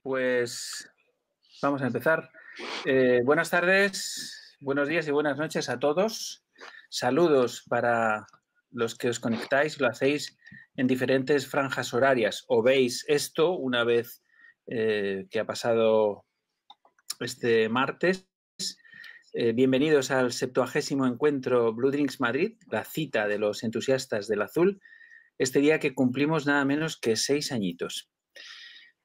Pues vamos a empezar. Buenas tardes, buenos días y buenas noches a todos. Saludos para los que os conectáis, lo hacéis en diferentes franjas horarias o veis esto una vez que ha pasado este martes. Bienvenidos al 70º encuentro Blue Drinks Madrid, la cita de los entusiastas del azul, este día que cumplimos nada menos que 6 añitos.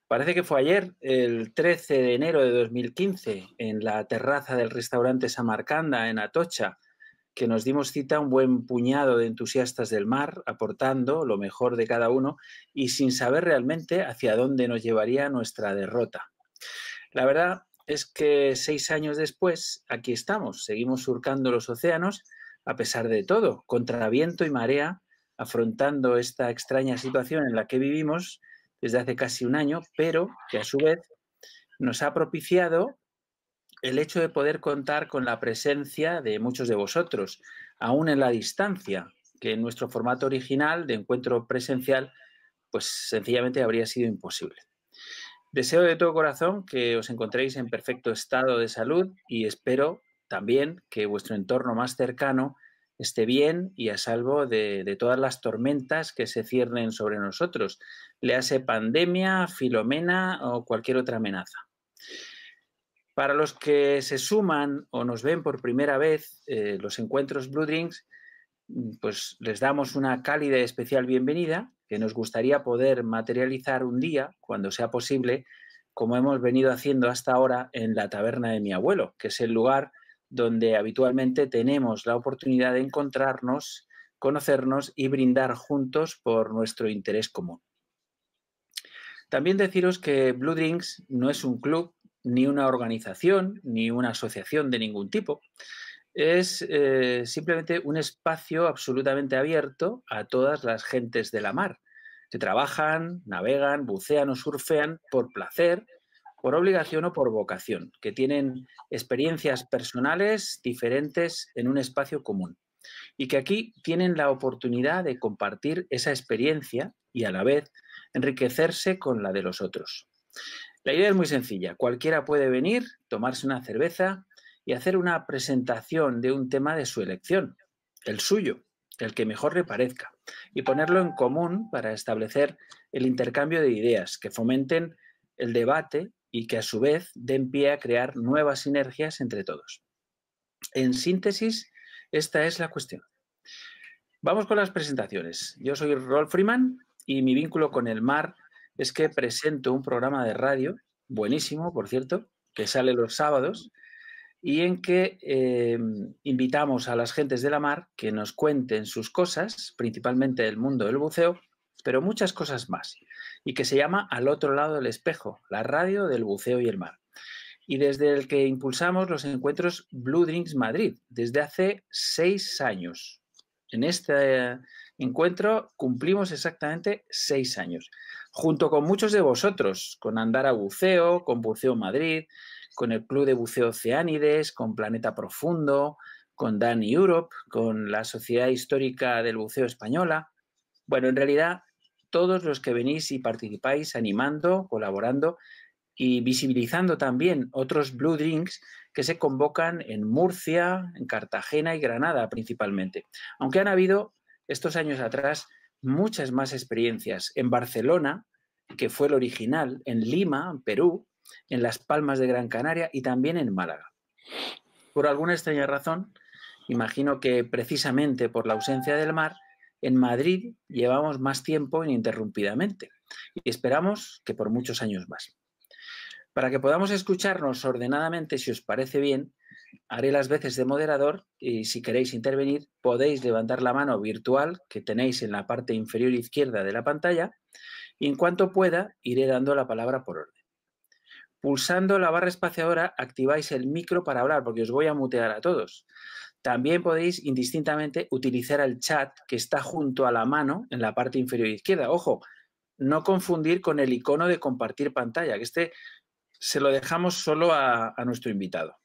Parece que fue ayer, el 13 de enero de 2015, en la terraza del restaurante Samarcanda, en Atocha, que nos dimos cita un buen puñado de entusiastas del mar, aportando lo mejor de cada uno y sin saber realmente hacia dónde nos llevaría nuestra derrota. La verdad es que 6 años después, aquí estamos, seguimos surcando los océanos, a pesar de todo, contra viento y marea, afrontando esta extraña situación en la que vivimos desde hace casi un año, pero que a su vez nos ha propiciado el hecho de poder contar con la presencia de muchos de vosotros, aún en la distancia, que en nuestro formato original de encuentro presencial, pues sencillamente habría sido imposible. Deseo de todo corazón que os encontréis en perfecto estado de salud y espero también que vuestro entorno más cercano esté bien y a salvo de todas las tormentas que se ciernen sobre nosotros, léase pandemia, Filomena o cualquier otra amenaza. Para los que se suman o nos ven por primera vez los encuentros Blue Drinks, pues les damos una cálida y especial bienvenida que nos gustaría poder materializar un día, cuando sea posible, como hemos venido haciendo hasta ahora en la taberna de mi abuelo, que es el lugar donde habitualmente tenemos la oportunidad de encontrarnos, conocernos y brindar juntos por nuestro interés común. También deciros que Blue Drinks no es un club, ni una organización, ni una asociación de ningún tipo. Es simplemente un espacio absolutamente abierto a todas las gentes de la mar, que trabajan, navegan, bucean o surfean por placer, por obligación o por vocación, que tienen experiencias personales diferentes en un espacio común y que aquí tienen la oportunidad de compartir esa experiencia y a la vez enriquecerse con la de los otros. La idea es muy sencilla. Cualquiera puede venir, tomarse una cerveza y hacer una presentación de un tema de su elección, el suyo, el que mejor le parezca, y ponerlo en común para establecer el intercambio de ideas que fomenten el debate y que a su vez den pie a crear nuevas sinergias entre todos. En síntesis, esta es la cuestión. Vamos con las presentaciones. Yo soy Rolf Freeman y mi vínculo con el mar es que presento un programa de radio, buenísimo, por cierto, que sale los sábados y en que invitamos a las gentes de la mar que nos cuenten sus cosas, principalmente del mundo del buceo, pero muchas cosas más, y que se llama Al otro lado del espejo, la radio del buceo y el mar. Y desde el que impulsamos los encuentros Blue Drinks Madrid, desde hace 6 años. En este encuentro cumplimos exactamente 6 años, junto con muchos de vosotros, con Andara Buceo, con Buceo Madrid, con el Club de Buceo Oceánides, con Planeta Profundo, con Dani Europe, con la Sociedad Histórica del Buceo Española. Bueno, en realidad, todos los que venís y participáis animando, colaborando y visibilizando también otros Blue Drinks que se convocan en Murcia, en Cartagena y Granada principalmente. Aunque han habido estos años atrás muchas más experiencias en Barcelona, que fue el original, en Lima, en Perú, en Las Palmas de Gran Canaria y también en Málaga. Por alguna extraña razón, imagino que precisamente por la ausencia del mar, en Madrid llevamos más tiempo ininterrumpidamente y esperamos que por muchos años más. Para que podamos escucharnos ordenadamente, si os parece bien, haré las veces de moderador y si queréis intervenir podéis levantar la mano virtual que tenéis en la parte inferior izquierda de la pantalla y en cuanto pueda iré dando la palabra por orden. Pulsando la barra espaciadora activáis el micro para hablar porque os voy a mutear a todos. También podéis indistintamente utilizar el chat que está junto a la mano en la parte inferior izquierda. Ojo, no confundir con el icono de compartir pantalla, que se lo dejamos solo a nuestro invitado.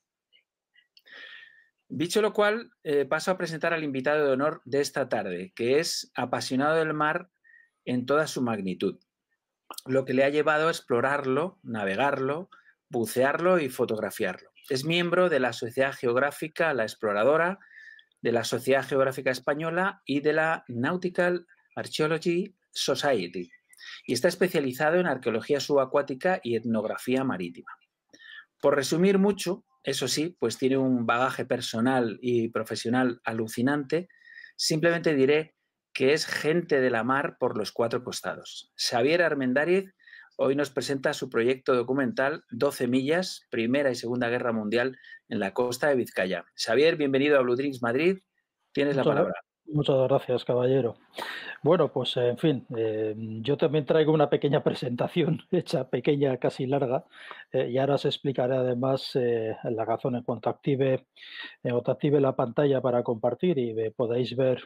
Dicho lo cual, paso a presentar al invitado de honor de esta tarde, que es apasionado del mar en toda su magnitud. lo que le ha llevado a explorarlo, navegarlo, bucearlo y fotografiarlo. Es miembro de la Sociedad Geográfica La Exploradora, de la Sociedad Geográfica Española y de la Nautical Archaeology Society, y está especializado en arqueología subacuática y etnografía marítima. Por resumir mucho, eso sí, pues tiene un bagaje personal y profesional alucinante, simplemente diré que es gente de la mar por los cuatro costados. Xavier Armendáriz hoy nos presenta su proyecto documental 12 millas, Primera y Segunda Guerra Mundial en la costa de Vizcaya. Xavier, bienvenido a Blue Drinks Madrid. Tienes la Muchas, palabra. muchas gracias, caballero. Bueno, pues en fin, yo también traigo una pequeña presentación hecha pequeña, casi larga, y ahora os explicaré además la razón en cuanto active la pantalla para compartir y podáis ver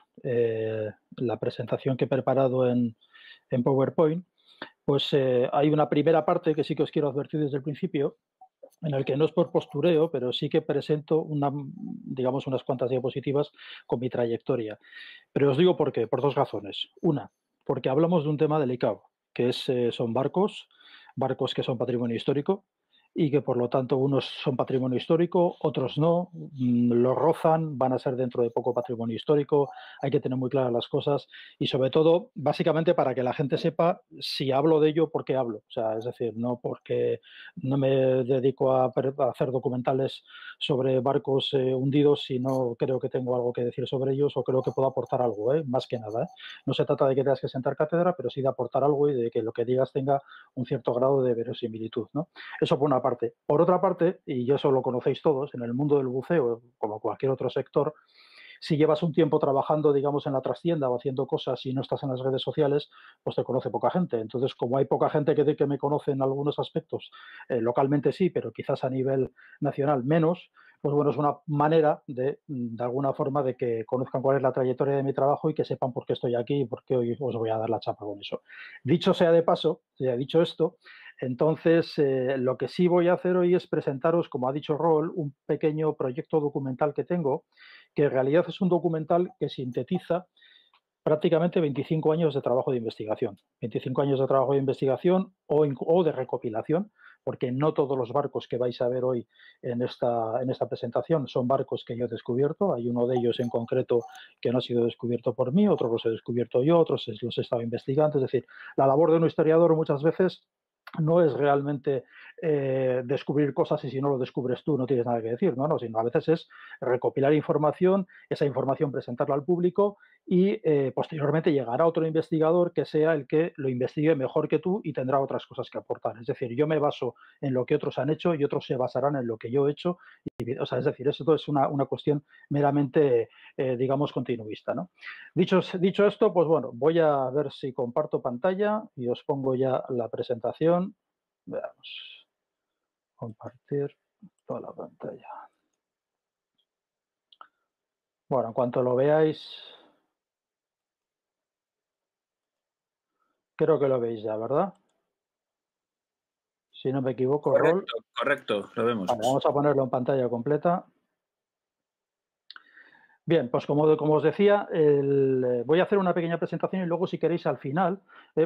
la presentación que he preparado en PowerPoint. Pues hay una primera parte que sí que os quiero advertir desde el principio, en el que no es por postureo, pero sí que presento digamos, unas cuantas diapositivas con mi trayectoria. Pero os digo por qué, por dos razones. Una, porque hablamos de un tema delicado, que son barcos que son patrimonio histórico y que por lo tanto unos son patrimonio histórico, otros no, lo rozan, van a ser dentro de poco patrimonio histórico, hay que tener muy claras las cosas y sobre todo, básicamente para que la gente sepa si hablo de ello, por qué hablo. O sea, es decir, no porque no me dedico a hacer documentales sobre barcos hundidos si no creo que tengo algo que decir sobre ellos o creo que puedo aportar algo, más que nada. No se trata de que tengas que sentar cátedra, pero sí de aportar algo y de que lo que digas tenga un cierto grado de verosimilitud, ¿no? Eso por una parte. Por otra parte, y eso lo conocéis todos, en el mundo del buceo, como cualquier otro sector, si llevas un tiempo trabajando, digamos, en la trastienda o haciendo cosas y no estás en las redes sociales, pues te conoce poca gente. Entonces, como hay poca gente que me conoce en algunos aspectos, localmente sí, pero quizás a nivel nacional menos, pues bueno, es una manera de alguna forma, de que conozcan cuál es la trayectoria de mi trabajo y que sepan por qué estoy aquí y por qué hoy os voy a dar la chapa con eso. Dicho sea de paso, ya dicho esto, entonces lo que sí voy a hacer hoy es presentaros, como ha dicho Rol, un pequeño proyecto documental que tengo, que en realidad es un documental que sintetiza prácticamente 25 años de trabajo de investigación. 25 años de trabajo de investigación o de recopilación, porque no todos los barcos que vais a ver hoy en esta presentación son barcos que yo he descubierto. Hay uno de ellos en concreto que no ha sido descubierto por mí, otros los he descubierto yo, otros los he estado investigando. Es decir, la labor de un historiador muchas veces no es realmente descubrir cosas y si no lo descubres tú no tienes nada que decir, no, sino a veces es recopilar información, esa información presentarla al público y posteriormente llegará otro investigador que sea el que lo investigue mejor que tú y tendrá otras cosas que aportar. Es decir, yo me baso en lo que otros han hecho y otros se basarán en lo que yo he hecho. O sea, es decir, esto es una cuestión meramente, digamos, continuista, ¿no? Dicho esto, pues bueno, voy a ver si comparto pantalla y os pongo ya la presentación. Veamos. Compartir toda la pantalla. Bueno, en cuanto lo veáis, creo que lo veis ya, ¿verdad? Si no me equivoco, Rol. Correcto, correcto, lo vemos. Vale, vamos a ponerlo en pantalla completa. Bien, pues como os decía, voy a hacer una pequeña presentación y luego, si queréis, al final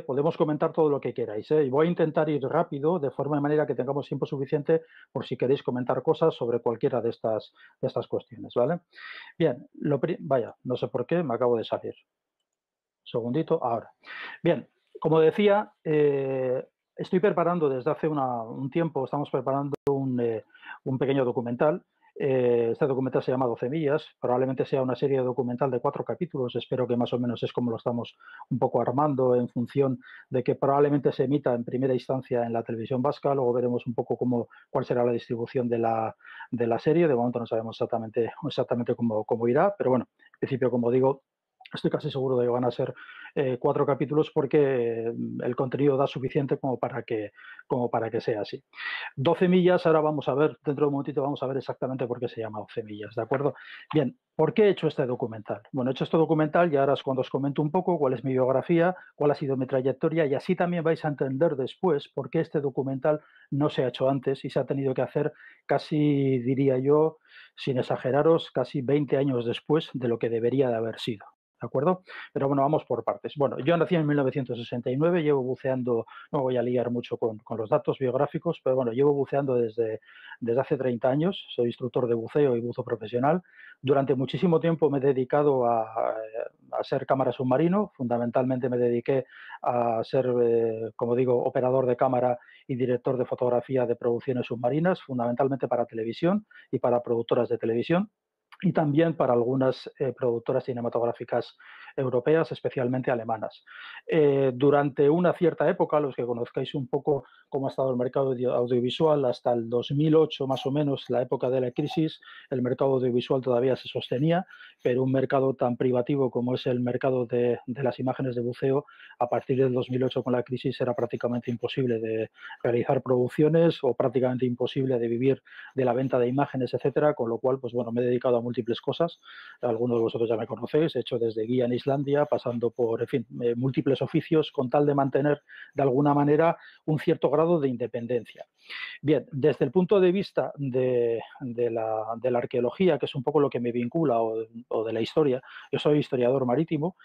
podemos comentar todo lo que queráis. Y voy a intentar ir rápido, de forma de manera que tengamos tiempo suficiente por si queréis comentar cosas sobre cualquiera de estas cuestiones, ¿vale? Bien, vaya, no sé por qué, me acabo de salir. Un segundito, ahora. Bien, como decía, estoy preparando desde hace un tiempo, estamos preparando un pequeño documental. Este documental se llama 12 millas, probablemente sea una serie documental de 4 capítulos, espero que más o menos es como lo estamos un poco armando, en función de que probablemente se emita en primera instancia en la televisión vasca, luego veremos un poco cuál será la distribución de la serie. De momento no sabemos exactamente cómo irá, pero bueno, en principio, como digo, estoy casi seguro de que van a ser 4 capítulos, porque el contenido da suficiente como para que sea así. 12 millas, ahora vamos a ver, dentro de un momentito vamos a ver exactamente por qué se llama 12 millas, ¿de acuerdo? Bien, ¿por qué he hecho este documental? Bueno, he hecho este documental y ahora es cuando os comento un poco cuál es mi biografía, cuál ha sido mi trayectoria, y así también vais a entender después por qué este documental no se ha hecho antes y se ha tenido que hacer casi, diría yo, sin exageraros, casi 20 años después de lo que debería de haber sido. ¿De acuerdo? Pero bueno, vamos por partes. Bueno, yo nací en 1969, llevo buceando, no voy a liar mucho con los datos biográficos, pero bueno, llevo buceando desde hace 30 años, soy instructor de buceo y buzo profesional. Durante muchísimo tiempo me he dedicado a ser cámara submarino, fundamentalmente me dediqué a ser, como digo, operador de cámara y director de fotografía de producciones submarinas, fundamentalmente para televisión y para productoras de televisión y también para algunas productoras cinematográficas europeas, especialmente alemanas. Durante una cierta época, los que conozcáis un poco cómo ha estado el mercado audiovisual, hasta el 2008 más o menos, la época de la crisis, el mercado audiovisual todavía se sostenía, pero un mercado tan privativo como es el mercado de las imágenes de buceo, a partir del 2008 con la crisis era prácticamente imposible de realizar producciones o prácticamente imposible de vivir de la venta de imágenes, etcétera, con lo cual, pues bueno, me he dedicado a múltiples cosas. Algunos de vosotros ya me conocéis, he hecho desde guía en Islandia, pasando por, en fin, múltiples oficios con tal de mantener de alguna manera un cierto grado de independencia. Bien, desde el punto de vista de la arqueología, que es un poco lo que me vincula, o de la historia, yo soy historiador marítimo,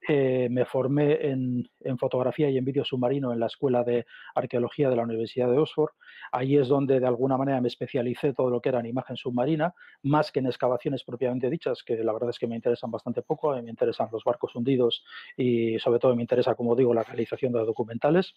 me formé en fotografía y en vídeo submarino en la Escuela de Arqueología de la Universidad de Oxford. Allí es donde de alguna manera me especialicé todo lo que era en imagen submarina, más que en excavaciones propiamente dichas, que la verdad es que me interesan bastante poco. A mí me interesan los barcos hundidos y sobre todo me interesa, como digo, la realización de documentales.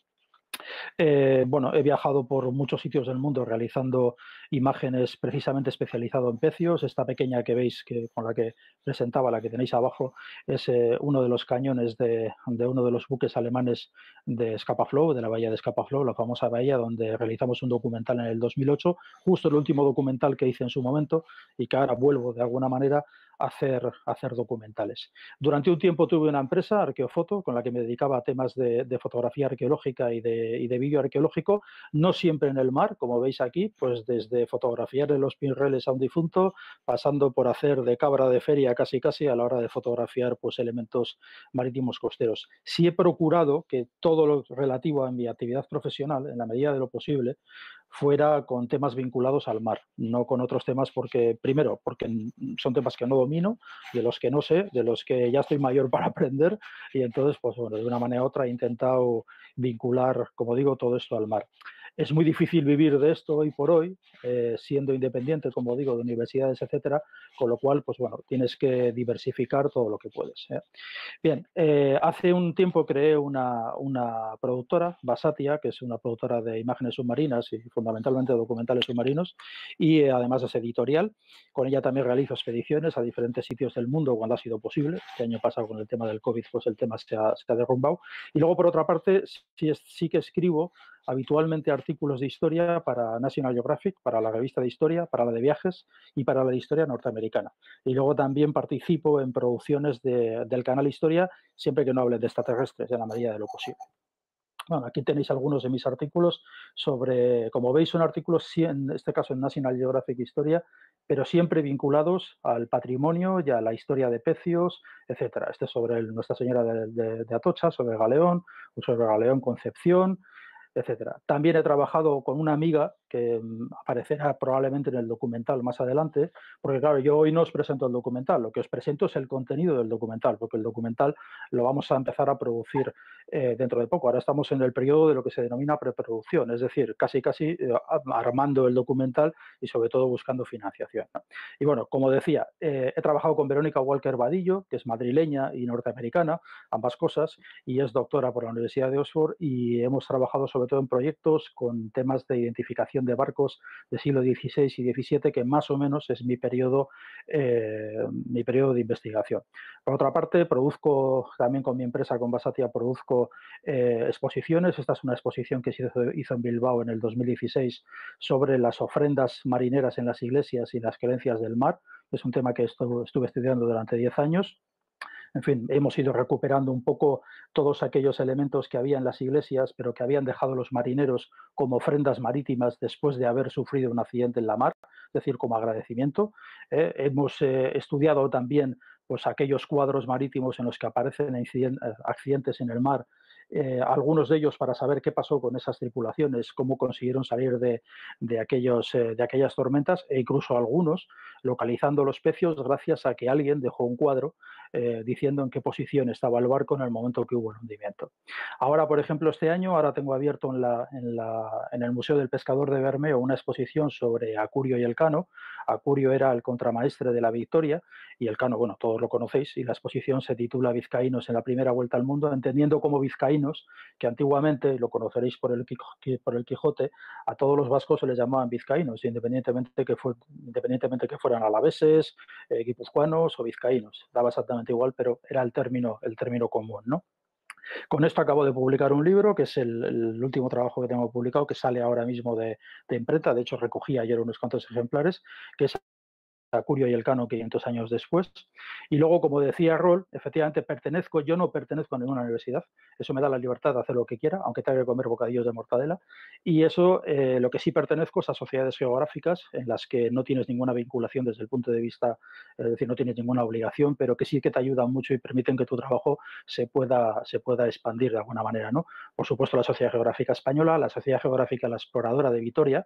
Bueno, he viajado por muchos sitios del mundo realizando imágenes precisamente especializado en pecios. Esta pequeña que veis, con la que presentaba, la que tenéis abajo, es uno de los cañones de uno de los buques alemanes de Scapa Flow, de la bahía de Scapa Flow, la famosa bahía donde realizamos un documental en el 2008, justo el último documental que hice en su momento y que ahora vuelvo de alguna manera a hacer documentales. Durante un tiempo tuve una empresa, Arqueofoto, con la que me dedicaba a temas de fotografía arqueológica y de vídeo arqueológico, no siempre en el mar, como veis aquí, pues desde fotografiar en los pinreles a un difunto, pasando por hacer de cabra de feria casi casi a la hora de fotografiar pues elementos marítimos costeros. Sí he procurado que todo lo relativo a mi actividad profesional, en la medida de lo posible, fuera con temas vinculados al mar, no con otros temas porque, primero, porque son temas que no domino, de los que no sé, de los que ya estoy mayor para aprender y entonces, pues bueno, de una manera u otra he intentado vincular, como digo, todo esto al mar. Es muy difícil vivir de esto hoy por hoy, siendo independiente, como digo, de universidades, etcétera, con lo cual, pues bueno, tienes que diversificar todo lo que puedes. Bien, hace un tiempo creé una productora, Basatia, que es una productora de imágenes submarinas y fundamentalmente documentales submarinos, y además es editorial. Con ella también realizo expediciones a diferentes sitios del mundo cuando ha sido posible. Este año pasado con el tema del COVID, pues el tema se ha derrumbado. Y luego, por otra parte, sí que escribo habitualmente artículos de historia para National Geographic, para la revista de historia, para la de viajes y para la de historia norteamericana. Y luego también participo en producciones del canal Historia, siempre que no hable de extraterrestres, en la medida de lo posible. Bueno, aquí tenéis algunos de mis artículos sobre, como veis, son artículos, en este caso en National Geographic Historia, pero siempre vinculados al patrimonio y a la historia de pecios, etcétera. Este es sobre Nuestra Señora de Atocha, sobre Galeón, sobre Galeón Concepción, etcétera. También he trabajado con una amiga que aparecerá probablemente en el documental más adelante, porque claro, yo hoy no os presento el documental, lo que os presento es el contenido del documental, porque el documental lo vamos a empezar a producir dentro de poco. Ahora estamos en el periodo de lo que se denomina preproducción, es decir, casi armando el documental y sobre todo buscando financiación, ¿no? Y bueno, como decía, he trabajado con Verónica Walker Vadillo, que es madrileña y norteamericana, ambas cosas, y es doctora por la Universidad de Oxford, y hemos trabajado sobre todo en proyectos con temas de identificación de barcos del siglo XVI y XVII, que más o menos es mi periodo de investigación. Por otra parte, produzco también con mi empresa, con Basatia, produzco exposiciones. Esta es una exposición que se hizo en Bilbao en el 2016 sobre las ofrendas marineras en las iglesias y las creencias del mar. Es un tema que estuve estudiando durante 10 años. En fin, hemos ido recuperando un poco todos aquellos elementos que había en las iglesias, pero que habían dejado los marineros como ofrendas marítimas después de haber sufrido un accidente en la mar, es decir, como agradecimiento. Hemos estudiado también pues, aquellos cuadros marítimos en los que aparecen accidentes en el mar algunos de ellos para saber qué pasó con esas tripulaciones, cómo consiguieron salir de aquellas tormentas, e incluso algunos localizando los pecios gracias a que alguien dejó un cuadro diciendo en qué posición estaba el barco en el momento que hubo el hundimiento. Ahora, por ejemplo, este año, ahora tengo abierto en el Museo del Pescador de Bermeo una exposición sobre Acurio y Elcano. Acurio era el contramaestre de la Victoria y Elcano, bueno, todos lo conocéis, y la exposición se titula Vizcaínos en la primera vuelta al mundo, entendiendo como vizcaínos, que antiguamente, lo conoceréis por el Quijote, a todos los vascos se les llamaban vizcaínos, independientemente que fueran alaveses, guipuzcoanos o vizcaínos. Daba exactamente igual, pero era el término común, ¿no? Con esto acabo de publicar un libro, que es el último trabajo que tengo publicado, que sale ahora mismo de imprenta. De hecho, recogí ayer unos cuantos ejemplares, que es Acurio y Elcano 500 años después. Y luego, como decía Rol, efectivamente yo no pertenezco a ninguna universidad, eso me da la libertad de hacer lo que quiera, aunque tenga que comer bocadillos de mortadela, y eso, lo que sí pertenezco es a sociedades geográficas en las que no tienes ninguna vinculación desde el punto de vista, es decir, no tienes ninguna obligación, pero que sí que te ayudan mucho y permiten que tu trabajo se pueda expandir de alguna manera, ¿no? Por supuesto, la Sociedad Geográfica Española, la Sociedad Geográfica La Exploradora de Vitoria,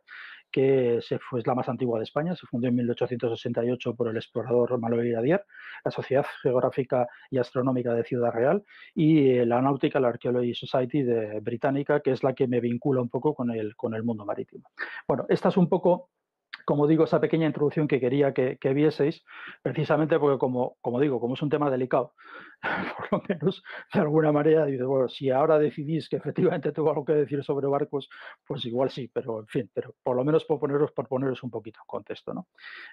que fue la más antigua de España, se fundó en 1868 por el explorador Manuel Iradier, la Sociedad Geográfica y Astronómica de Ciudad Real y la Nautical Archaeology Society británica, que es la que me vincula un poco con el mundo marítimo. Bueno, esta es un poco, como digo, esa pequeña introducción que quería que vieseis, precisamente porque, como digo, como es un tema delicado, por lo menos de alguna manera, dices, bueno, si ahora decidís que efectivamente tengo algo que decir sobre barcos, pues igual sí, pero en fin, pero por lo menos por poneros un poquito en contexto, ¿no?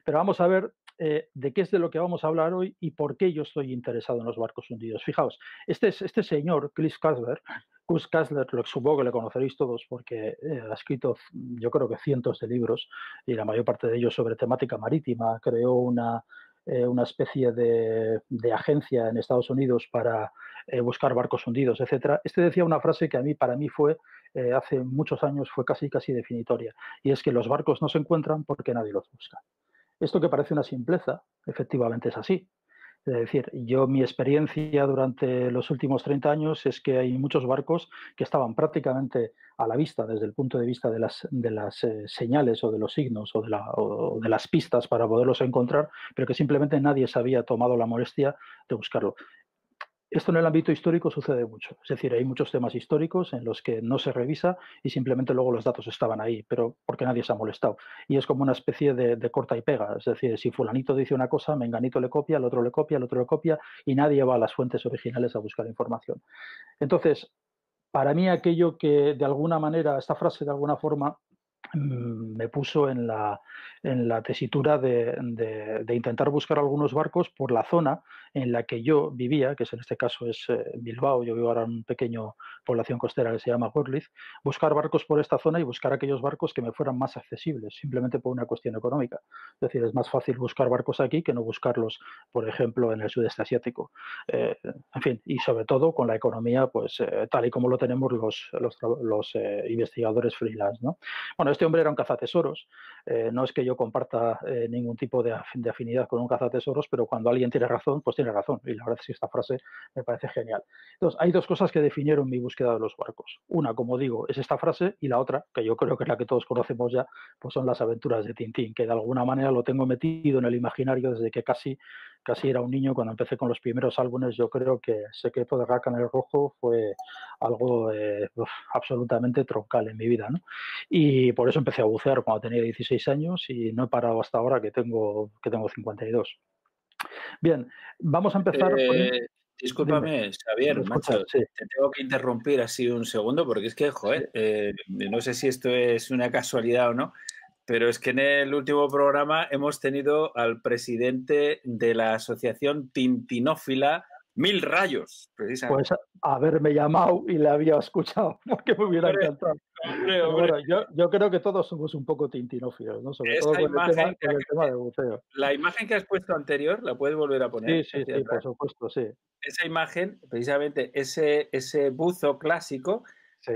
Pero vamos a ver de qué es de lo que vamos a hablar hoy y por qué yo estoy interesado en los barcos hundidos. Fijaos, este señor, Chris Kastler, lo supongo que le conoceréis todos porque ha escrito, yo creo que cientos de libros y la mayor parte de ellos sobre temática marítima. Creó una especie de agencia en Estados Unidos para buscar barcos hundidos, etcétera. Este decía una frase que para mí fue, hace muchos años, fue casi definitoria, y es que los barcos no se encuentran porque nadie los busca. Esto, que parece una simpleza, efectivamente es así. Es decir, mi experiencia durante los últimos 30 años es que hay muchos barcos que estaban prácticamente a la vista desde el punto de vista de las señales o de los signos o de las pistas para poderlos encontrar, pero que simplemente nadie se había tomado la molestia de buscarlo. Esto en el ámbito histórico sucede mucho. Es decir, hay muchos temas históricos en los que no se revisa y simplemente luego los datos estaban ahí, pero porque nadie se ha molestado. Y es como una especie de corta y pega. Es decir, si fulanito dice una cosa, menganito le copia, el otro le copia, el otro le copia, y nadie va a las fuentes originales a buscar información. Entonces, para mí aquello que de alguna manera, esta frase de alguna forma me puso en la tesitura de intentar buscar algunos barcos por la zona en la que yo vivía, que en este caso es Bilbao. Yo vivo ahora en una pequeña población costera que se llama Gorliz. Buscar barcos por esta zona y buscar aquellos barcos que me fueran más accesibles, simplemente por una cuestión económica. Es decir, es más fácil buscar barcos aquí que no buscarlos, por ejemplo, en el sudeste asiático. En fin, y sobre todo con la economía, pues tal y como lo tenemos los investigadores freelance, ¿no? Bueno, este hombre era un cazatesoros. No es que yo comparta ningún tipo de afinidad con un cazatesoros, pero cuando alguien tiene razón, pues tiene razón. Y la verdad es que esta frase me parece genial. Entonces, hay dos cosas que definieron mi búsqueda de los barcos. Una, como digo, es esta frase, y la otra, que yo creo que es la que todos conocemos ya, pues son las aventuras de Tintín, que de alguna manera lo tengo metido en el imaginario desde que casi era un niño. Cuando empecé con los primeros álbumes, yo creo que Secreto de Raca en el Rojo fue algo absolutamente troncal en mi vida, ¿no? Y por eso empecé a bucear cuando tenía 16 años y no he parado hasta ahora que tengo 52. Bien, vamos a empezar. Dime, Discúlpame, Xavier, escucha, macho, sí, te tengo que interrumpir así un segundo porque es que, joder, no sé si esto es una casualidad o no, pero es que en el último programa hemos tenido al presidente de la asociación tintinófila Mil Rayos, precisamente. pues haberme llamado y le había escuchado porque me hubiera Hombre, encantado. hombre, Pero hombre. bueno, yo creo que todos somos un poco tintinófilos, ¿no? Sobre todo Esa imagen, con el tema de buceo. la imagen que has puesto anterior, ¿la puedes volver a poner Sí, sí, hacia sí, por atrás? supuesto, sí. Esa imagen, precisamente ese buzo clásico, Sí,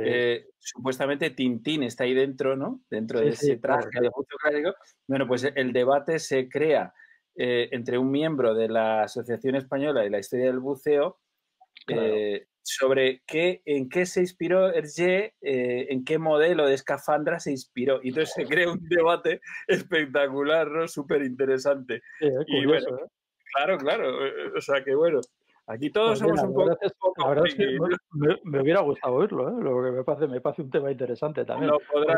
supuestamente Tintín está ahí dentro, ¿no? Dentro sí, de sí, ese traje claro, de claro. buzo clásico. Bueno, pues el debate se crea entre un miembro de la Asociación Española de la Historia del Buceo, Claro. sobre en qué se inspiró Hergé, en qué modelo de escafandra se inspiró. Y entonces se crea un debate espectacular, ¿no? Súper interesante. Sí, Y bueno, curioso, ¿eh? claro, claro. O sea que bueno, aquí todos Pues somos mira, un poco, la verdad es que friki, ¿no? me hubiera gustado oírlo, ¿eh? Lo que me parece un tema interesante también, porque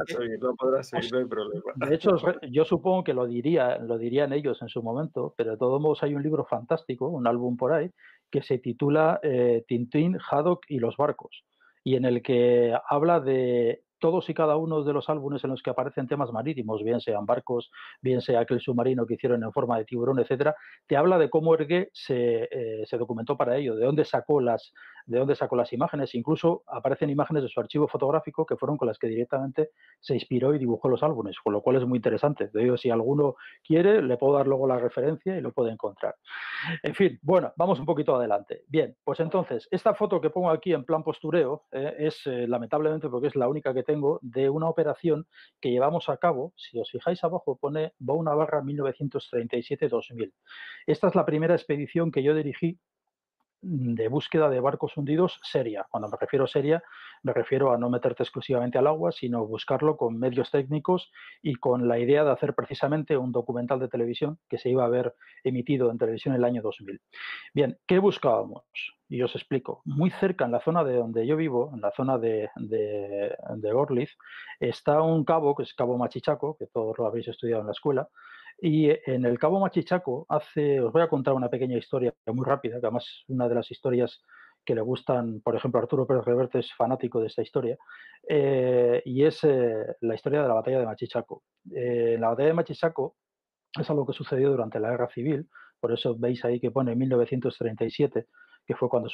Lo podrás oír, os no hay problema. de hecho, yo supongo que lo dirían ellos en su momento, pero de todos modos hay un libro fantástico, un álbum por ahí, que se titula Tintín, Haddock y los barcos, y en el que habla de todos y cada uno de los álbumes en los que aparecen temas marítimos, bien sean barcos, bien sea aquel submarino que hicieron en forma de tiburón, etcétera, te habla de cómo Hergé se documentó para ello, de dónde sacó las imágenes, incluso aparecen imágenes de su archivo fotográfico que fueron con las que directamente se inspiró y dibujó los álbumes, con lo cual es muy interesante. De ello, si alguno quiere, le puedo dar luego la referencia y lo puede encontrar. En fin, bueno, vamos un poquito adelante. Bien, pues entonces, esta foto que pongo aquí en plan postureo es, lamentablemente, porque es la única que tengo, de una operación que llevamos a cabo. Si os fijáis abajo, pone Bou-Navarra 1937-2000. Esta es la primera expedición que yo dirigí de búsqueda de barcos hundidos seria. Cuando me refiero seria, me refiero a no meterte exclusivamente al agua, sino buscarlo con medios técnicos y con la idea de hacer precisamente un documental de televisión que se iba a ver emitido en televisión en el año 2000. Bien, ¿qué buscábamos? Y os explico. Muy cerca, en la zona de donde yo vivo, en la zona de Gorliz, está un cabo, que es Cabo Machichaco, que todos lo habéis estudiado en la escuela, y en el Cabo Machichaco os voy a contar una pequeña historia muy rápida, que además es una de las historias que le gustan, por ejemplo, Arturo Pérez Reverte es fanático de esta historia, y es la historia de la batalla de Machichaco. La batalla de Machichaco es algo que sucedió durante la Guerra Civil, por eso veis ahí que pone 1937, que fue cuando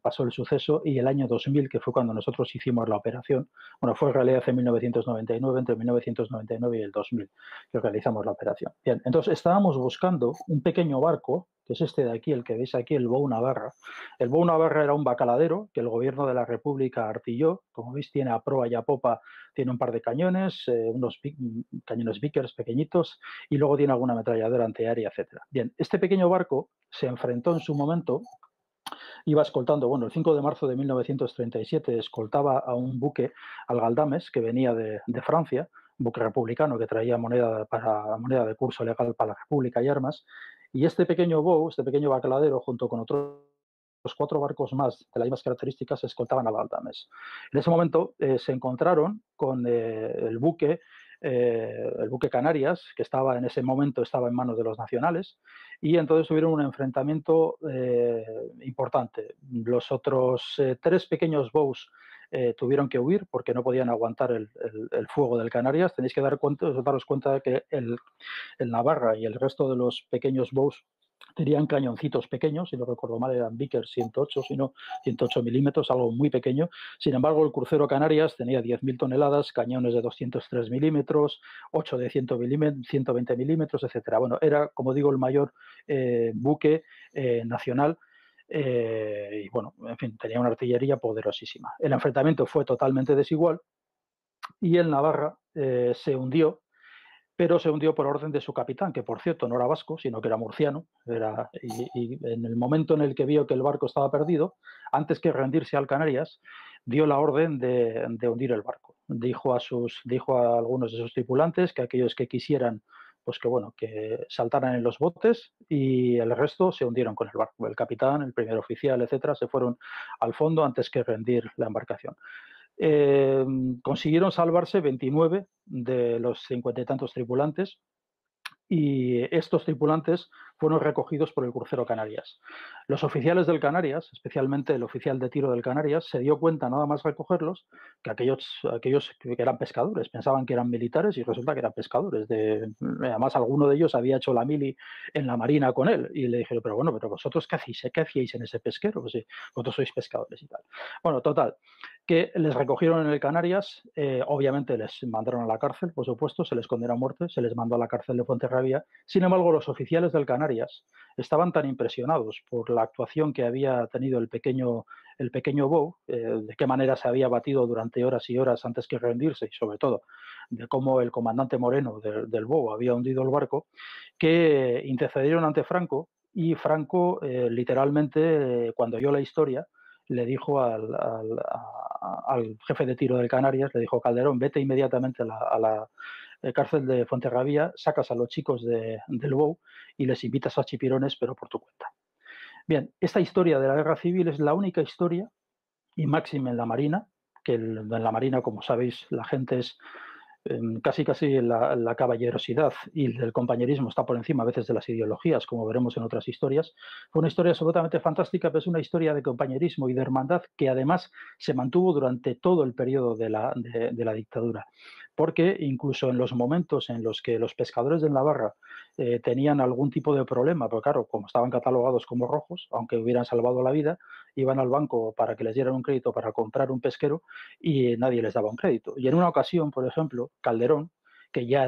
pasó el suceso, y el año 2000, que fue cuando nosotros hicimos la operación. Bueno, fue en realidad en 1999, entre 1999 y el 2000, que realizamos la operación. Bien, entonces estábamos buscando un pequeño barco, que es este de aquí, el que veis aquí, el Bou-Navarra. El Bou-Navarra era un bacaladero que el gobierno de la República artilló. Como veis, tiene a proa y a popa, tiene un par de cañones, unos cañones Vickers pequeñitos, y luego tiene alguna ametralladora antiaérea, etcétera. Bien, este pequeño barco se enfrentó en su momento, iba escoltando, bueno, el 5 de marzo de 1937 escoltaba a un buque, al Galdames, que venía de Francia, un buque republicano que traía moneda de curso legal para la República y armas, y este pequeño bow, este pequeño bacaladero, junto con otros los 4 barcos más de las mismas características escoltaban al Galdames. En ese momento se encontraron con el buque Canarias, que estaba en ese momento estaba en manos de los nacionales, y entonces tuvieron un enfrentamiento importante. Los otros 3 pequeños bows tuvieron que huir porque no podían aguantar el fuego del Canarias. Tenéis que daros cuenta de que el Navarra y el resto de los pequeños bows tenían cañoncitos pequeños, si no recuerdo mal eran Vickers 108, sino 108 milímetros, algo muy pequeño. Sin embargo, el crucero Canarias tenía 10.000 toneladas, cañones de 203 milímetros, 8 de 120 milímetros, etcétera. Bueno, era, como digo, el mayor buque nacional. Y bueno, en fin, tenía una artillería poderosísima. El enfrentamiento fue totalmente desigual y el Navarra se hundió, pero se hundió por orden de su capitán, que por cierto no era vasco, sino que era murciano, y en el momento en el que vio que el barco estaba perdido, antes que rendirse al Canarias, dio la orden de hundir el barco. Dijo a algunos de sus tripulantes que aquellos que quisieran, pues que bueno, que saltaran en los botes, y el resto se hundieron con el barco. El capitán, el primer oficial, etcétera, se fueron al fondo antes que rendir la embarcación. Consiguieron salvarse 29 de los 50 y tantos tripulantes, y estos tripulantes fueron recogidos por el crucero Canarias. Los oficiales del Canarias, especialmente el oficial de tiro del Canarias, se dio cuenta nada más recogerlos que aquellos que eran pescadores, pensaban que eran militares y resulta que eran pescadores. Además, alguno de ellos había hecho la mili en la marina con él y le dijeron, pero bueno, pero vosotros ¿qué hacíais en ese pesquero? Pues sí, vosotros sois pescadores y tal. Bueno, total, que les recogieron en el Canarias, obviamente les mandaron a la cárcel, por supuesto, se les condenó a muerte, se les mandó a la cárcel de Fuenterrabía. Sin embargo, los oficiales del Canarias estaban tan impresionados por la actuación que había tenido el pequeño Bou, de qué manera se había batido durante horas y horas antes que rendirse, y sobre todo de cómo el comandante Moreno del Bou había hundido el barco, que intercedieron ante Franco, y Franco literalmente, cuando oyó la historia, le dijo al jefe de tiro de Canarias, le dijo: Calderón, vete inmediatamente a la cárcel de Fuenterrabía, sacas a los chicos del BOU y les invitas a chipirones, pero por tu cuenta. Bien, esta historia de la guerra civil es la única historia, y máxime en la Marina, que en la Marina, como sabéis, la gente es casi la caballerosidad y el compañerismo está por encima a veces de las ideologías, como veremos en otras historias. Fue una historia absolutamente fantástica, pero es una historia de compañerismo y de hermandad que además se mantuvo durante todo el periodo de la dictadura, porque incluso en los momentos en los que los pescadores de Navarra tenían algún tipo de problema, porque claro, como estaban catalogados como rojos, aunque hubieran salvado la vida, iban al banco para que les dieran un crédito para comprar un pesquero y nadie les daba un crédito. Y en una ocasión, por ejemplo, Calderón, que ya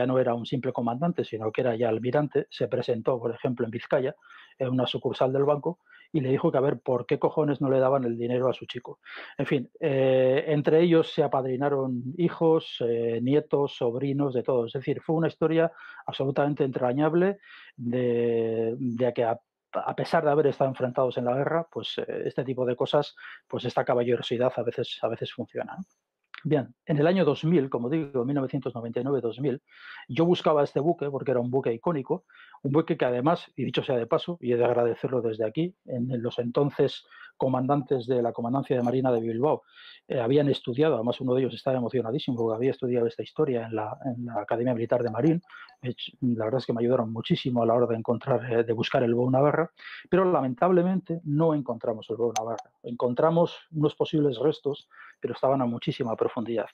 no era un simple comandante, sino que era ya almirante, se presentó, por ejemplo, en Vizcaya, en una sucursal del banco, y le dijo que a ver por qué cojones no le daban el dinero a su chico. En fin, entre ellos se apadrinaron hijos, nietos, sobrinos, de todo. Es decir, fue una historia absolutamente entrañable de que a pesar de haber estado enfrentados en la guerra, pues este tipo de cosas, pues esta caballerosidad a veces funciona, ¿no? Bien, en el año 2000, como digo, 1999-2000, yo buscaba este buque porque era un buque icónico, un buque que además, y dicho sea de paso, y he de agradecerlo desde aquí, en los entonces comandantes de la Comandancia de Marina de Bilbao habían estudiado, además uno de ellos estaba emocionadísimo porque había estudiado esta historia en la Academia Militar de Marín. La verdad es que me ayudaron muchísimo a la hora de encontrar, de buscar el Bueu Navarra, pero lamentablemente no encontramos el Bueu Navarra. Encontramos unos posibles restos, pero estaban a muchísima profundidad.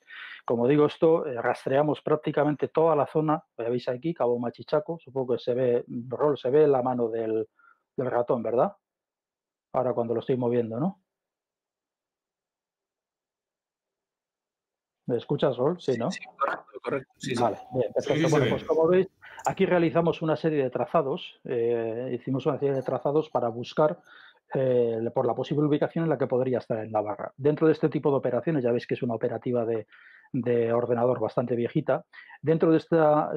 Como digo, esto rastreamos prácticamente toda la zona, veis aquí, Cabo Machichaco, supongo que se ve la mano del ratón, ¿verdad? Ahora cuando lo estoy moviendo, ¿no? ¿Me escuchas, Rol? Sí, ¿no? Sí, correcto, correcto. Sí, vale, sí. bien, perfecto. Sí, Bueno, pues como veis, aquí realizamos una serie de trazados, hicimos una serie de trazados para buscar por la posible ubicación en la que podría estar en Navarra. Dentro de este tipo de operaciones, ya veis que es una operativa de ordenador bastante viejita, dentro de esta,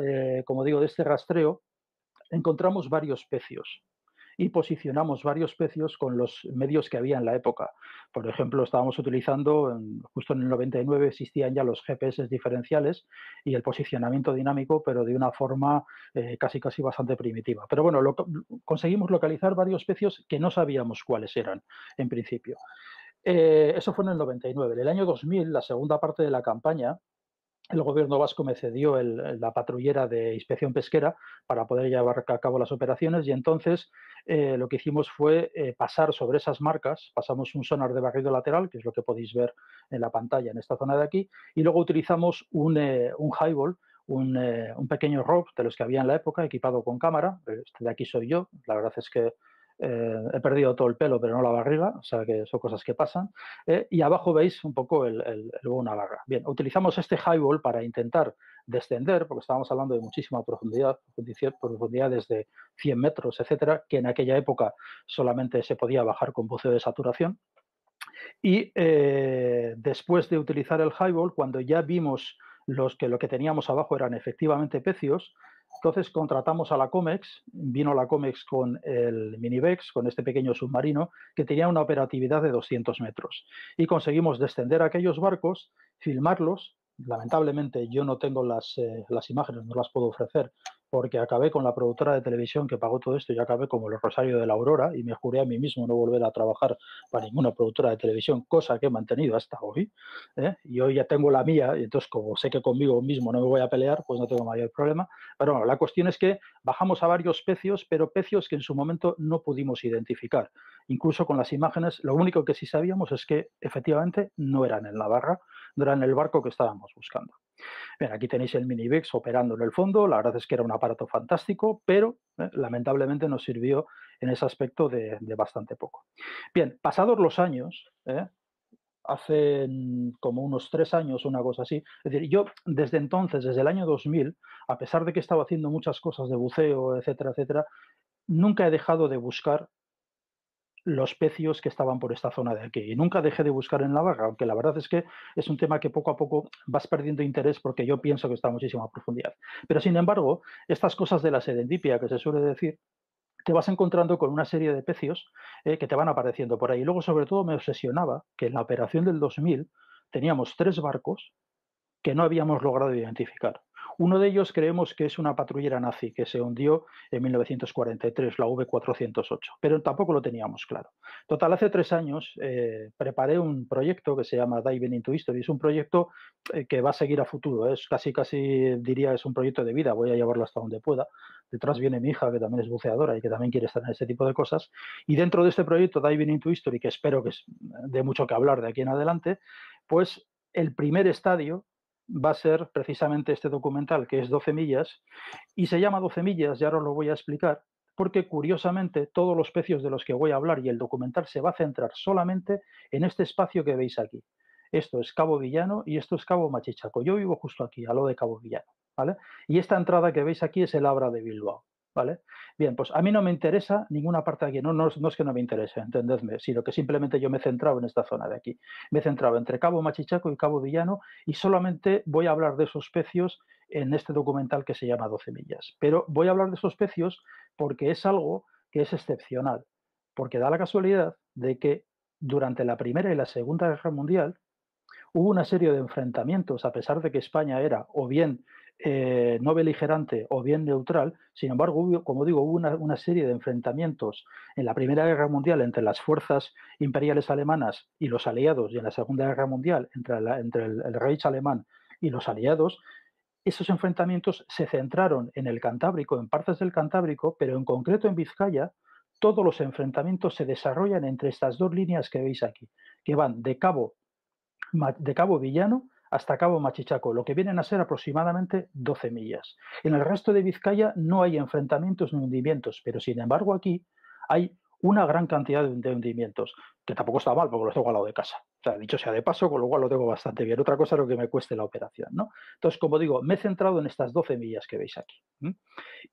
como digo, de este rastreo, encontramos varios pecios y posicionamos varios pecios con los medios que había en la época. Por ejemplo, estábamos utilizando, justo en el 99 existían ya los GPS diferenciales y el posicionamiento dinámico, pero de una forma casi bastante primitiva. Pero bueno, conseguimos localizar varios pecios que no sabíamos cuáles eran en principio. Eso fue en el 99. En el año 2000, la segunda parte de la campaña, el gobierno vasco me cedió la patrullera de inspección pesquera para poder llevar a cabo las operaciones y entonces lo que hicimos fue pasar sobre esas marcas, pasamos un sonar de barrido lateral, que es lo que podéis ver en la pantalla en esta zona de aquí, y luego utilizamos un highball, un pequeño ROV de los que había en la época, equipado con cámara. Este de aquí soy yo, la verdad es que he perdido todo el pelo, pero no la barriga, o sea que son cosas que pasan. Y abajo veis un poco el Bueu Navarra. Bien, utilizamos este highball para intentar descender, porque estábamos hablando de muchísima profundidades de 100 metros, etcétera, que en aquella época solamente se podía bajar con buceo de saturación. Y después de utilizar el highball, cuando ya vimos lo que teníamos abajo eran efectivamente pecios, entonces contratamos a la Comex, vino la Comex con el Minivex, con este pequeño submarino, que tenía una operatividad de 200 metros. Y conseguimos descender aquellos barcos, filmarlos. Lamentablemente yo no tengo las imágenes, no las puedo ofrecer, porque acabé con la productora de televisión que pagó todo esto y acabé como el Rosario de la Aurora y me juré a mí mismo no volver a trabajar para ninguna productora de televisión, cosa que he mantenido hasta hoy. Y hoy ya tengo la mía, y entonces como sé que conmigo mismo no me voy a pelear, pues no tengo mayor problema. Pero bueno, la cuestión es que bajamos a varios pecios, pero pecios que en su momento no pudimos identificar. Incluso con las imágenes, lo único que sí sabíamos es que efectivamente no eran en Navarra, no eran el barco que estábamos buscando. Bien, aquí tenéis el Minivex operando en el fondo, la verdad es que era un aparato fantástico, pero lamentablemente nos sirvió en ese aspecto de bastante poco. Bien, pasados los años, hace como unos 3 años, una cosa así. Es decir, yo desde entonces, desde el año 2000, a pesar de que estaba haciendo muchas cosas de buceo, etcétera, etcétera, nunca he dejado de buscar los pecios que estaban por esta zona de aquí. Y nunca dejé de buscar en Navarra, aunque la verdad es que es un tema que poco a poco vas perdiendo interés porque yo pienso que está a muchísima profundidad. Pero sin embargo, estas cosas de la serendipia que se suele decir, te vas encontrando con una serie de pecios que te van apareciendo por ahí. Luego, sobre todo, me obsesionaba que en la operación del 2000 teníamos 3 barcos que no habíamos logrado identificar. Uno de ellos creemos que es una patrullera nazi que se hundió en 1943, la V408, pero tampoco lo teníamos claro. Total, hace 3 años preparé un proyecto que se llama Diving into History. Es un proyecto que va a seguir a futuro. Es casi diría, es un proyecto de vida. Voy a llevarlo hasta donde pueda. Detrás viene mi hija, que también es buceadora y que también quiere estar en este tipo de cosas. Y dentro de este proyecto Diving into History, que espero que dé mucho que hablar de aquí en adelante, pues el primer estadio va a ser precisamente este documental, que es 12 millas, y se llama 12 millas, y ahora os lo voy a explicar, porque curiosamente todos los pecios de los que voy a hablar y el documental se va a centrar solamente en este espacio que veis aquí. Esto es Cabo Villano y esto es Cabo Machichaco. Yo vivo justo aquí, a lo de Cabo Villano, ¿vale? Y esta entrada que veis aquí es el Abra de Bilbao, ¿vale? Bien, pues a mí no me interesa ninguna parte de aquí, no es que no me interese, entendedme, sino que simplemente yo me he centrado en esta zona de aquí. Me he centrado entre Cabo Machichaco y Cabo Villano y solamente voy a hablar de esos pecios en este documental que se llama 12 millas. Pero voy a hablar de esos pecios porque es algo que es excepcional, porque da la casualidad de que durante la Primera y la Segunda Guerra Mundial hubo una serie de enfrentamientos, a pesar de que España era o bien no beligerante o bien neutral. Sin embargo, como digo, hubo una serie de enfrentamientos en la Primera Guerra Mundial entre las fuerzas imperiales alemanas y los aliados, y en la Segunda Guerra Mundial entre el Reich alemán y los aliados. Esos enfrentamientos se centraron en el Cantábrico, en partes del Cantábrico, pero en concreto en Vizcaya. Todos los enfrentamientos se desarrollan entre estas dos líneas que veis aquí, que van de Cabo Villano hasta Cabo Machichaco, lo que vienen a ser aproximadamente 12 millas. En el resto de Vizcaya no hay enfrentamientos ni hundimientos, pero sin embargo aquí hay una gran cantidad de hundimientos, que tampoco está mal porque los tengo al lado de casa. O sea, dicho sea de paso, con lo cual lo tengo bastante bien. Otra cosa es lo que me cueste la operación, ¿no? Entonces, como digo, me he centrado en estas 12 millas que veis aquí.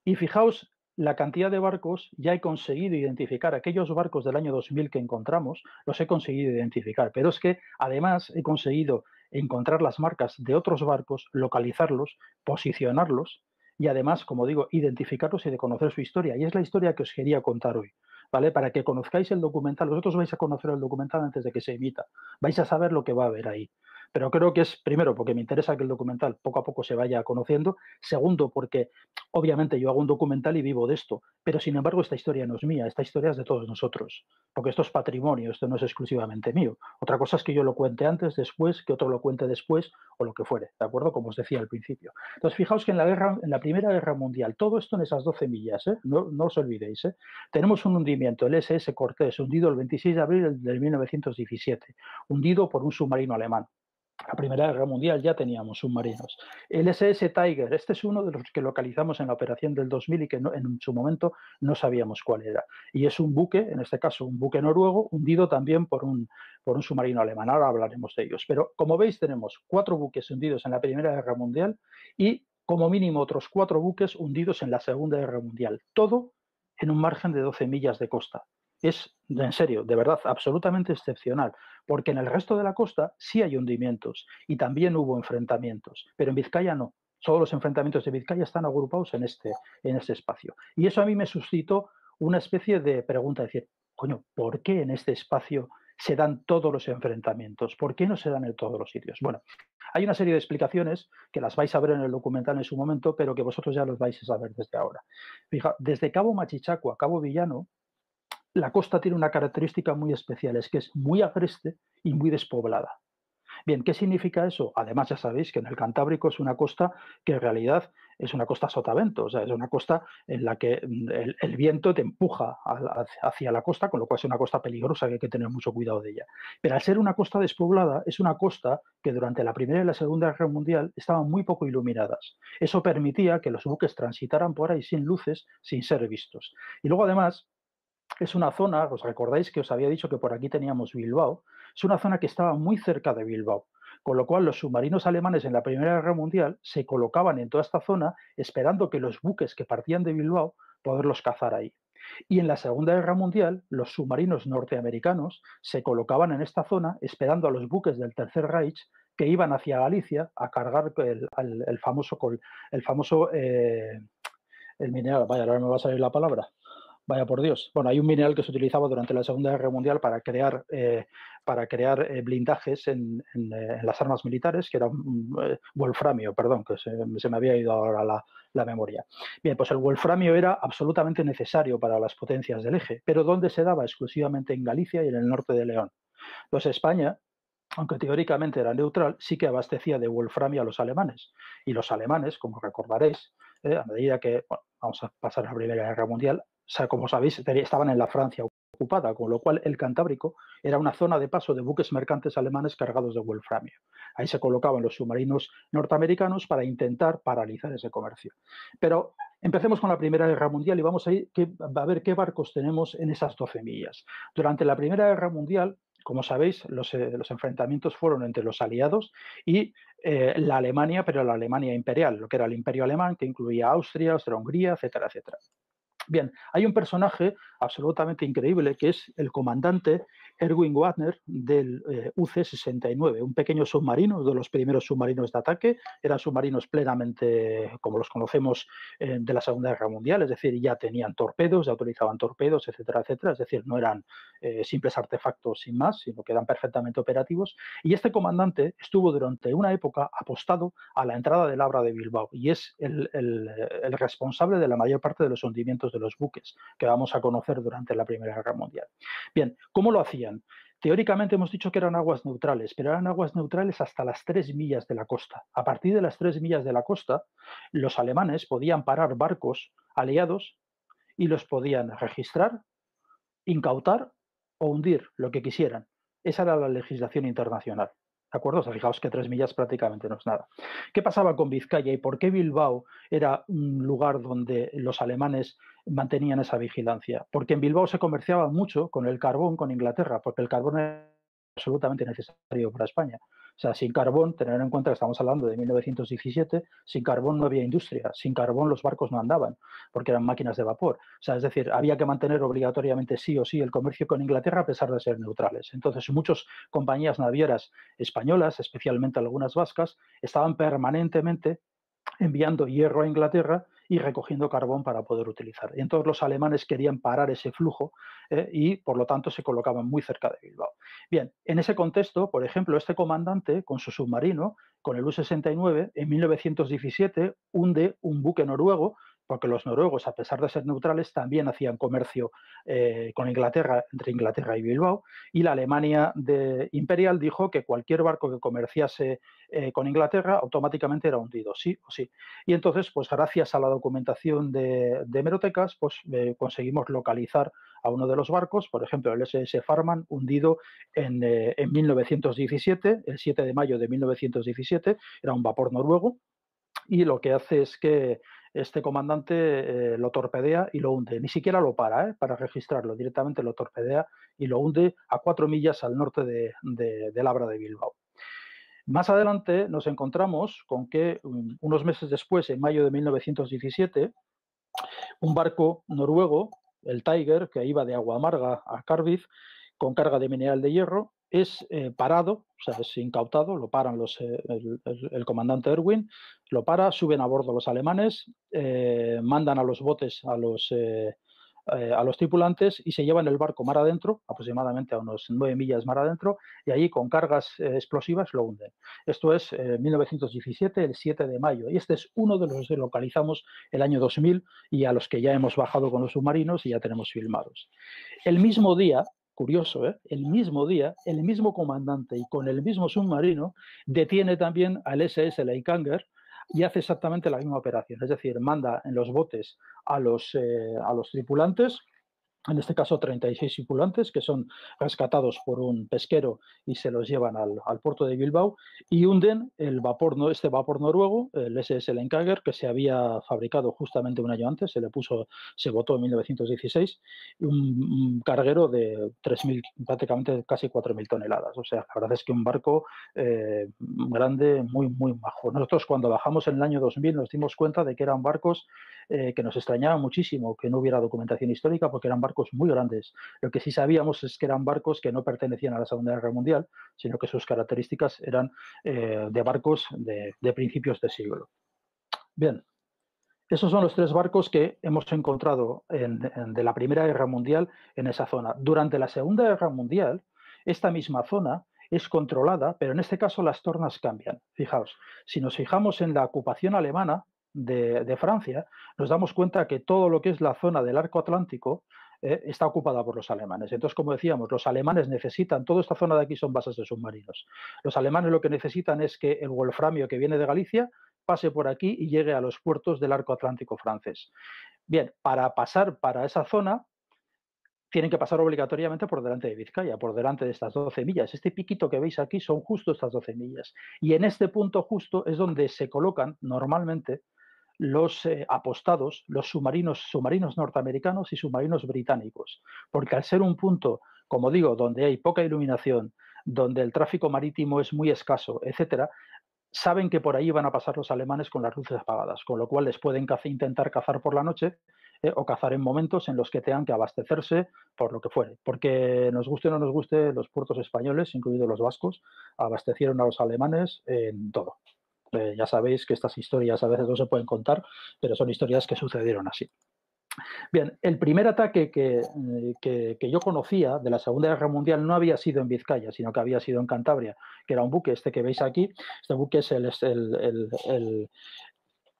Y fijaos la cantidad de barcos. Ya he conseguido identificar aquellos barcos del año 2000 que encontramos, los he conseguido identificar, pero es que además he conseguido encontrar las marcas de otros barcos, localizarlos, posicionarlos y además, como digo, identificarlos y de conocer su historia. Y es la historia que os quería contar hoy, ¿vale? Para que conozcáis el documental. Vosotros vais a conocer el documental antes de que se emita. Vais a saber lo que va a haber ahí. Pero creo que es, primero, porque me interesa que el documental poco a poco se vaya conociendo. Segundo, porque obviamente yo hago un documental y vivo de esto, pero sin embargo esta historia no es mía, esta historia es de todos nosotros, porque esto es patrimonio, esto no es exclusivamente mío. Otra cosa es que yo lo cuente antes, después, que otro lo cuente después o lo que fuere, ¿de acuerdo? Como os decía al principio. Entonces, fijaos que en la Primera Guerra Mundial, todo esto en esas 12 millas, no os olvidéis, tenemos un hundimiento, el SS Cortés, hundido el 26 de abril de 1917, hundido por un submarino alemán. La Primera Guerra Mundial ya teníamos submarinos. El SS Tiger, este es uno de los que localizamos en la operación del 2000 y que en su momento no sabíamos cuál era. Y es un buque, en este caso un buque noruego, hundido también por un submarino alemán. Ahora hablaremos de ellos. Pero como veis, tenemos 4 buques hundidos en la Primera Guerra Mundial y como mínimo otros 4 buques hundidos en la Segunda Guerra Mundial. Todo en un margen de 12 millas de costa. Es, en serio, de verdad, absolutamente excepcional, porque en el resto de la costa sí hay hundimientos y también hubo enfrentamientos, pero en Vizcaya no. Todos los enfrentamientos de Vizcaya están agrupados en este espacio. Y eso a mí me suscitó una especie de pregunta, decir, coño, ¿por qué en este espacio se dan todos los enfrentamientos? ¿Por qué no se dan en todos los sitios? Bueno, hay una serie de explicaciones que las vais a ver en el documental en su momento, pero que vosotros ya los vais a saber desde ahora. Fija, desde Cabo Machichaco a Cabo Villano, la costa tiene una característica muy especial, es que es muy agreste y muy despoblada. Bien, ¿qué significa eso? Además, ya sabéis que en el Cantábrico es una costa que en realidad es una costa sotavento, o sea, es una costa en la que el viento te empuja hacia la costa, con lo cual es una costa peligrosa que hay que tener mucho cuidado de ella. Pero al ser una costa despoblada, es una costa que durante la Primera y la Segunda Guerra Mundial estaban muy poco iluminadas. Eso permitía que los buques transitaran por ahí sin luces, sin ser vistos. Y luego, además, es una zona, os recordáis que os había dicho que por aquí teníamos Bilbao, es una zona que estaba muy cerca de Bilbao, con lo cual los submarinos alemanes en la Primera Guerra Mundial se colocaban en toda esta zona esperando que los buques que partían de Bilbao poderlos cazar ahí. Y en la Segunda Guerra Mundial, los submarinos norteamericanos se colocaban en esta zona esperando a los buques del Tercer Reich que iban hacia Galicia a cargar el famoso el mineral, vaya, ahora me va a salir la palabra, Vaya por Dios. Bueno, hay un mineral que se utilizaba durante la Segunda Guerra Mundial para crear blindajes en las armas militares, que era wolframio, perdón, que se me había ido ahora la memoria. Bien, pues el wolframio era absolutamente necesario para las potencias del eje, pero ¿dónde se daba? Exclusivamente en Galicia y en el norte de León. Entonces España, aunque teóricamente era neutral, sí que abastecía de wolframio a los alemanes. Y los alemanes, como recordaréis, a medida que vamos a pasar a la Primera Guerra Mundial, o sea, como sabéis, estaban en la Francia ocupada, con lo cual el Cantábrico era una zona de paso de buques mercantes alemanes cargados de wolframio. Ahí se colocaban los submarinos norteamericanos para intentar paralizar ese comercio. Pero empecemos con la Primera Guerra Mundial y vamos a ver qué barcos tenemos en esas 12 millas. Durante la Primera Guerra Mundial, como sabéis, los enfrentamientos fueron entre los aliados y la Alemania, pero la Alemania imperial, lo que era el Imperio Alemán, que incluía Austria, Austria-Hungría, etcétera, etcétera. Bien, hay un personaje absolutamente increíble que es el comandante Erwin Wagner del UC-69, un pequeño submarino, uno de los primeros submarinos de ataque. Eran submarinos plenamente, como los conocemos, de la Segunda Guerra Mundial, es decir, ya tenían torpedos, ya utilizaban torpedos, etcétera, etcétera. Es decir, no eran simples artefactos sin más, sino que eran perfectamente operativos. Y este comandante estuvo durante una época apostado a la entrada del Abra de Bilbao y es el responsable de la mayor parte de los hundimientos de los buques que vamos a conocer durante la Primera Guerra Mundial. Bien, ¿cómo lo hacían? Teóricamente hemos dicho que eran aguas neutrales, pero eran aguas neutrales hasta las 3 millas de la costa. A partir de las 3 millas de la costa, los alemanes podían parar barcos aliados y los podían registrar, incautar o hundir, lo que quisieran. Esa era la legislación internacional. ¿De acuerdo? O sea, fijaos que 3 millas prácticamente no es nada. ¿Qué pasaba con Vizcaya y por qué Bilbao era un lugar donde los alemanes mantenían esa vigilancia? Porque en Bilbao se comerciaba mucho con el carbón con Inglaterra, porque el carbón era absolutamente necesario para España. O sea, sin carbón, tener en cuenta que estamos hablando de 1917, sin carbón no había industria, sin carbón los barcos no andaban, porque eran máquinas de vapor. O sea, es decir, había que mantener obligatoriamente sí o sí el comercio con Inglaterra a pesar de ser neutrales. Entonces, muchas compañías navieras españolas, especialmente algunas vascas, estaban permanentemente enviando hierro a Inglaterra y recogiendo carbón para poder utilizar. Y entonces los alemanes querían parar ese flujo y por lo tanto se colocaban muy cerca de Bilbao. Bien, en ese contexto, por ejemplo, este comandante con su submarino, con el U-69, en 1917 hunde un buque noruego, porque los noruegos, a pesar de ser neutrales, también hacían comercio con Inglaterra, entre Inglaterra y Bilbao, y la Alemania imperial dijo que cualquier barco que comerciase con Inglaterra automáticamente era hundido, sí o sí. Y entonces, pues gracias a la documentación de hemerotecas, pues conseguimos localizar a uno de los barcos, por ejemplo, el SS Farman, hundido en 1917, el 7 de mayo de 1917, era un vapor noruego, y lo que hace es que este comandante lo torpedea y lo hunde. Ni siquiera lo para registrarlo, directamente lo torpedea y lo hunde a 4 millas al norte del Abra de Bilbao. Más adelante nos encontramos con que unos meses después, en mayo de 1917, un barco noruego, el Tiger, que iba de Agua Amarga a Cardiff con carga de mineral de hierro, es parado, o sea, es incautado, lo paran el comandante Erwin, lo para, suben a bordo los alemanes, mandan a los botes a los tripulantes y se llevan el barco mar adentro, aproximadamente a unos 9 millas mar adentro, y allí con cargas explosivas lo hunden. Esto es 1917, el 7 de mayo, y este es uno de los que localizamos el año 2000 y a los que ya hemos bajado con los submarinos y ya tenemos filmados. El mismo día, curioso, el mismo día, el mismo comandante y con el mismo submarino detiene también al SS Leikanger y hace exactamente la misma operación, es decir, manda en los botes a los tripulantes, en este caso 36 tripulantes, que son rescatados por un pesquero y se los llevan al puerto de Bilbao y hunden este vapor noruego, el SS Leikanger, que se había fabricado justamente un año antes, se votó en 1916, un carguero de 3.000, prácticamente casi 4.000 toneladas. O sea, la verdad es que un barco grande, muy, muy bajo. Nosotros cuando bajamos en el año 2000 nos dimos cuenta de que eran barcos que nos extrañaban muchísimo que no hubiera documentación histórica porque eran barcos muy grandes. Lo que sí sabíamos es que eran barcos que no pertenecían a la Segunda Guerra Mundial, sino que sus características eran de barcos de principios de siglo. Bien, Esos son los 3 barcos que hemos encontrado de la Primera Guerra Mundial en esa zona. Durante la Segunda Guerra Mundial, esta misma zona es controlada, pero en este caso las tornas cambian. Fijaos, si nos fijamos en la ocupación alemana de Francia, nos damos cuenta que todo lo que es la zona del arco atlántico está ocupada por los alemanes. Entonces, como decíamos, los alemanes necesitan, toda esta zona de aquí son bases de submarinos. Los alemanes lo que necesitan es que el wolframio que viene de Galicia pase por aquí y llegue a los puertos del arco atlántico francés. Bien, para pasar para esa zona tienen que pasar obligatoriamente por delante de Vizcaya, por delante de estas 12 millas. Este piquito que veis aquí son justo estas 12 millas. Y en este punto justo es donde se colocan normalmente los apostados, los submarinos norteamericanos y submarinos británicos. Porque al ser un punto, como digo, donde hay poca iluminación, donde el tráfico marítimo es muy escaso, etcétera, saben que por ahí van a pasar los alemanes con las luces apagadas, con lo cual les pueden intentar cazar por la noche o cazar en momentos en los que tengan que abastecerse por lo que fuere. Porque nos guste o no nos guste, los puertos españoles, incluidos los vascos, abastecieron a los alemanes en todo. Ya sabéis que estas historias a veces no se pueden contar, pero son historias que sucedieron así. Bien, el primer ataque que yo conocía de la Segunda Guerra Mundial no había sido en Vizcaya, sino que había sido en Cantabria, que era un buque, este que veis aquí. Este buque es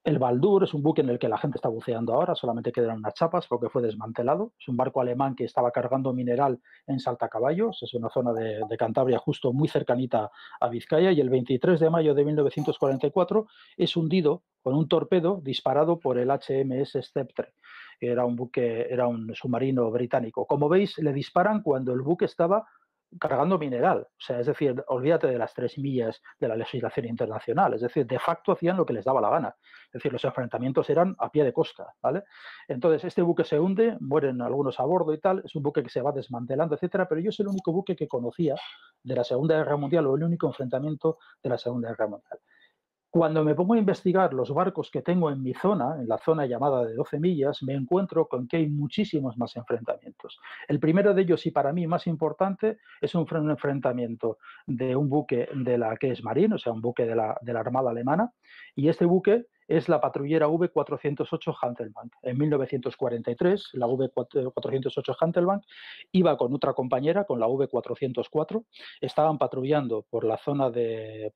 el Baldur, es un buque en el que la gente está buceando ahora, solamente quedan unas chapas porque fue desmantelado. Es un barco alemán que estaba cargando mineral en Saltacaballos, es una zona de Cantabria justo muy cercanita a Vizcaya, y el 23 de mayo de 1944 es hundido con un torpedo disparado por el HMS Sceptre. Era un buque, era un submarino británico. Como veis, le disparan cuando el buque estaba cargando mineral. O sea, es decir, olvídate de las 3 millas de la legislación internacional. Es decir, de facto hacían lo que les daba la gana. Es decir, los enfrentamientos eran a pie de costa, ¿vale? Entonces, este buque se hunde, mueren algunos a bordo y tal, es un buque que se va desmantelando, etcétera, pero yo es el único buque que conocía de la Segunda Guerra Mundial o el único enfrentamiento de la Segunda Guerra Mundial. Cuando me pongo a investigar los barcos que tengo en mi zona, en la zona llamada de 12 millas, me encuentro con que hay muchísimos más enfrentamientos. El primero de ellos, y para mí más importante, es un enfrentamiento de un buque de la que es Marine, o sea, un buque de la Armada Alemana, y este buque es la patrullera V408 Hantelbank. En 1943, la V408 Hantelbank iba con otra compañera, con la V404, estaban patrullando por la zona de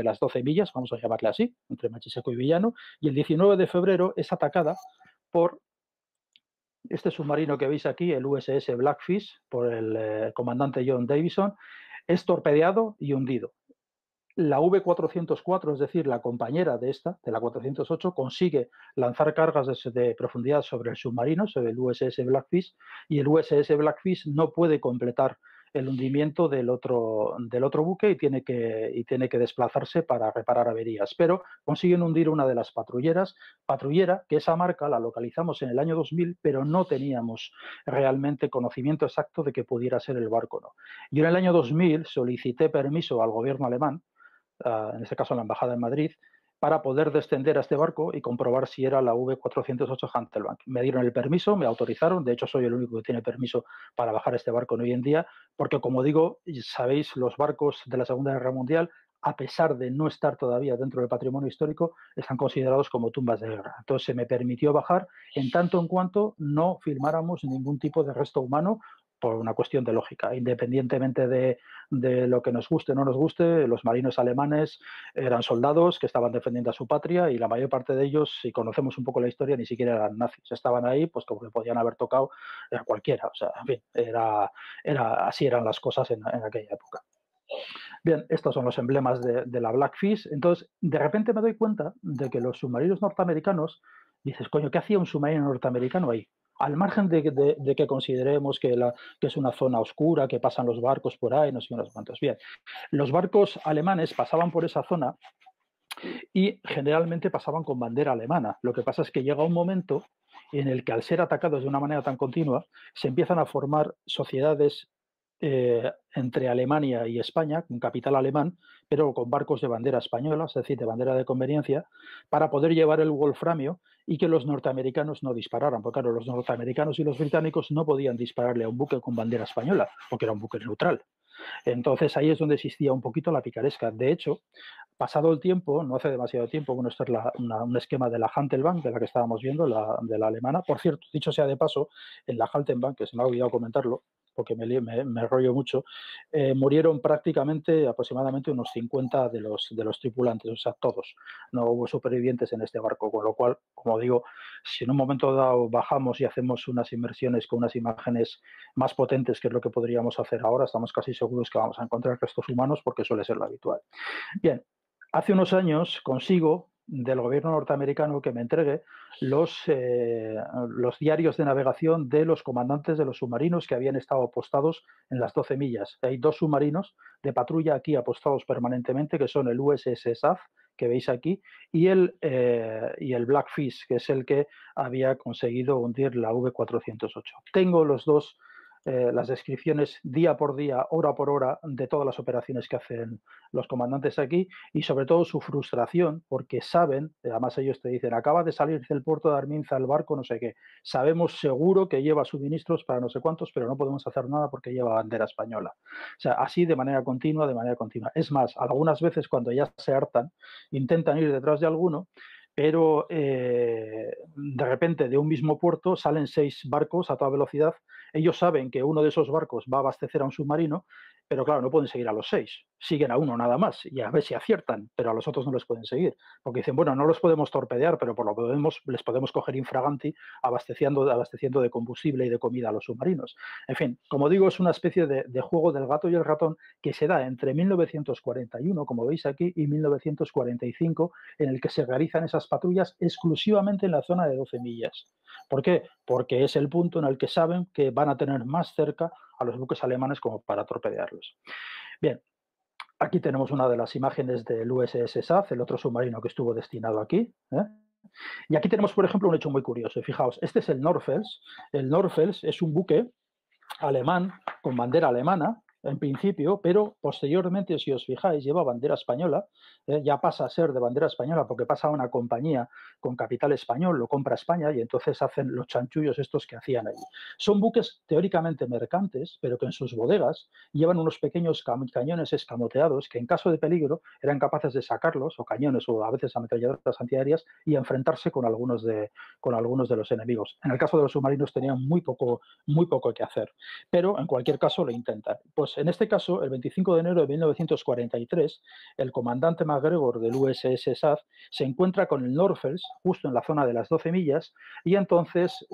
las 12 millas, vamos a llamarle así, entre Machiseco y Villano, y el 19 de febrero es atacada por este submarino que veis aquí, el USS Blackfish, por el comandante John Davison, es torpedeado y hundido. La V404, es decir, la compañera de esta, de la 408, consigue lanzar cargas de profundidad sobre el submarino, sobre el USS Blackfish, y el USS Blackfish no puede completar el hundimiento del otro buque y tiene que desplazarse para reparar averías. Pero consiguen hundir una de las patrullera, que esa marca la localizamos en el año 2000, pero no teníamos realmente conocimiento exacto de que pudiera ser el barco, ¿no? Yo en el año 2000 solicité permiso al gobierno alemán, en este caso la embajada en Madrid, para poder descender a este barco y comprobar si era la V408 Hantelbank. Me dieron el permiso, me autorizaron, de hecho soy el único que tiene permiso para bajar este barco hoy en día, porque como digo, sabéis, los barcos de la Segunda Guerra Mundial, a pesar de no estar todavía dentro del patrimonio histórico, están considerados como tumbas de guerra. Entonces se me permitió bajar en tanto en cuanto no filmáramos ningún tipo de resto humano, por una cuestión de lógica. Independientemente de lo que nos guste o no nos guste, los marinos alemanes eran soldados que estaban defendiendo a su patria y la mayor parte de ellos, si conocemos un poco la historia, ni siquiera eran nazis. Estaban ahí pues como le podían haber tocado a cualquiera. O sea, en fin, así eran las cosas en aquella época. Bien, estos son los emblemas de la Blackfish. Entonces, de repente me doy cuenta de que los submarinos norteamericanos, dices, coño, ¿qué hacía un submarino norteamericano ahí? Al margen de que consideremos que es una zona oscura, que pasan los barcos por ahí, no sé unos cuantos. Bien, los barcos alemanes pasaban por esa zona y generalmente pasaban con bandera alemana. Lo que pasa es que llega un momento en el que, al ser atacados de una manera tan continua, se empiezan a formar sociedades entre Alemania y España, con capital alemán, pero con barcos de bandera española, es decir, de bandera de conveniencia, para poder llevar el wolframio y que los norteamericanos no dispararan, porque claro, los norteamericanos y los británicos no podían dispararle a un buque con bandera española, porque era un buque neutral. Entonces ahí es donde existía un poquito la picaresca. De hecho, pasado el tiempo, no hace demasiado tiempo, bueno, esto es un esquema de la Handelbank, de la que estábamos viendo, de la alemana. Por cierto, dicho sea de paso, en la Handelbank, que se me ha olvidado comentarlo, porque me rollo mucho, murieron prácticamente aproximadamente unos 50 de los tripulantes, o sea, todos. No hubo supervivientes en este barco, con lo cual, como digo, si en un momento dado bajamos y hacemos unas inmersiones con unas imágenes más potentes, que es lo que podríamos hacer ahora, estamos casi seguros que vamos a encontrar restos humanos porque suele ser lo habitual. Bien, hace unos años consigo del gobierno norteamericano que me entregue los diarios de navegación de los comandantes de los submarinos que habían estado apostados en las 12 millas. Hay 2 submarinos de patrulla aquí apostados permanentemente, que son el USS Saf, que veis aquí, y el Blackfish, que es el que había conseguido hundir la V408. Tengo los dos, las descripciones día por día, hora por hora, de todas las operaciones que hacen los comandantes aquí y sobre todo su frustración porque saben, además ellos te dicen, acaba de salir del puerto de Arminza el barco, no sé qué, sabemos seguro que lleva suministros para no sé cuántos, pero no podemos hacer nada porque lleva bandera española. O sea, así de manera continua, de manera continua. Es más, algunas veces cuando ya se hartan, intentan ir detrás de alguno, pero de repente de un mismo puerto salen 6 barcos a toda velocidad. Ellos saben que uno de esos barcos va a abastecer a un submarino, pero claro, no pueden seguir a los 6. Siguen a uno nada más y a ver si aciertan, pero a los otros no les pueden seguir. Porque dicen, bueno, no los podemos torpedear, pero por lo menos les podemos coger infraganti abasteciendo de combustible y de comida a los submarinos. En fin, como digo, es una especie de juego del gato y el ratón que se da entre 1941, como veis aquí, y 1945, en el que se realizan esas patrullas exclusivamente en la zona de 12 millas. ¿Por qué? Porque es el punto en el que saben que van a tener más cerca a los buques alemanes como para torpedearlos. Bien, aquí tenemos una de las imágenes del USS Saf, el otro submarino que estuvo destinado aquí. Y aquí tenemos, por ejemplo, un hecho muy curioso. Fijaos, este es el Norfels. El Norfels es un buque alemán con bandera alemana, en principio, pero posteriormente, si os fijáis, lleva bandera española, ya pasa a ser de bandera española porque pasa a una compañía con capital español, lo compra España y entonces hacen los chanchullos estos que hacían allí. Son buques teóricamente mercantes, pero que en sus bodegas llevan unos pequeños cañones escamoteados que en caso de peligro eran capaces de sacarlos, o cañones, o a veces ametralladoras antiaéreas, y enfrentarse con algunos de los enemigos. En el caso de los submarinos tenían muy poco que hacer, pero en cualquier caso lo intentan. Pues en este caso, el 25 de enero de 1943, el comandante MacGregor del USS Saf se encuentra con el Norfels justo en la zona de las 12 millas y entonces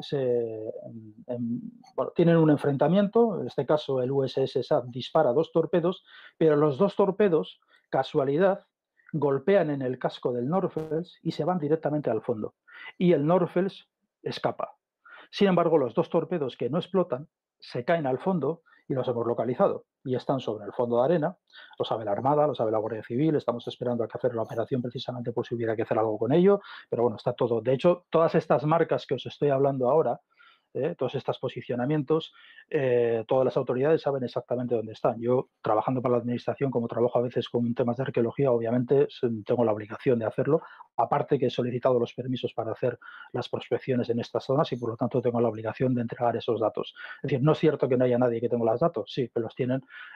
tienen un enfrentamiento. En este caso, el USS Saf dispara 2 torpedos, pero los 2 torpedos, casualidad, golpean en el casco del Norfels y se van directamente al fondo. Y el Norfels escapa. Sin embargo, los 2 torpedos que no explotan se caen al fondo y los hemos localizado y están sobre el fondo de arena. Lo sabe la Armada, lo sabe la Guardia Civil, estamos esperando a que hacer la operación precisamente por si hubiera que hacer algo con ello, pero bueno, está todo. De hecho, todas estas marcas que os estoy hablando ahora, todos estos posicionamientos, todas las autoridades saben exactamente dónde están. Yo, trabajando para la administración, como trabajo a veces con temas de arqueología, obviamente tengo la obligación de hacerlo, aparte que he solicitado los permisos para hacer las prospecciones en estas zonas y por lo tanto tengo la obligación de entregar esos datos. Es decir, no es cierto que no haya nadie que tenga los datos, sí, pero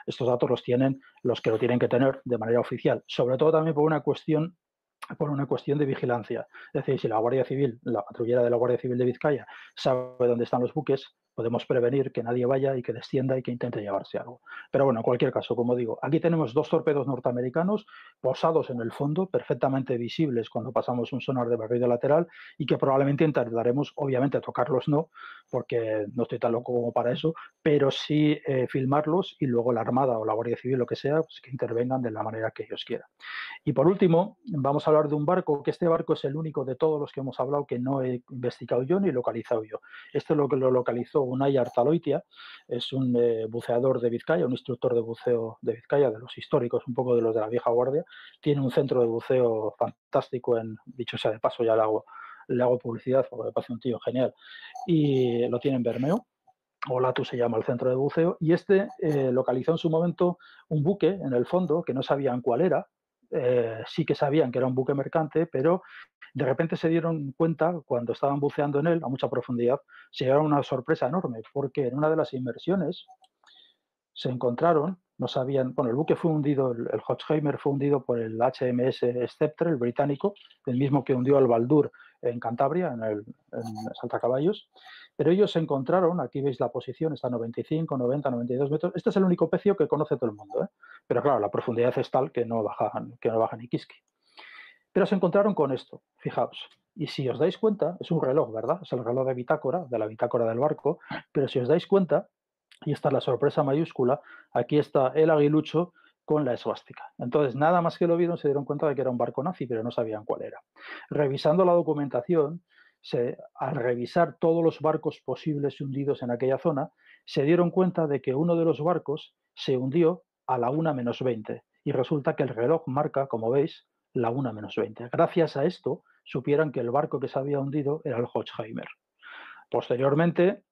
estos datos los tienen los que lo tienen que tener de manera oficial, sobre todo también por una cuestión de vigilancia. Es decir, si la Guardia Civil, la patrullera de la Guardia Civil de Vizcaya, sabe dónde están los buques, podemos prevenir que nadie vaya y que descienda y que intente llevarse algo. Pero bueno, en cualquier caso, como digo, aquí tenemos 2 torpedos norteamericanos posados en el fondo, perfectamente visibles cuando pasamos un sonar de barrido lateral y que probablemente intentaremos, obviamente, tocarlos no, porque no estoy tan loco como para eso, pero sí filmarlos y luego la Armada o la Guardia Civil, lo que sea, pues que intervengan de la manera que ellos quieran. Y por último, vamos a hablar de un barco, que este barco es el único de todos los que hemos hablado que no he investigado yo ni localizado yo. Este es lo que lo localizó Unai Artaloitia, es un buceador de Vizcaya, un instructor de buceo de Vizcaya, de los históricos, un poco de los de la vieja guardia. Tiene un centro de buceo fantástico, dicho sea de paso, ya le hago publicidad porque me parece un tío genial, y lo tiene en Bermeo. Olatu se llama el centro de buceo, y este localizó en su momento un buque en el fondo que no sabían cuál era. Sí que sabían que era un buque mercante, pero de repente se dieron cuenta, cuando estaban buceando en él a mucha profundidad, se llevaron una sorpresa enorme, porque en una de las inmersiones se encontraron No sabían, bueno, el buque fue hundido, el Hochheimer fue hundido por el HMS Sceptre, el británico, el mismo que hundió al Baldur en Cantabria, en Saltacaballos. Pero ellos se encontraron, aquí veis la posición, está a 95, 90, 92 metros. Este es el único pecio que conoce todo el mundo, ¿eh? Pero claro, la profundidad es tal que no baja ni Kiski. Pero se encontraron con esto, fijaos. Y si os dais cuenta, es un reloj, ¿verdad? Es el reloj de la bitácora del barco. Pero si os dais cuenta, y esta es la sorpresa mayúscula, aquí está el aguilucho con la esvástica. Entonces, nada más que lo vieron, se dieron cuenta de que era un barco nazi, pero no sabían cuál era. Revisando la documentación, al revisar todos los barcos posibles hundidos en aquella zona, se dieron cuenta de que uno de los barcos se hundió a la 1:20 y resulta que el reloj marca, como veis, la 1:20. Gracias a esto, supieron que el barco que se había hundido era el Hochheimer. Posteriormente,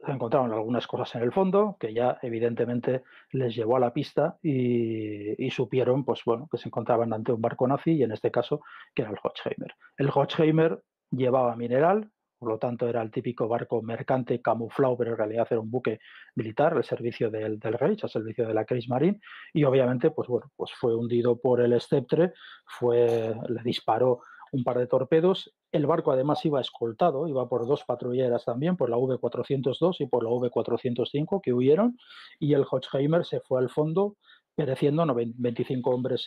se encontraron algunas cosas en el fondo que ya evidentemente les llevó a la pista y supieron, pues bueno, que se encontraban ante un barco nazi y en este caso que era el Hochheimer. El Hochheimer llevaba mineral, por lo tanto era el típico barco mercante camuflado, pero en realidad era un buque militar al servicio del Reich, al servicio de la Kriegsmarine, y obviamente, pues bueno, pues fue hundido por el Sceptre, le disparó un par de torpedos. El barco además iba escoltado, iba por dos patrulleras también, por la V402 y por la V405 que huyeron, y el Hochheimer se fue al fondo pereciendo 25 hombres,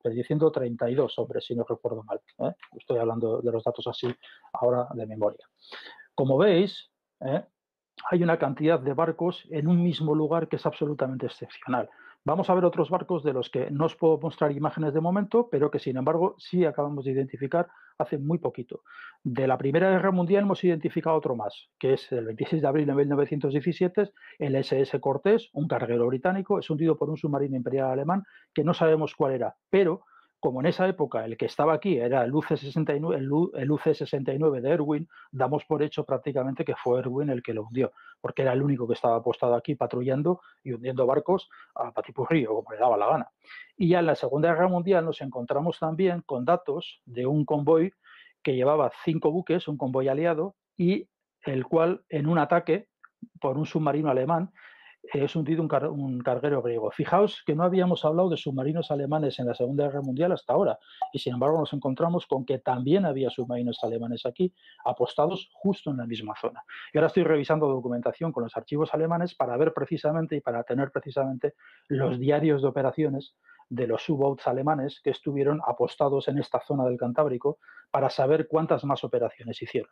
pereciendo 32 hombres, si no recuerdo mal. Estoy hablando de los datos así ahora de memoria. Como veis, hay una cantidad de barcos en un mismo lugar que es absolutamente excepcional. Vamos a ver otros barcos de los que no os puedo mostrar imágenes de momento, pero que sin embargo sí acabamos de identificar hace muy poquito. De la Primera Guerra Mundial hemos identificado otro más, que es el 26 de abril de 1917, el SS Cortés, un carguero británico, es hundido por un submarino imperial alemán que no sabemos cuál era, pero como en esa época el que estaba aquí era el UC-69 de Erwin, damos por hecho prácticamente que fue Erwin el que lo hundió, porque era el único que estaba apostado aquí patrullando y hundiendo barcos a patipurrí o como le daba la gana. Y ya en la Segunda Guerra Mundial nos encontramos también con datos de un convoy que llevaba 5 buques, un convoy aliado, y el cual en un ataque por un submarino alemán es hundido un carguero griego. Fijaos que no habíamos hablado de submarinos alemanes en la Segunda Guerra Mundial hasta ahora, y sin embargo nos encontramos con que también había submarinos alemanes aquí, apostados justo en la misma zona. Y ahora estoy revisando documentación con los archivos alemanes para ver precisamente y para tener precisamente los diarios de operaciones de los U-boats alemanes que estuvieron apostados en esta zona del Cantábrico para saber cuántas más operaciones hicieron.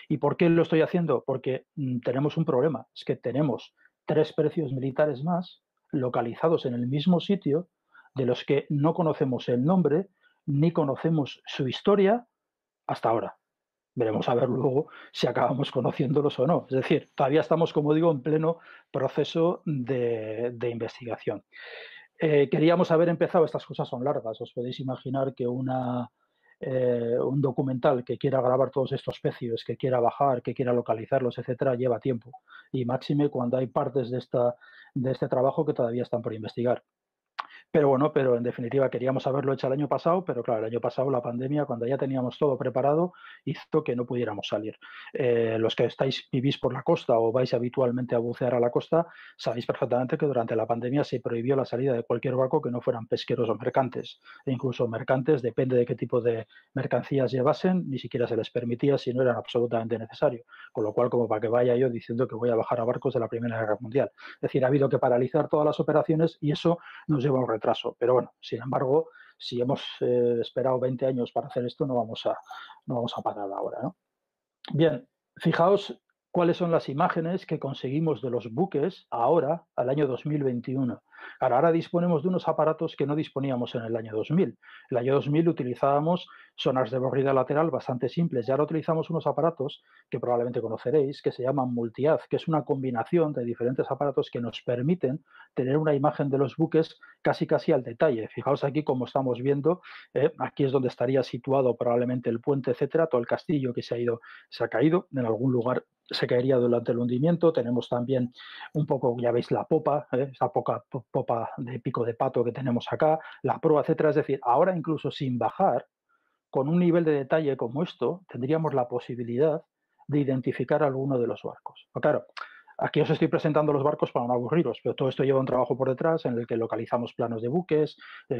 ¿Y por qué lo estoy haciendo? Porque tenemos un problema, es que tenemos 3 precios militares más localizados en el mismo sitio de los que no conocemos el nombre ni conocemos su historia hasta ahora. Veremos a ver luego si acabamos conociéndolos o no. Es decir, todavía estamos, como digo, en pleno proceso de investigación. Queríamos haber empezado, estas cosas son largas, os podéis imaginar que un documental que quiera grabar todos estos pecios, que quiera bajar, que quiera localizarlos, etcétera, lleva tiempo. Y máxime cuando hay partes de este trabajo que todavía están por investigar. Pero bueno, pero en definitiva queríamos haberlo hecho el año pasado, pero claro, el año pasado la pandemia, cuando ya teníamos todo preparado, hizo que no pudiéramos salir. Los que vivís por la costa o vais habitualmente a bucear a la costa, sabéis perfectamente que durante la pandemia se prohibió la salida de cualquier barco que no fueran pesqueros o mercantes. E incluso mercantes, depende de qué tipo de mercancías llevasen, ni siquiera se les permitía si no eran absolutamente necesario. Con lo cual, como para que vaya yo diciendo que voy a bajar a barcos de la Primera Guerra Mundial. Es decir, ha habido que paralizar todas las operaciones y eso nos lleva a un retraso. Pero bueno, sin embargo, si hemos esperado 20 años para hacer esto, no vamos a parar ahora, ¿no? Bien, fijaos cuáles son las imágenes que conseguimos de los buques ahora, al año 2021. Ahora disponemos de unos aparatos que no disponíamos en el año 2000. El año 2000 utilizábamos sonars de borrida lateral bastante simples y ahora utilizamos unos aparatos que probablemente conoceréis, que se llaman multi-haz, que es una combinación de diferentes aparatos que nos permiten tener una imagen de los buques casi al detalle. Fijaos aquí como estamos viendo, aquí es donde estaría situado probablemente el puente, etcétera, todo el castillo que se ha caído, en algún lugar se caería durante el hundimiento. Tenemos también un poco, ya veis, la popa, esta popa de pico de pato que tenemos acá, la proa, etcétera. Es decir, ahora incluso sin bajar, con un nivel de detalle como esto, tendríamos la posibilidad de identificar alguno de los barcos. Pero claro, Aquí os estoy presentando los barcos para no aburriros, pero todo esto lleva un trabajo por detrás en el que localizamos planos de buques,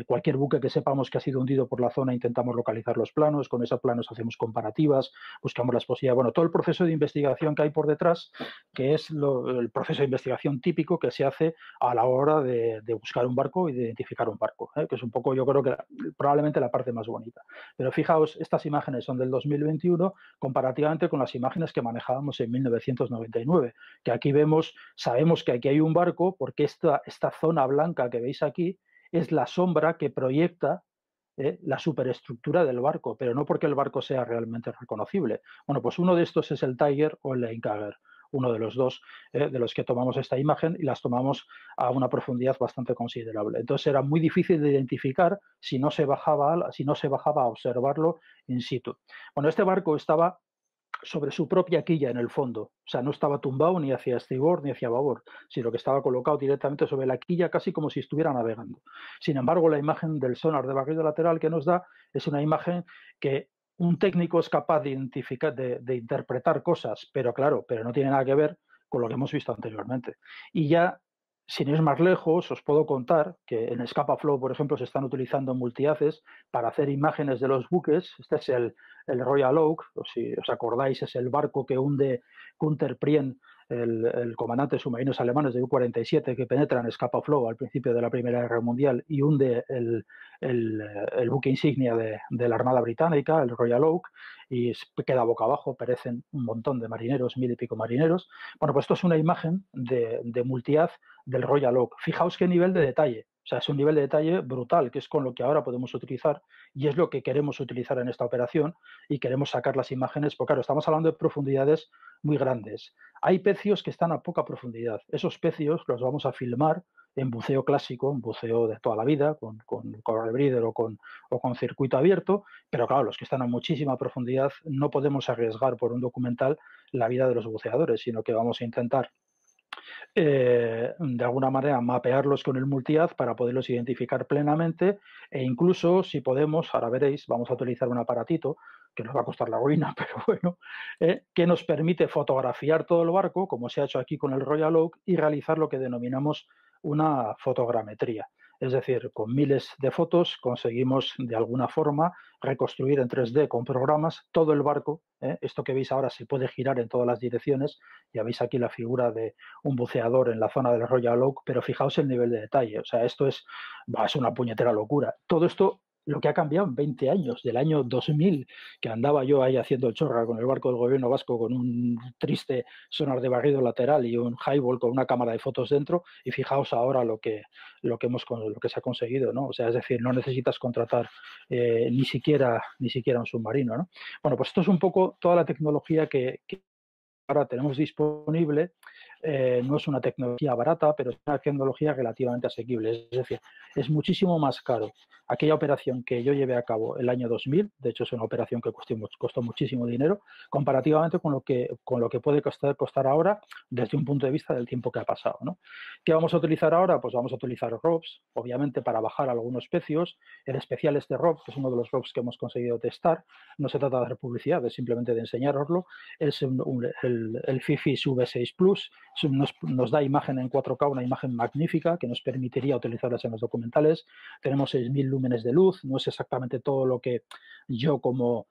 cualquier buque que sepamos que ha sido hundido por la zona intentamos localizar los planos, con esos planos hacemos comparativas, buscamos las posibilidades, bueno, todo el proceso de investigación que hay por detrás, que es el proceso de investigación típico que se hace a la hora de buscar un barco y de identificar un barco, que es un poco, yo creo que probablemente la parte más bonita. Pero fijaos, estas imágenes son del 2021 comparativamente con las imágenes que manejábamos en 1999, que aquí vemos, sabemos que aquí hay un barco porque esta zona blanca que veis aquí es la sombra que proyecta la superestructura del barco, pero no porque el barco sea realmente reconocible. Bueno, pues uno de estos es el Tiger o el Leinkager, uno de los dos de los que tomamos esta imagen y las tomamos a una profundidad bastante considerable. Entonces era muy difícil de identificar si no se bajaba a observarlo in situ. Bueno, este barco estaba sobre su propia quilla en el fondo. O sea, no estaba tumbado ni hacia estribor ni hacia babor, sino que estaba colocado directamente sobre la quilla, casi como si estuviera navegando. Sin embargo, la imagen del sonar de barrido lateral que nos da es una imagen que un técnico es capaz de identificar, de interpretar cosas, pero claro, pero no tiene nada que ver con lo que hemos visto anteriormente. Y ya, sin ir más lejos, os puedo contar que en Scapaflow, por ejemplo, se están utilizando multihaces para hacer imágenes de los buques. Este es el Royal Oak, o si os acordáis, es el barco que hunde Günther Prien, el comandante de submarinos alemanes de U-47 que penetra en Scapa-Flow al principio de la Primera Guerra Mundial y hunde el buque insignia de la Armada Británica, el Royal Oak, y queda boca abajo, perecen un montón de marineros, 1000 y pico marineros. Bueno, pues esto es una imagen de multihaz del Royal Oak. Fijaos qué nivel de detalle. O sea, es un nivel de detalle brutal, que es con lo que ahora podemos utilizar y es lo que queremos utilizar en esta operación y queremos sacar las imágenes, porque claro, estamos hablando de profundidades muy grandes. Hay pecios que están a poca profundidad. Esos pecios los vamos a filmar en buceo clásico, en buceo de toda la vida, con breeder o con circuito abierto, pero claro, los que están a muchísima profundidad no podemos arriesgar por un documental la vida de los buceadores, sino que vamos a intentar de alguna manera mapearlos con el multihaz para poderlos identificar plenamente e incluso si podemos, ahora veréis, vamos a utilizar un aparatito que nos va a costar la ruina, pero bueno, que nos permite fotografiar todo el barco, como se ha hecho aquí con el Royal Oak, y realizar lo que denominamos una fotogrametría. Es decir, con miles de fotos conseguimos de alguna forma reconstruir en 3D con programas todo el barco. Esto que veis ahora se puede girar en todas las direcciones. Ya veis aquí la figura de un buceador en la zona del Royal Oak, pero fijaos el nivel de detalle. O sea, esto es una puñetera locura. Todo esto lo que ha cambiado en 20 años, del año 2000, que andaba yo ahí haciendo el chorra con el barco del gobierno vasco con un triste sonar de barrido lateral y un highball con una cámara de fotos dentro, y fijaos ahora lo que se ha conseguido, ¿no? O sea, es decir, no necesitas contratar ni siquiera un submarino, ¿no? Bueno, pues esto es un poco toda la tecnología que ahora tenemos disponible. No es una tecnología barata, pero es una tecnología relativamente asequible. Es decir, es muchísimo más caro aquella operación que yo llevé a cabo el año 2000, de hecho es una operación que costó muchísimo dinero, comparativamente con lo que puede costar ahora desde un punto de vista del tiempo que ha pasado, ¿no? ¿Qué vamos a utilizar ahora? Pues vamos a utilizar ROVs, obviamente para bajar algunos pecios, en especial este ROV, que es uno de los ROVs que hemos conseguido testar. No se trata de hacer publicidad, es simplemente de enseñároslo. Es el FIFIS V6 Plus, nos da imagen en 4K, una imagen magnífica que nos permitiría utilizarlas en los documentales. Tenemos 6000 lúmenes de luz, no es exactamente todo lo que yo como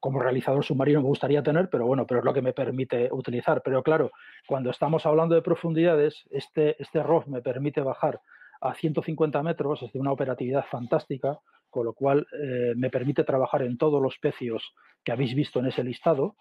realizador submarino me gustaría tener, pero bueno, pero es lo que me permite utilizar. Pero claro, cuando estamos hablando de profundidades, este ROV me permite bajar a 150 metros, es de una operatividad fantástica, con lo cual me permite trabajar en todos los pecios que habéis visto en ese listado,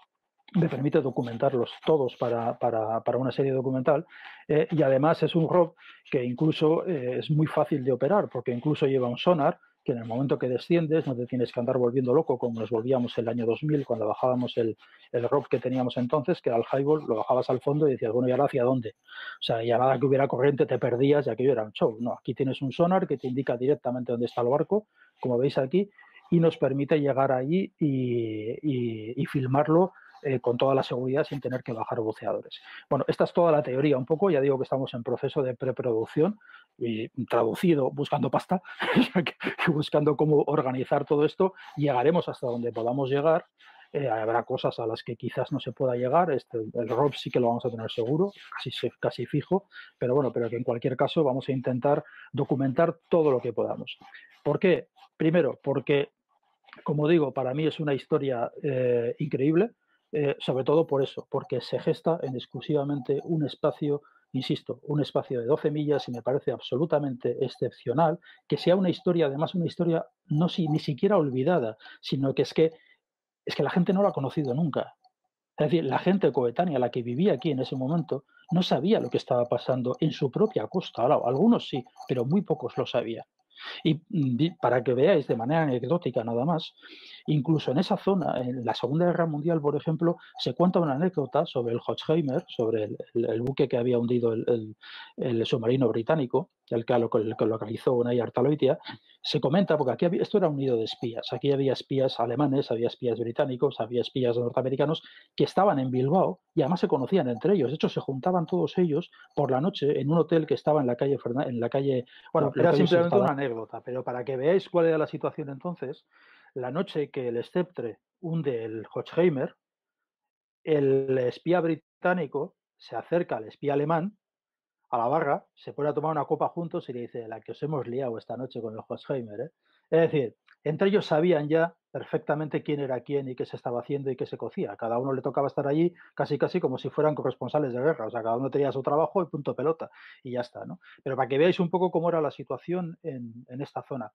me permite documentarlos todos para una serie documental y además es un ROV que incluso es muy fácil de operar porque incluso lleva un sonar que en el momento que desciendes no te tienes que andar volviendo loco como nos volvíamos el año 2000 cuando bajábamos el ROV que teníamos entonces, que era el highball, lo bajabas al fondo y decías, bueno, ¿y ahora hacia dónde? O sea, ya nada que hubiera corriente te perdías y aquello era un show. No, aquí tienes un sonar que te indica directamente dónde está el barco, como veis aquí, y nos permite llegar allí y filmarlo con toda la seguridad sin tener que bajar buceadores. Bueno, esta es toda la teoría un poco, ya digo que estamos en proceso de preproducción y traducido buscando pasta, buscando cómo organizar todo esto, llegaremos hasta donde podamos llegar Habrá cosas a las que quizás no se pueda llegar. El ROV sí que lo vamos a tener seguro, casi fijo, pero bueno, pero que en cualquier caso vamos a intentar documentar todo lo que podamos. ¿Por qué? Primero, porque, como digo, para mí es una historia increíble, sobre todo por eso, porque se gesta en exclusivamente un espacio, insisto, un espacio de 12 millas y me parece absolutamente excepcional que sea una historia, además una historia no ni siquiera olvidada, sino que es que la gente no lo ha conocido nunca. Es decir, la gente coetánea, la que vivía aquí en ese momento, no sabía lo que estaba pasando en su propia costa. Ahora, algunos sí, pero muy pocos lo sabían. Y para que veáis de manera anecdótica nada más, incluso en esa zona, en la Segunda Guerra Mundial, por ejemplo, se cuenta una anécdota sobre el Hochheimer, sobre el buque que había hundido el submarino británico, el que localizó Unai Artaloitia. Se comenta, porque esto era un nido de espías, aquí había espías alemanes, había espías británicos, había espías norteamericanos que estaban en Bilbao y además se conocían entre ellos. De hecho, se juntaban todos ellos por la noche en un hotel que estaba en la calle. Bueno, era simplemente una anécdota, pero para que veáis cuál era la situación entonces, la noche que el Sceptre hunde el Hochheimer, el espía británico se acerca al espía alemán a la barra, se pone a tomar una copa juntos y le dice, la que os hemos liado esta noche con el Hochheimer, ¿eh? Es decir, entre ellos sabían ya perfectamente quién era quién y qué se estaba haciendo y qué se cocía. Cada uno le tocaba estar allí casi como si fueran corresponsales de guerra. O sea, cada uno tenía su trabajo y punto pelota y ya está, ¿no? Pero para que veáis un poco cómo era la situación en esta zona.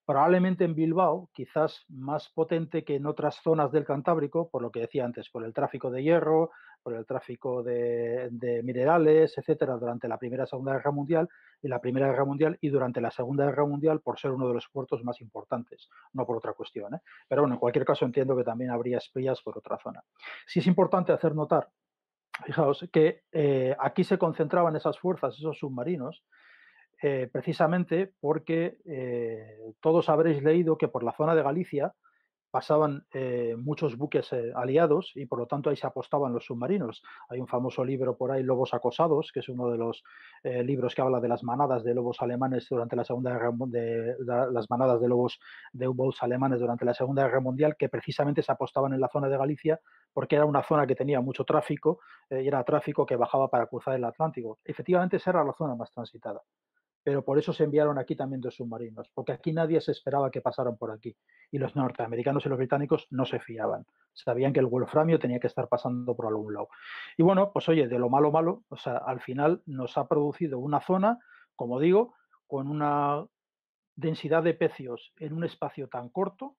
Probablemente en Bilbao, quizás más potente que en otras zonas del Cantábrico, por lo que decía antes, por el tráfico de hierro, por el tráfico de minerales, etcétera, durante la Primera y Segunda Guerra Mundial, y la Primera Guerra Mundial y durante la Segunda Guerra Mundial por ser uno de los puertos más importantes, no por otra cuestión, ¿eh? Pero bueno, en cualquier caso entiendo que también habría espías por otra zona. Sí es importante hacer notar, fijaos, que aquí se concentraban esas fuerzas, esos submarinos, precisamente porque todos habréis leído que por la zona de Galicia pasaban muchos buques aliados y por lo tanto ahí se apostaban los submarinos. Hay un famoso libro por ahí, Lobos acosados, que es uno de los libros que habla de las manadas de lobos alemanes durante la Segunda Guerra Mundial, las manadas de lobos de U-boats alemanes durante la Segunda Guerra Mundial, que precisamente se apostaban en la zona de Galicia porque era una zona que tenía mucho tráfico y era tráfico que bajaba para cruzar el Atlántico. Efectivamente, esa era la zona más transitada, pero por eso se enviaron aquí también dos submarinos, porque aquí nadie se esperaba que pasaran por aquí. Y los norteamericanos y los británicos no se fiaban. Sabían que el wolframio tenía que estar pasando por algún lado. Y bueno, pues oye, de lo malo malo, o sea, al final nos ha producido una zona, como digo, con una densidad de pecios en un espacio tan corto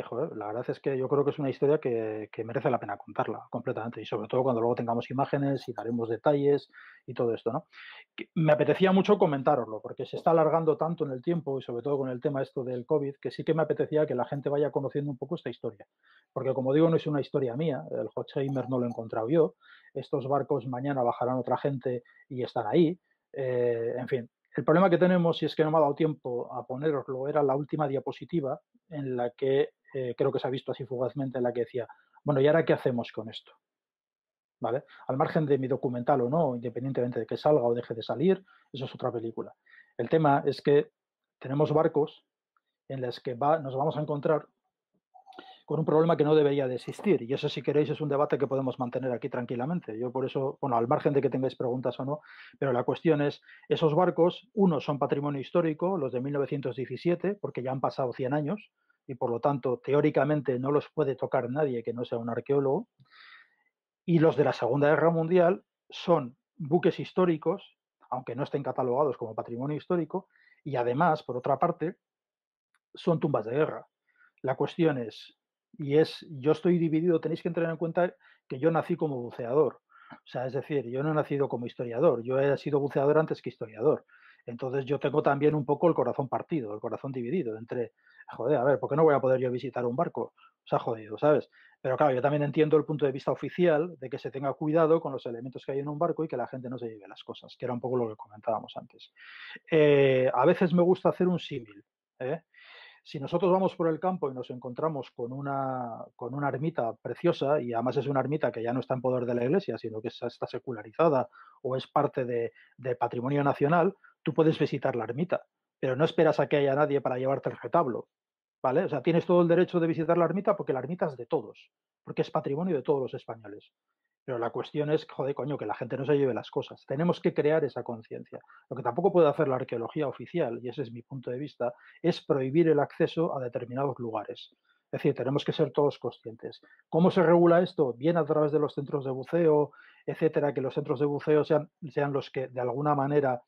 joder, la verdad es que yo creo que es una historia que merece la pena contarla completamente y sobre todo cuando luego tengamos imágenes y daremos detalles y todo esto, ¿no? Me apetecía mucho comentároslo porque se está alargando tanto en el tiempo y sobre todo con el tema esto del COVID que sí que me apetecía que la gente vaya conociendo un poco esta historia. Porque como digo, no es una historia mía, el Hochheimer no lo he encontrado yo, estos barcos mañana bajarán otra gente y están ahí, en fin. El problema que tenemos, si es que no me ha dado tiempo a poneroslo, era la última diapositiva en la que creo que se ha visto así fugazmente, en la que decía, bueno, ¿y ahora qué hacemos con esto? ¿Vale? Al margen de mi documental o no, independientemente de que salga o deje de salir, eso es otra película. El tema es que tenemos barcos en los que nos vamos a encontrar con un problema que no debería de existir. Y eso, si queréis, es un debate que podemos mantener aquí tranquilamente. Yo por eso, bueno, al margen de que tengáis preguntas o no, pero la cuestión es, esos barcos, unos son patrimonio histórico, los de 1917, porque ya han pasado 100 años, y por lo tanto, teóricamente no los puede tocar nadie que no sea un arqueólogo, y los de la Segunda Guerra Mundial son buques históricos, aunque no estén catalogados como patrimonio histórico, y además, por otra parte, son tumbas de guerra. La cuestión es, yo estoy dividido, tenéis que tener en cuenta que yo nací como buceador. O sea, es decir, yo no he nacido como historiador, yo he sido buceador antes que historiador. Entonces yo tengo también un poco el corazón partido, el corazón dividido entre, joder, a ver, ¿por qué no voy a poder yo visitar un barco? Se ha jodido, ¿sabes? Pero claro, yo también entiendo el punto de vista oficial de que se tenga cuidado con los elementos que hay en un barco y que la gente no se lleve las cosas, que era un poco lo que comentábamos antes. A veces me gusta hacer un símil, ¿eh? Si nosotros vamos por el campo y nos encontramos con una ermita preciosa, y además es una ermita que ya no está en poder de la iglesia, sino que está secularizada o es parte de patrimonio nacional, tú puedes visitar la ermita, pero no esperas a que haya nadie para llevarte el retablo. ¿vale? O sea, tienes todo el derecho de visitar la ermita porque la ermita es de todos, porque es patrimonio de todos los españoles. Pero la cuestión es, joder, coño, que la gente no se lleve las cosas. Tenemos que crear esa conciencia. Lo que tampoco puede hacer la arqueología oficial, y ese es mi punto de vista, es prohibir el acceso a determinados lugares. Es decir, tenemos que ser todos conscientes. ¿Cómo se regula esto? Bien a través de los centros de buceo, etcétera, que los centros de buceo sean los que de alguna manera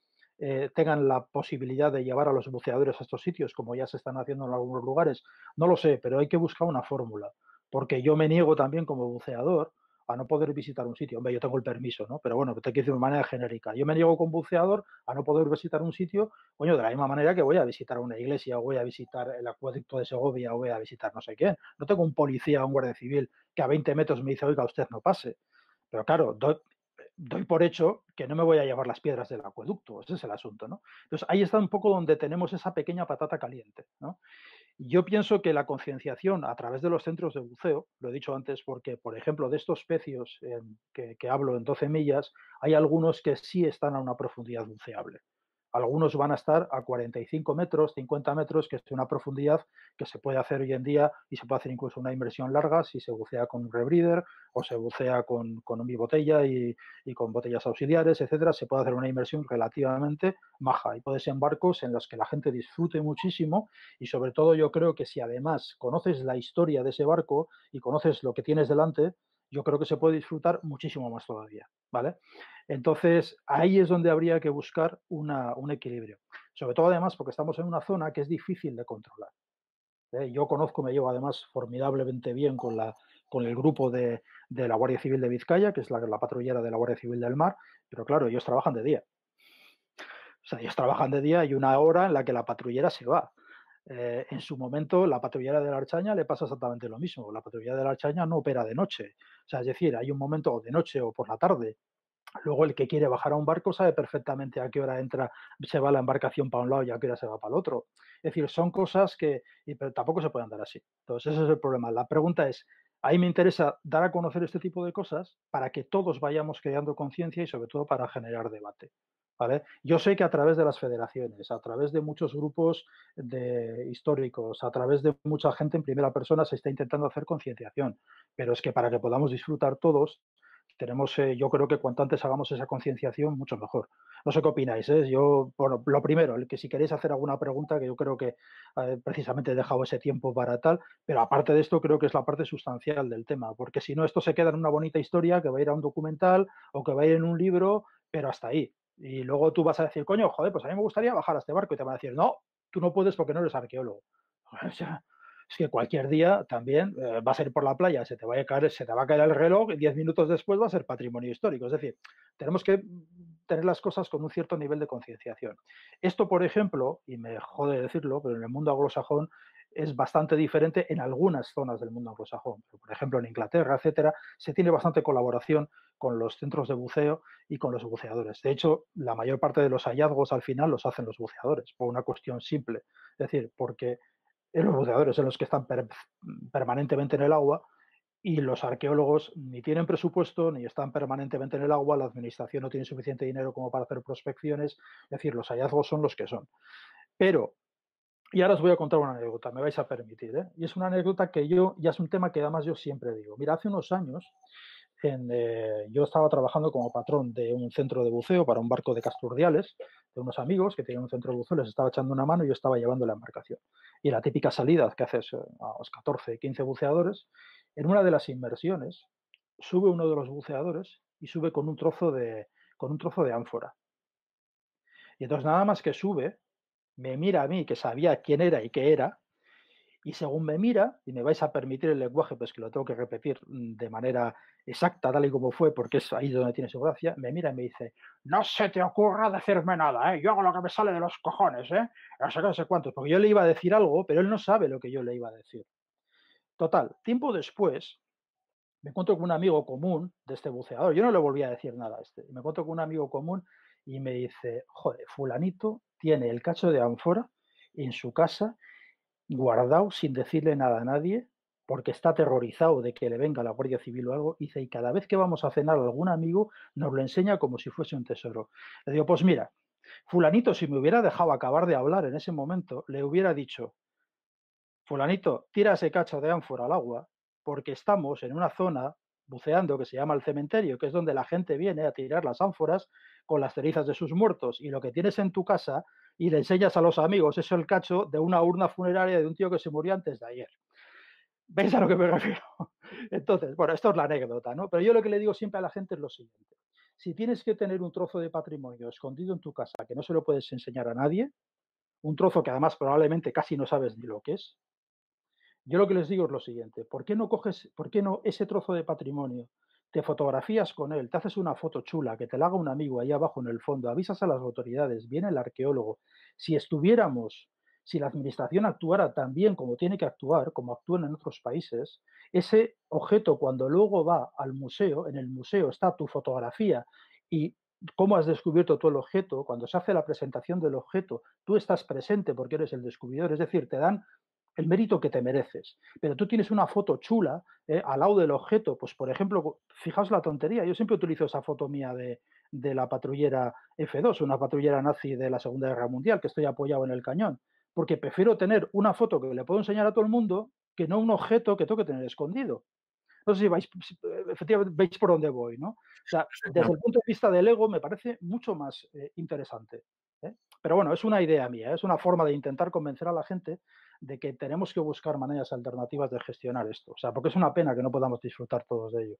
tengan la posibilidad de llevar a los buceadores a estos sitios, como ya se están haciendo en algunos lugares. No lo sé, pero hay que buscar una fórmula, porque yo me niego también como buceador a no poder visitar un sitio. Hombre, yo tengo el permiso, ¿no? Pero bueno, te quiero decir de manera genérica. Yo me niego con buceador a no poder visitar un sitio, coño, de la misma manera que voy a visitar una iglesia, o voy a visitar el acueducto de Segovia, o voy a visitar no sé quién. No tengo un policía o un guardia civil que a 20 metros me dice, oiga, usted no pase. Pero claro, doy por hecho que no me voy a llevar las piedras del acueducto, ese es el asunto, ¿no? Entonces ahí está un poco donde tenemos esa pequeña patata caliente, ¿no? Yo pienso que la concienciación a través de los centros de buceo, lo he dicho antes, porque, por ejemplo, de estos pecios que hablo en 12 millas, hay algunos que sí están a una profundidad buceable. Algunos van a estar a 45 metros, 50 metros, que es una profundidad que se puede hacer hoy en día y se puede hacer incluso una inmersión larga si se bucea con un rebreather o se bucea con un bibotella y con botellas auxiliares, etcétera. Se puede hacer una inmersión relativamente maja y puede ser en barcos en los que la gente disfrute muchísimo y sobre todo yo creo que si además conoces la historia de ese barco y conoces lo que tienes delante, yo creo que se puede disfrutar muchísimo más todavía, ¿vale? Entonces, ahí es donde habría que buscar un equilibrio. Sobre todo además porque estamos en una zona que es difícil de controlar. Yo conozco, me llevo además formidablemente bien con el grupo de la Guardia Civil de Vizcaya, que es la patrullera de la Guardia Civil del Mar, pero claro, ellos trabajan de día. O sea, ellos trabajan de día y una hora en la que la patrullera se va. En su momento, la patrullera de la Archaña le pasa exactamente lo mismo. La patrullera de la Archaña no opera de noche. O sea, es decir, hay un momento o de noche o por la tarde. Luego, el que quiere bajar a un barco sabe perfectamente a qué hora entra, se va la embarcación para un lado y a qué hora se va para el otro. Es decir, son cosas pero tampoco se pueden dar así. Entonces, ese es el problema. La pregunta es, ahí me interesa dar a conocer este tipo de cosas para que todos vayamos creando conciencia y sobre todo para generar debate. ¿Vale? Yo sé que a través de las federaciones, a través de muchos grupos históricos, a través de mucha gente en primera persona se está intentando hacer concienciación, pero es que para que podamos disfrutar todos, yo creo que cuanto antes hagamos esa concienciación, mucho mejor. No sé qué opináis, ¿eh? Yo, bueno, lo primero, el que si queréis hacer alguna pregunta, que yo creo que precisamente he dejado ese tiempo para tal, pero aparte de esto creo que es la parte sustancial del tema, porque si no esto se queda en una bonita historia que va a ir a un documental o que va a ir en un libro, pero hasta ahí. Y luego tú vas a decir, coño, joder, pues a mí me gustaría bajar a este barco y te van a decir, no, tú no puedes porque no eres arqueólogo. O sea, es que cualquier día también vas a ir por la playa, se te va a caer el reloj y 10 minutos después va a ser patrimonio histórico. Es decir, tenemos que tener las cosas con un cierto nivel de concienciación. Esto, por ejemplo, y me jode decirlo, pero en el mundo anglosajón es bastante diferente en algunas zonas del mundo anglosajón. Por ejemplo, en Inglaterra, etcétera, se tiene bastante colaboración con los centros de buceo y con los buceadores. De hecho, la mayor parte de los hallazgos al final los hacen los buceadores, por una cuestión simple. Es decir, porque los buceadores son los que están permanentemente en el agua y los arqueólogos ni tienen presupuesto ni están permanentemente en el agua, la administración no tiene suficiente dinero como para hacer prospecciones, es decir, los hallazgos son los que son. Pero, y ahora os voy a contar una anécdota, me vais a permitir, ¿eh? Y es una anécdota que ya es un tema que además yo siempre digo. Mira, hace unos años yo estaba trabajando como patrón de un centro de buceo para un barco de Casturdiales, de unos amigos que tenían un centro de buceo, les estaba echando una mano y yo estaba llevando la embarcación. Y la típica salida que haces a los 14, 15 buceadores, en una de las inmersiones, sube uno de los buceadores y sube con un trozo de ánfora. Y entonces nada más que sube, me mira a mí, que sabía quién era y qué era, y según me mira, y me vais a permitir el lenguaje, pues que lo tengo que repetir de manera exacta, tal y como fue, porque es ahí donde tiene su gracia, me mira y me dice, no se te ocurra decirme nada, ¿eh? Yo hago lo que me sale de los cojones, ¿eh? No sé qué, no sé cuántos, porque yo le iba a decir algo, pero él no sabe lo que yo le iba a decir. Total, tiempo después, me encuentro con un amigo común de este buceador, yo no le volví a decir nada a este, me encuentro con un amigo común y me dice, joder, fulanito tiene el cacho de ánfora en su casa guardado sin decirle nada a nadie, porque está aterrorizado de que le venga la Guardia Civil o algo, dice, y cada vez que vamos a cenar algún amigo nos lo enseña como si fuese un tesoro. Le digo, pues mira, fulanito, si me hubiera dejado acabar de hablar en ese momento, le hubiera dicho, fulanito, tira ese cacho de ánfora al agua porque estamos en una zona buceando que se llama el cementerio, que es donde la gente viene a tirar las ánforas con las cenizas de sus muertos, y lo que tienes en tu casa y le enseñas a los amigos es el cacho de una urna funeraria de un tío que se murió antes de ayer. ¿Veis a lo que me refiero? Entonces, bueno, esto es la anécdota, ¿no? Pero yo lo que le digo siempre a la gente es lo siguiente. Si tienes que tener un trozo de patrimonio escondido en tu casa que no se lo puedes enseñar a nadie, un trozo que además probablemente casi no sabes ni lo que es, yo lo que les digo es lo siguiente, por qué no ese trozo de patrimonio, te fotografías con él, te haces una foto chula, que te la haga un amigo ahí abajo en el fondo, avisas a las autoridades, viene el arqueólogo. Si estuviéramos, si la administración actuara tan bien como tiene que actuar, como actúan en otros países, ese objeto cuando luego va al museo, en el museo está tu fotografía y cómo has descubierto tú el objeto, cuando se hace la presentación del objeto, tú estás presente porque eres el descubridor, es decir, te dan el mérito que te mereces. Pero tú tienes una foto chula al lado del objeto, pues por ejemplo, fijaos la tontería, yo siempre utilizo esa foto mía de la patrullera F2, una patrullera nazi de la Segunda Guerra Mundial, que estoy apoyado en el cañón, porque prefiero tener una foto que le puedo enseñar a todo el mundo que no un objeto que tengo que tener escondido. No sé si vais, efectivamente, veis por dónde voy, ¿no? O sea, desde el punto de vista del ego me parece mucho más interesante. ¿eh? Pero bueno, es una idea mía, es una forma de intentar convencer a la gente de que tenemos que buscar maneras alternativas de gestionar esto. O sea, porque es una pena que no podamos disfrutar todos de ello.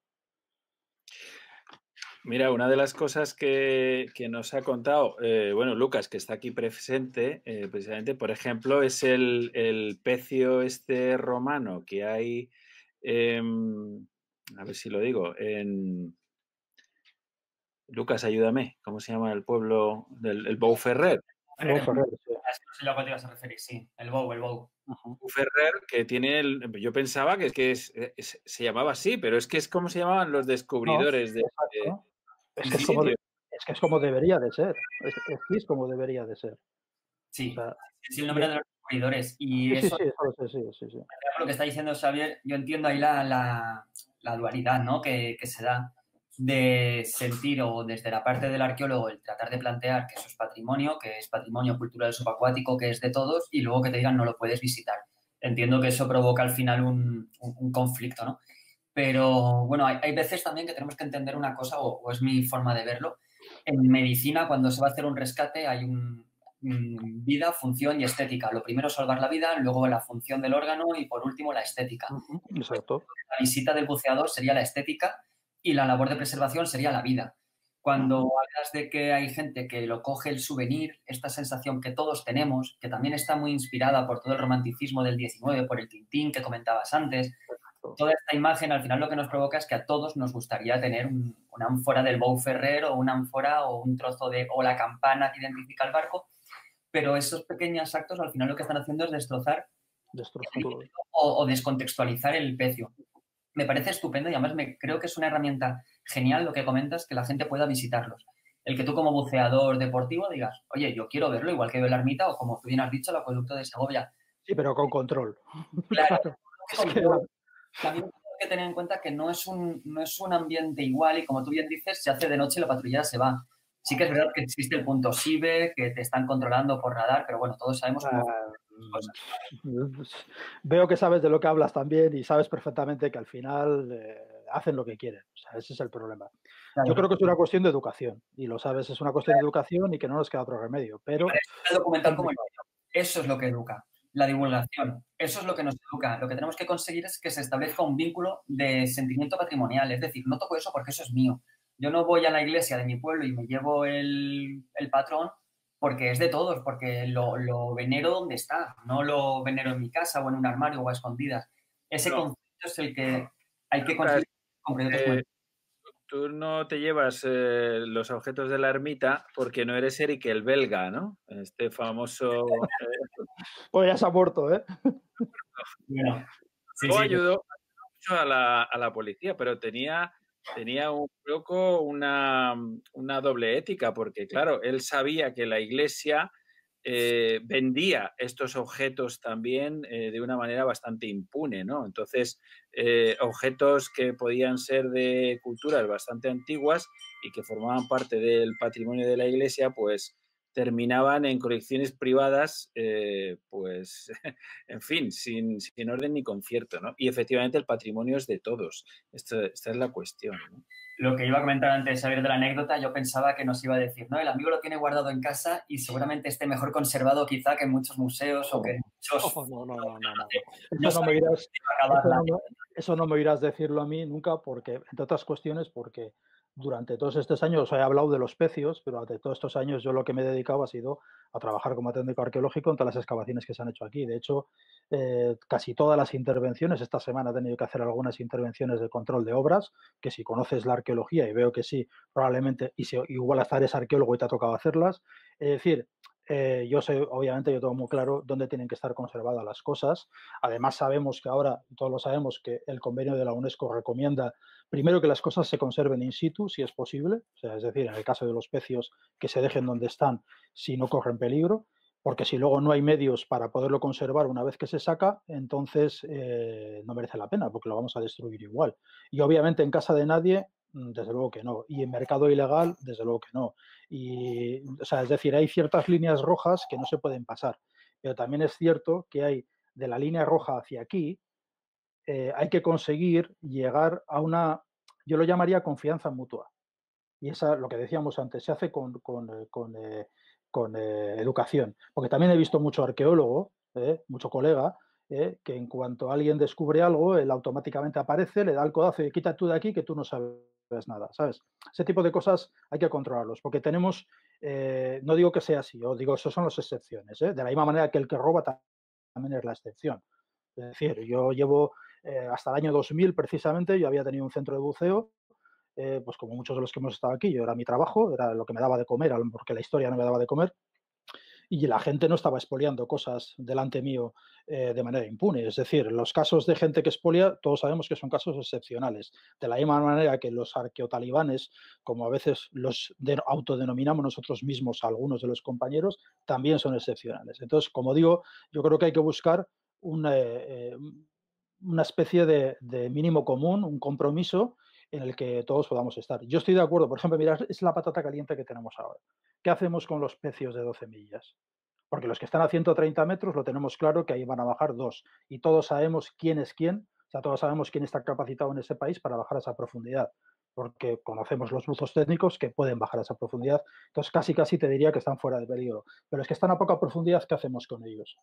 Mira, una de las cosas que nos ha contado, bueno, Lucas, que está aquí presente, precisamente, por ejemplo, es el pecio este romano que hay, a ver si lo digo, Lucas, ayúdame, ¿cómo se llama el pueblo del el Bou Ferrer? Ferrer, sí. No sé a cuál te ibas a referir, sí, el Bou, el Bou. Bou Ferrer, que tiene yo pensaba que se llamaba así, pero es que es como se llamaban los descubridores No, exacto. Es que es, sitio. como debería de ser. Es como debería de ser. Sí, O sea, es el nombre de los descubridores. Y sí, eso, sí. lo que está diciendo Xavier, yo entiendo ahí la dualidad, ¿no? que se da de sentir, o desde la parte del arqueólogo, el tratar de plantear que eso es patrimonio, que es patrimonio cultural subacuático, que es de todos, y luego que te digan no lo puedes visitar. Entiendo que eso provoca al final un conflicto, ¿no? Pero bueno, hay veces también que tenemos que entender una cosa, o es mi forma de verlo. En medicina, cuando se va a hacer un rescate, hay vida, función y estética. Lo primero es salvar la vida, luego la función del órgano y por último la estética. Exacto. La visita del buceador sería la estética y la labor de preservación sería la vida. Cuando hablas de que hay gente que lo coge el souvenir, esta sensación que todos tenemos, que también está muy inspirada por todo el romanticismo del 19, por el Tintín que comentabas antes, toda esta imagen al final lo que nos provoca es que a todos nos gustaría tener una ánfora del Bou Ferrer o una ánfora o un trozo o la campana que identifica el barco, pero esos pequeños actos al final lo que están haciendo es destrozar o descontextualizar el pecio. Me parece estupendo y además creo que es una herramienta genial lo que comentas, que la gente pueda visitarlos. El que tú como buceador deportivo digas, oye, yo quiero verlo igual que veo la ermita o como tú bien has dicho, el acueducto de Segovia. Sí, pero con control. Claro. Es que también hay que tener en cuenta que no es un ambiente igual y como tú bien dices, se hace de noche y la patrullera se va. Sí que es verdad que existe el punto SIBE, que te están controlando por radar, pero bueno, todos sabemos cómo cosas. Veo que sabes de lo que hablas también y sabes perfectamente que al final hacen lo que quieren. O sea, ese es el problema. Claro. Yo creo que es una cuestión de educación y lo sabes, es una cuestión de educación y que no nos queda otro remedio. Pero el documental como eso es lo que educa, la divulgación. Eso es lo que nos educa. Lo que tenemos que conseguir es que se establezca un vínculo de sentimiento patrimonial. Es decir, no toco eso porque eso es mío. Yo no voy a la iglesia de mi pueblo y me llevo el patrón porque es de todos, porque lo venero donde está, no lo venero en mi casa o en un armario o a escondidas. Ese concepto es el que hay que conseguir con proyectos como Tú no te llevas los objetos de la ermita porque no eres Eric el belga, ¿no? Este famoso... Pues ya se ha muerto, ¿eh? Bueno, Luego ayudó mucho a la policía, pero tenía un poco una doble ética, porque claro, él sabía que la iglesia vendía estos objetos también de una manera bastante impune, ¿no? Entonces, objetos que podían ser de culturas bastante antiguas y que formaban parte del patrimonio de la iglesia, pues terminaban en colecciones privadas, pues, en fin, sin orden ni concierto, ¿no? Y efectivamente el patrimonio es de todos. Esta es la cuestión, ¿no? Lo que iba a comentar antes, Xavier, de la anécdota, yo pensaba que nos iba a decir, no, el amigo lo tiene guardado en casa y seguramente esté mejor conservado quizá que en muchos museos o que en muchos... Eso no me oirás decirlo a mí nunca, porque, entre otras cuestiones, porque durante todos estos años, os he hablado de los pecios, pero durante todos estos años yo lo que me he dedicado ha sido a trabajar como técnico arqueológico en todas las excavaciones que se han hecho aquí. De hecho, casi todas las intervenciones, esta semana he tenido que hacer algunas intervenciones de control de obras, que si conoces la arqueología, y veo que sí, probablemente, y si igual hasta eres arqueólogo y te ha tocado hacerlas, es decir, yo sé, obviamente, yo tengo muy claro dónde tienen que estar conservadas las cosas. Además, sabemos que ahora, todos lo sabemos, que el convenio de la UNESCO recomienda, primero, que las cosas se conserven in situ, si es posible, o sea, es decir, en el caso de los pecios, que se dejen donde están si no corren peligro, porque si luego no hay medios para poderlo conservar una vez que se saca, entonces no merece la pena, porque lo vamos a destruir igual. Y obviamente en casa de nadie, desde luego que no. Y en mercado ilegal, desde luego que no. Y, o sea, es decir, hay ciertas líneas rojas que no se pueden pasar. Pero también es cierto que hay de la línea roja hacia aquí, hay que conseguir llegar a una, yo lo llamaría confianza mutua. Y esa, lo que decíamos antes, se hace con educación. Porque también he visto mucho arqueólogo, mucho colega, que en cuanto alguien descubre algo, él automáticamente aparece, le da el codazo y quita tú de aquí que tú no sabes nada, ¿sabes? Ese tipo de cosas hay que controlarlos, porque tenemos, no digo que sea así, yo digo, eso son las excepciones, de la misma manera que el que roba también es la excepción. Es decir, yo llevo hasta el año 2000 precisamente, yo había tenido un centro de buceo, pues como muchos de los que hemos estado aquí, yo era mi trabajo, era lo que me daba de comer, porque la historia no me daba de comer, y la gente no estaba expoliando cosas delante mío de manera impune. Es decir, los casos de gente que expolia, todos sabemos que son casos excepcionales. De la misma manera que los arqueotalibanes, como a veces los autodenominamos nosotros mismos, algunos de los compañeros, también son excepcionales. Entonces, como digo, yo creo que hay que buscar una especie de mínimo común, un compromiso en el que todos podamos estar. Yo estoy de acuerdo, por ejemplo, mirad, es la patata caliente que tenemos ahora. ¿Qué hacemos con los pecios de 12 millas? Porque los que están a 130 metros lo tenemos claro que ahí van a bajar 2. Y todos sabemos quién es quién, o sea, todos sabemos quién está capacitado en ese país para bajar a esa profundidad. Porque conocemos los buzos técnicos que pueden bajar a esa profundidad. Entonces, casi te diría que están fuera de peligro. Pero los que están a poca profundidad, ¿qué hacemos con ellos?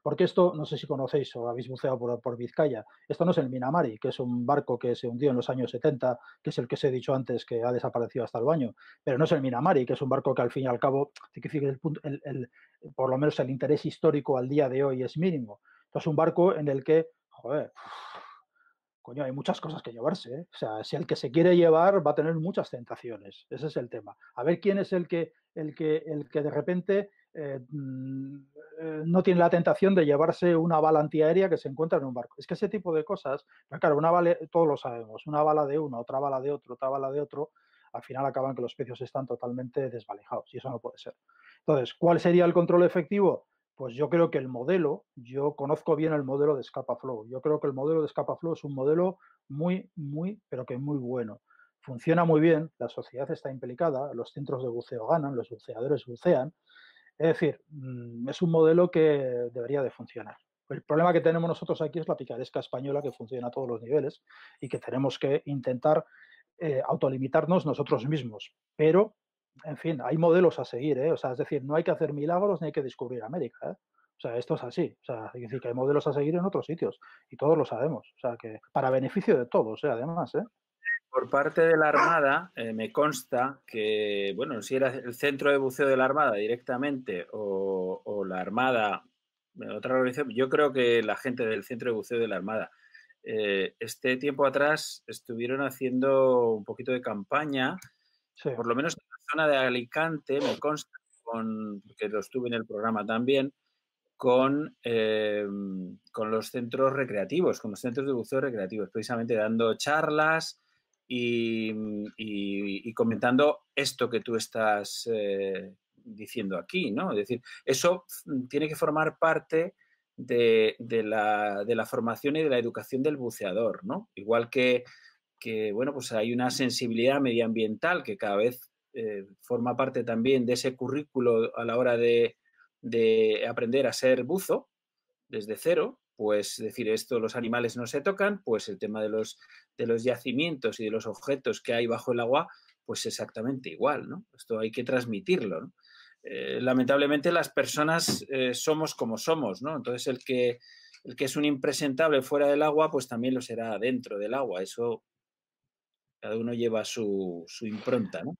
Porque esto, no sé si conocéis o habéis buceado por Vizcaya, esto no es el Minamari, que es un barco que se hundió en los años 70, que es el que os he dicho antes que ha desaparecido hasta el baño, pero no es el Minamari, que es un barco que al fin y al cabo, por lo menos el interés histórico al día de hoy es mínimo. Entonces, es un barco en el que, joder, coño, hay muchas cosas que llevarse, ¿eh? O sea, si el que se quiere llevar va a tener muchas tentaciones. Ese es el tema. A ver quién es el que de repente no tiene la tentación de llevarse una bala antiaérea que se encuentra en un barco. Es que ese tipo de cosas, claro, una bala, todos lo sabemos, una bala de uno, otra bala de otro, otra bala de otro, al final acaban que los precios están totalmente desvalijados y eso no puede ser. Entonces, ¿cuál sería el control efectivo? Pues yo creo que el modelo, yo conozco bien el modelo de Scapa-Flow. Yo creo que el modelo de Scapa-Flow es un modelo pero que muy bueno. Funciona muy bien, la sociedad está implicada, los centros de buceo ganan, los buceadores bucean. Es decir, es un modelo que debería de funcionar. El problema que tenemos nosotros aquí es la picaresca española que funciona a todos los niveles y que tenemos que intentar autolimitarnos nosotros mismos. Pero en fin, hay modelos a seguir, ¿eh? O sea, es decir, no hay que hacer milagros ni hay que descubrir América, ¿eh? O sea, esto es así. O sea, hay que decir que hay modelos a seguir en otros sitios y todos lo sabemos. O sea, que para beneficio de todos, además, ¿eh? Por parte de la Armada, me consta que, bueno, si era el centro de buceo de la Armada directamente o la Armada, otra organización, yo creo que la gente del centro de buceo de la Armada, este tiempo atrás estuvieron haciendo un poquito de campaña, sí. Por lo menos en la zona de Alicante, me consta, porque lo estuve en el programa también, con los centros recreativos, con los centros de buceo recreativos, precisamente dando charlas y comentando esto que tú estás diciendo aquí, ¿no? Es decir, eso tiene que formar parte de la formación y de la educación del buceador, ¿no? Igual que bueno, pues hay una sensibilidad medioambiental que cada vez forma parte también de ese currículo a la hora de aprender a ser buzo desde cero, pues decir, esto los animales no se tocan, pues el tema de los yacimientos y de los objetos que hay bajo el agua, pues exactamente igual, ¿no? Esto hay que transmitirlo, ¿no? Lamentablemente las personas somos como somos, ¿no? Entonces el que es un impresentable fuera del agua, pues también lo será dentro del agua. Eso cada uno lleva su impronta, ¿no?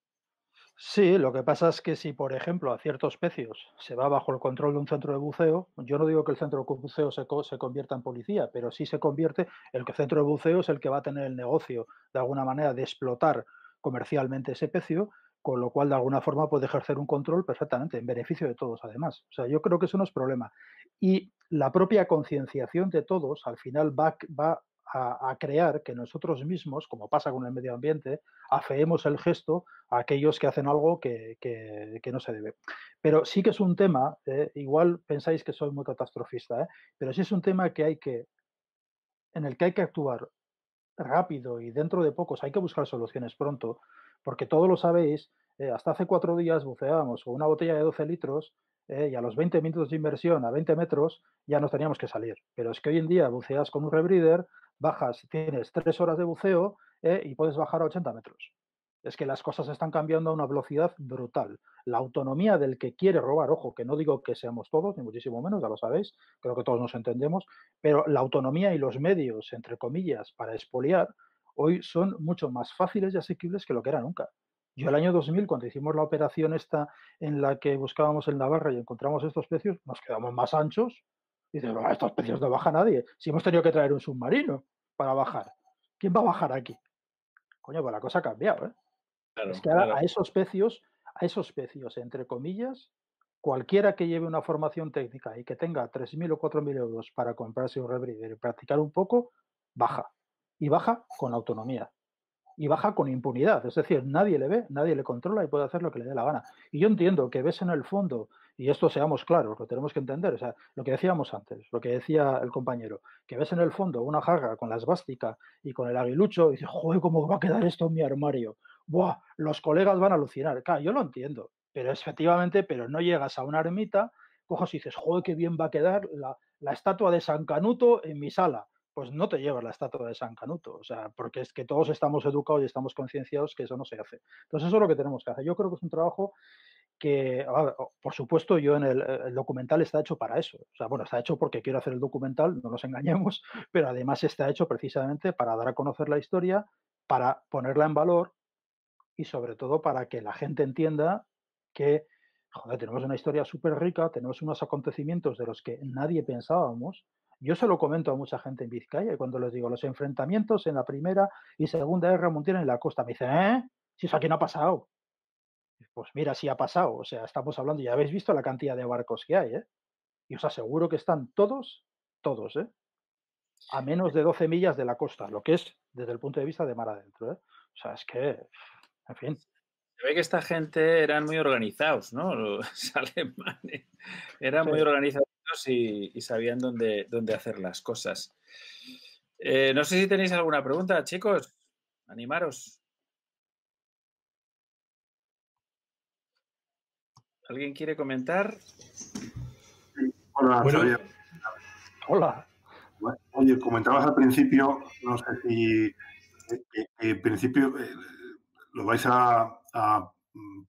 Sí, lo que pasa es que si, por ejemplo, a ciertos pecios se va bajo el control de un centro de buceo, yo no digo que el centro de buceo se convierta en policía, pero sí se convierte, el que centro de buceo es el que va a tener el negocio, de alguna manera, de explotar comercialmente ese pecio, con lo cual, de alguna forma, puede ejercer un control perfectamente, en beneficio de todos, además. O sea, yo creo que eso no es problema. Y la propia concienciación de todos, al final, va a crear que nosotros mismos, como pasa con el medio ambiente, afeemos el gesto a aquellos que hacen algo que no se debe. Pero sí que es un tema, igual pensáis que soy muy catastrofista, pero sí es un tema en el que hay que actuar rápido y dentro de pocos hay que buscar soluciones pronto, porque todos lo sabéis, hasta hace 4 días buceábamos con una botella de 12 litros y a los 20 minutos de inversión a 20 metros ya nos teníamos que salir. Pero es que hoy en día buceas con un rebreather, bajas, tienes 3 horas de buceo y puedes bajar a 80 metros. Es que las cosas están cambiando a una velocidad brutal. La autonomía del que quiere robar, ojo, que no digo que seamos todos, ni muchísimo menos, ya lo sabéis, creo que todos nos entendemos, pero la autonomía y los medios, entre comillas, para expoliar, hoy son mucho más fáciles y asequibles que lo que era nunca. Yo el año 2000, cuando hicimos la operación esta en la que buscábamos en Navarra y encontramos estos pecios, nos quedamos más anchos. Y dices, estos pecios no baja nadie. Si hemos tenido que traer un submarino para bajar, ¿quién va a bajar aquí? Coño, pues la cosa ha cambiado, ¿eh? Es Claro, que ahora claro. a esos pecios, entre comillas, cualquiera que lleve una formación técnica y que tenga 3.000 o 4.000 euros para comprarse un rebreather y practicar un poco, baja. Y baja con autonomía. Y baja con impunidad. Es decir, nadie le ve, nadie le controla y puede hacer lo que le dé la gana. Y yo entiendo que ves en el fondo, y esto seamos claros, lo tenemos que entender, o sea, lo que decíamos antes, lo que decía el compañero, que ves en el fondo una jarra con la esvástica y con el aguilucho y dices, joder, ¿cómo va a quedar esto en mi armario? Buah, los colegas van a alucinar. Claro, yo lo entiendo, pero efectivamente, pero no llegas a una ermita, coges y dices, joder, qué bien va a quedar la estatua de San Canuto en mi sala. Pues no te llevas la estatua de San Canuto, o sea, porque es que todos estamos educados y estamos concienciados que eso no se hace. Entonces eso es lo que tenemos que hacer. Yo creo que es un trabajo que, por supuesto, yo en el documental está hecho para eso. O sea, bueno, está hecho porque quiero hacer el documental, no nos engañemos, pero además está hecho precisamente para dar a conocer la historia, para ponerla en valor y sobre todo para que la gente entienda que, joder, tenemos una historia súper rica, tenemos unos acontecimientos de los que nadie pensábamos. Yo se lo comento a mucha gente en Vizcaya y cuando les digo los enfrentamientos en la Primera y Segunda Guerra Mundial en la costa, me dicen, ¿eh? Si eso aquí no ha pasado. Pues mira, sí ha pasado. O sea, estamos hablando, ya habéis visto la cantidad de barcos que hay, ¿eh? Y os aseguro que están todos, ¿eh? A menos de 12 millas de la costa, lo que es desde el punto de vista de mar adentro, ¿eh? O sea, es que, en fin. Se ve que esta gente eran muy organizados, ¿no? Los alemanes eran Sí. muy organizados y sabían dónde hacer las cosas. No sé si tenéis alguna pregunta, chicos. Animaros. ¿Alguien quiere comentar? Hola, Bueno, Xavier. Hola. Oye, comentabas al principio, no sé si en principio lo vais a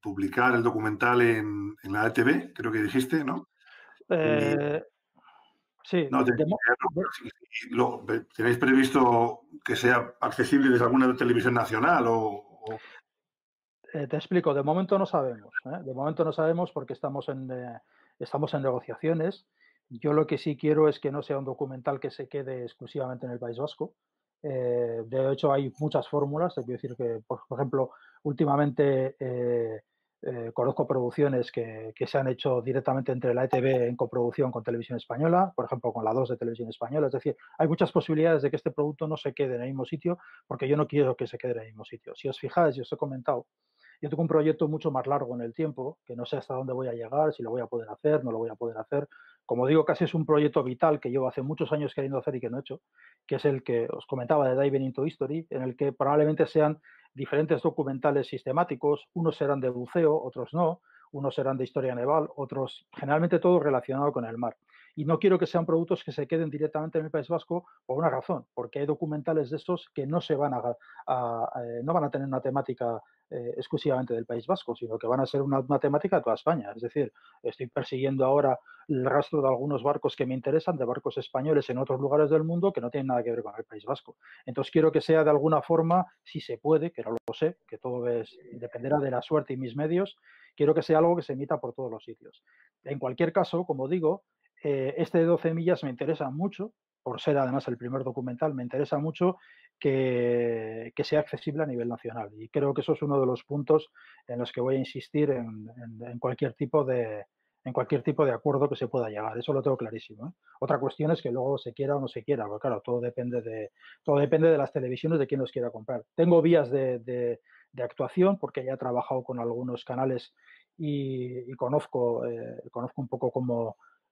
publicar el documental en la ETV, creo que dijiste, ¿no? Sí, No, ¿tenéis previsto que sea accesible desde alguna televisión nacional o... te explico, de momento no sabemos, ¿eh? De momento no sabemos porque estamos en negociaciones. Yo lo que sí quiero es que no sea un documental que se quede exclusivamente en el País Vasco. De hecho, hay muchas fórmulas. Te quiero decir que, por ejemplo, últimamente conozco producciones que se han hecho directamente entre la ETV en coproducción con Televisión Española, por ejemplo, con la 2 de Televisión Española. Es decir, hay muchas posibilidades de que este producto no se quede en el mismo sitio porque yo no quiero que se quede en el mismo sitio. Si os fijáis, yo os he comentado, yo tengo un proyecto mucho más largo en el tiempo, que no sé hasta dónde voy a llegar, si lo voy a poder hacer, no lo voy a poder hacer, como digo, casi es un proyecto vital que llevo hace muchos años queriendo hacer y que no he hecho, que es el que os comentaba de Diving into History, en el que probablemente sean diferentes documentales sistemáticos, unos serán de buceo, otros no, unos serán de historia naval, otros, generalmente todo relacionado con el mar. Y no quiero que sean productos que se queden directamente en el País Vasco por una razón, porque hay documentales de estos que no no van a tener una temática exclusivamente del País Vasco, sino que van a ser una temática de toda España. Es decir, estoy persiguiendo ahora el rastro de algunos barcos que me interesan, de barcos españoles en otros lugares del mundo que no tienen nada que ver con el País Vasco. Entonces quiero que sea de alguna forma, si se puede, que no lo sé, que todo dependerá de la suerte y mis medios, quiero que sea algo que se emita por todos los sitios. En cualquier caso, como digo, este de 12 millas me interesa mucho, por ser además el primer documental, me interesa mucho que sea accesible a nivel nacional. Y creo que eso es uno de los puntos en los que voy a insistir en cualquier tipo de acuerdo que se pueda llegar. Eso lo tengo clarísimo, ¿eh? Otra cuestión es que luego se quiera o no se quiera, porque claro, todo depende de las televisiones, de quién los quiera comprar. Tengo vías de actuación, porque ya he trabajado con algunos canales y conozco un poco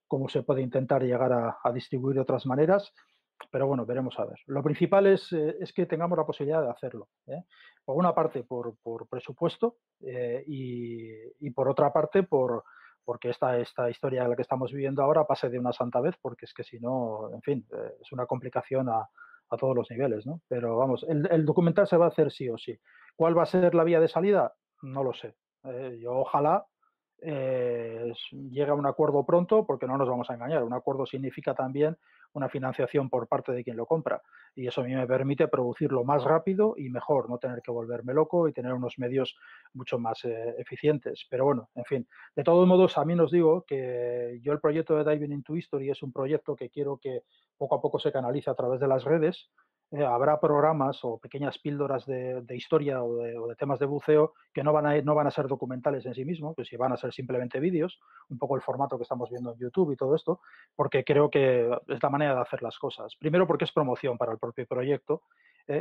cómo se puede intentar llegar a distribuir de otras maneras. Pero bueno, veremos a ver. Lo principal es que tengamos la posibilidad de hacerlo, ¿eh? Por una parte, por presupuesto y por otra parte, porque esta historia de la que estamos viviendo ahora pase de una santa vez, porque es que si no, en fin, es una complicación a todos los niveles, ¿no? Pero vamos, el documental se va a hacer sí o sí. ¿Cuál va a ser la vía de salida? No lo sé. Yo ojalá llegue a un acuerdo pronto, porque no nos vamos a engañar. Un acuerdo significa también una financiación por parte de quien lo compra. Y eso a mí me permite producirlo más rápido y mejor, no tener que volverme loco y tener unos medios mucho más eficientes. Pero bueno, en fin, de todos modos, a mí os digo que yo el proyecto de Diving into History es un proyecto que quiero que poco a poco se canalice a través de las redes. Habrá programas o pequeñas píldoras de historia o de temas de buceo que no van a ser documentales en sí mismos, que sí van a ser simplemente vídeos, un poco el formato que estamos viendo en YouTube y todo esto, porque creo que es la manera de hacer las cosas. Primero porque es promoción para el propio proyecto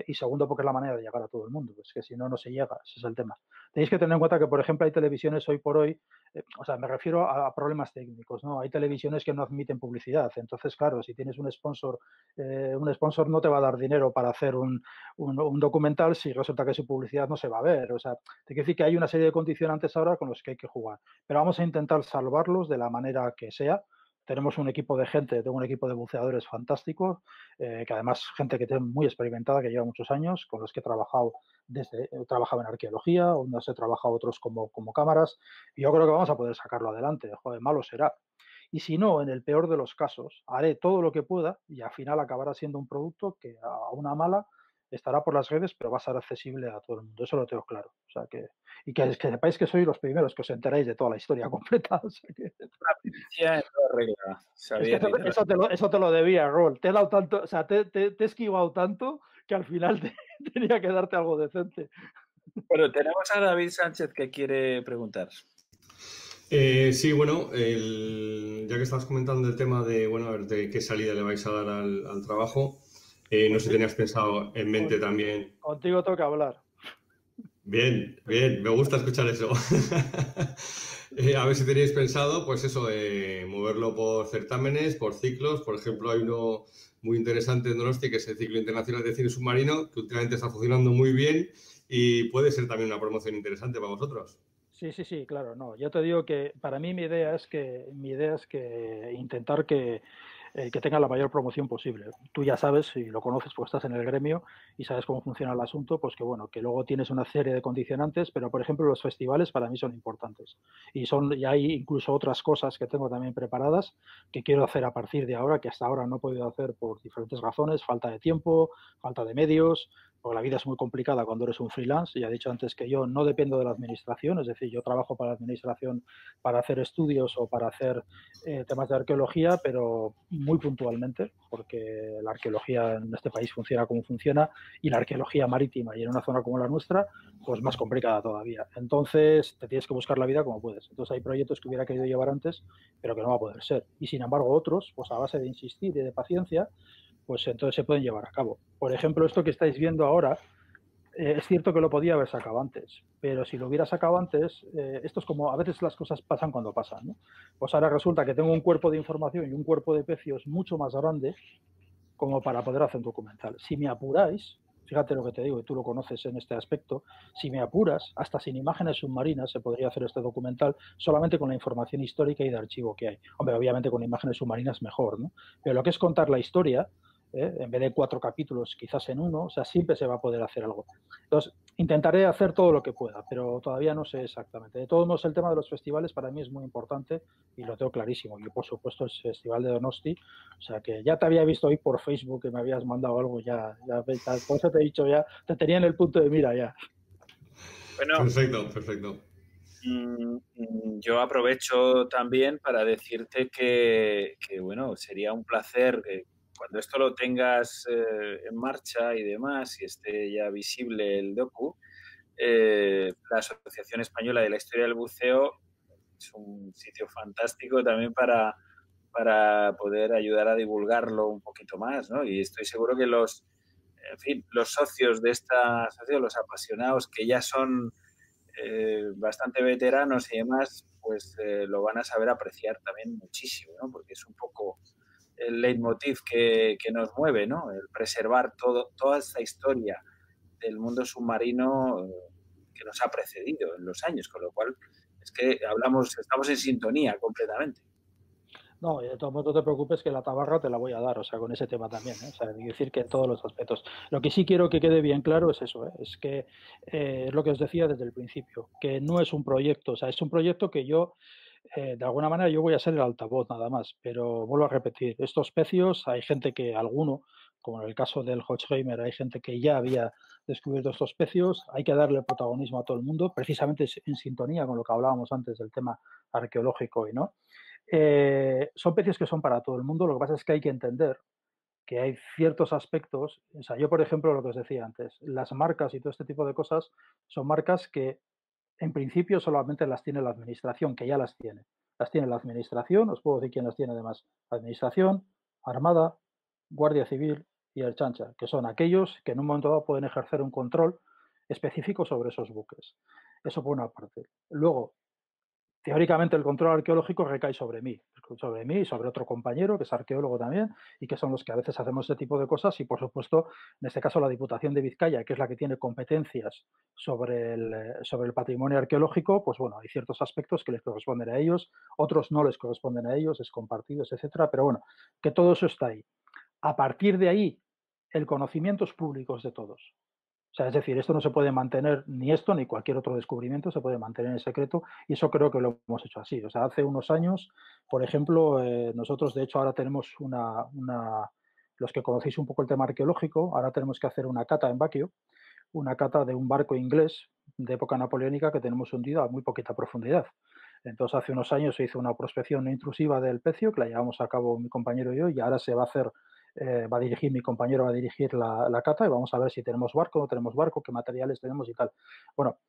y segundo porque es la manera de llegar a todo el mundo, es que si no, no se llega, ese es el tema. Tenéis que tener en cuenta que, por ejemplo, hay televisiones hoy por hoy, o sea, me refiero a problemas técnicos, ¿no? Hay televisiones que no admiten publicidad, entonces, claro, si tienes un sponsor no te va a dar dinero para hacer un documental si resulta que su publicidad no se va a ver. O sea, te quiero decir que hay una serie de condicionantes ahora con los que hay que jugar. Pero vamos a intentar salvarlos de la manera que sea. Tenemos un equipo de gente, tengo un equipo de buceadores fantástico, que además gente que tiene muy experimentada, que lleva muchos años, con los que he trabajado he trabajado en arqueología, unos he trabajado otros como cámaras, y yo creo que vamos a poder sacarlo adelante. Joder, malo será. Y si no, en el peor de los casos, haré todo lo que pueda y al final acabará siendo un producto que a una mala estará por las redes, pero va a ser accesible a todo el mundo. Eso lo tengo claro. O sea que sepáis que sois los primeros que os enteráis de toda la historia completa. O sea que... Ya, no regla, Xavier, es que eso te lo debía, Rol. Te he dado tanto, o sea, te he esquivado tanto que al final tenía que darte algo decente. Bueno, tenemos a David Sánchez que quiere preguntar. Sí, bueno, ya que estabas comentando el tema de, bueno, a ver, de qué salida le vais a dar al trabajo, no sé si tenías pensado en mente también. Contigo toca hablar. Bien, me gusta escuchar eso. A ver si teníais pensado, pues eso, moverlo por certámenes, por ciclos. Por ejemplo, hay uno muy interesante en Donosti, que es el Ciclo Internacional de Cine Submarino, que últimamente está funcionando muy bien y puede ser también una promoción interesante para vosotros. Sí, claro, no. Yo te digo que para mí mi idea es que intentar que tenga la mayor promoción posible. Tú ya sabes, y lo conoces porque estás en el gremio y sabes cómo funciona el asunto, pues que bueno, que luego tienes una serie de condicionantes, pero por ejemplo los festivales para mí son importantes. Y hay incluso otras cosas que tengo también preparadas que quiero hacer a partir de ahora, que hasta ahora no he podido hacer por diferentes razones, falta de tiempo, falta de medios, porque la vida es muy complicada cuando eres un freelance. Ya he dicho antes que yo no dependo de la administración, es decir, yo trabajo para la administración para hacer estudios o para hacer temas de arqueología, pero muy puntualmente, porque la arqueología en este país funciona como funciona y la arqueología marítima y en una zona como la nuestra, pues más complicada todavía. Entonces, te tienes que buscar la vida como puedes. Entonces, hay proyectos que hubiera querido llevar antes, pero que no va a poder ser. Y sin embargo, otros, pues a base de insistir y de paciencia, pues entonces se pueden llevar a cabo. Por ejemplo, esto que estáis viendo ahora, Es cierto que lo podía haber sacado antes, pero si lo hubiera sacado antes, esto es como a veces las cosas pasan cuando pasan, ¿no? Pues ahora resulta que tengo un cuerpo de información y un cuerpo de pecios mucho más grande como para poder hacer un documental. Si me apuráis, fíjate lo que te digo, y tú lo conoces en este aspecto, si me apuras, hasta sin imágenes submarinas se podría hacer este documental solamente con la información histórica y de archivo que hay. Hombre, obviamente con imágenes submarinas mejor, ¿no? Pero lo que es contar la historia, en vez de 4 capítulos, quizás en 1, o sea, siempre se va a poder hacer algo. Entonces, intentaré hacer todo lo que pueda, pero todavía no sé exactamente. De todos modos, el tema de los festivales para mí es muy importante y lo tengo clarísimo. Yo, por supuesto, el Festival de Donosti, o sea, que ya te había visto hoy por Facebook que me habías mandado algo, ya por eso te he dicho ya, te tenía en el punto de mira ya. Bueno, perfecto. Yo aprovecho también para decirte que bueno, sería un placer que cuando esto lo tengas en marcha y demás, y esté ya visible el docu, la Asociación Española de la Historia del Buceo es un sitio fantástico también para poder ayudar a divulgarlo un poquito más, ¿no? Y estoy seguro que los socios de esta asociación, los apasionados que ya son bastante veteranos y demás, pues lo van a saber apreciar también muchísimo, ¿no? Porque es un poco el leitmotiv que nos mueve, ¿no? El preservar toda esta historia del mundo submarino que nos ha precedido en los años, con lo cual es que estamos en sintonía completamente. No, de todo modo no te preocupes que la tabarra te la voy a dar, o sea, con ese tema también, ¿eh? O sea, decir que en todos los aspectos. Lo que sí quiero que quede bien claro es eso, ¿eh? Es que es lo que os decía desde el principio, que no es un proyecto, o sea, es un proyecto que yo, de alguna manera, yo voy a ser el altavoz nada más, pero vuelvo a repetir, estos pecios, hay gente que, alguno, como en el caso del Hochheimer, hay gente que ya había descubierto estos pecios, hay que darle protagonismo a todo el mundo, precisamente en sintonía con lo que hablábamos antes del tema arqueológico y no. Son pecios que son para todo el mundo, lo que pasa es que hay que entender que hay ciertos aspectos, o sea, yo por ejemplo lo que os decía antes, las marcas y todo este tipo de cosas son marcas que en principio solamente las tiene la administración, que ya las tiene. Las tiene la administración, os puedo decir quién las tiene además, administración, Armada, Guardia Civil y el Chancha, que son aquellos que en un momento dado pueden ejercer un control específico sobre esos buques. Eso por una parte. Luego, teóricamente el control arqueológico recae sobre mí y sobre otro compañero que es arqueólogo también y que son los que a veces hacemos este tipo de cosas y por supuesto en este caso la Diputación de Vizcaya, que es la que tiene competencias sobre el patrimonio arqueológico, pues bueno, hay ciertos aspectos que les corresponden a ellos, otros no les corresponden a ellos, es compartidos, etcétera, pero bueno, que todo eso está ahí. A partir de ahí, el conocimiento es público de todos. O sea, es decir, esto no se puede mantener, ni esto ni cualquier otro descubrimiento se puede mantener en secreto y eso creo que lo hemos hecho así. O sea, hace unos años, por ejemplo, nosotros de hecho ahora tenemos los que conocéis un poco el tema arqueológico, ahora tenemos que hacer una cata en Baquio, una cata de un barco inglés de época napoleónica que tenemos hundido a muy poquita profundidad. Entonces, hace unos años se hizo una prospección no intrusiva del pecio, que la llevamos a cabo mi compañero y yo, y ahora se va a hacer va a dirigir, mi compañero va a dirigir la cata y vamos a ver si tenemos barco, no tenemos barco, qué materiales tenemos y tal. Bueno,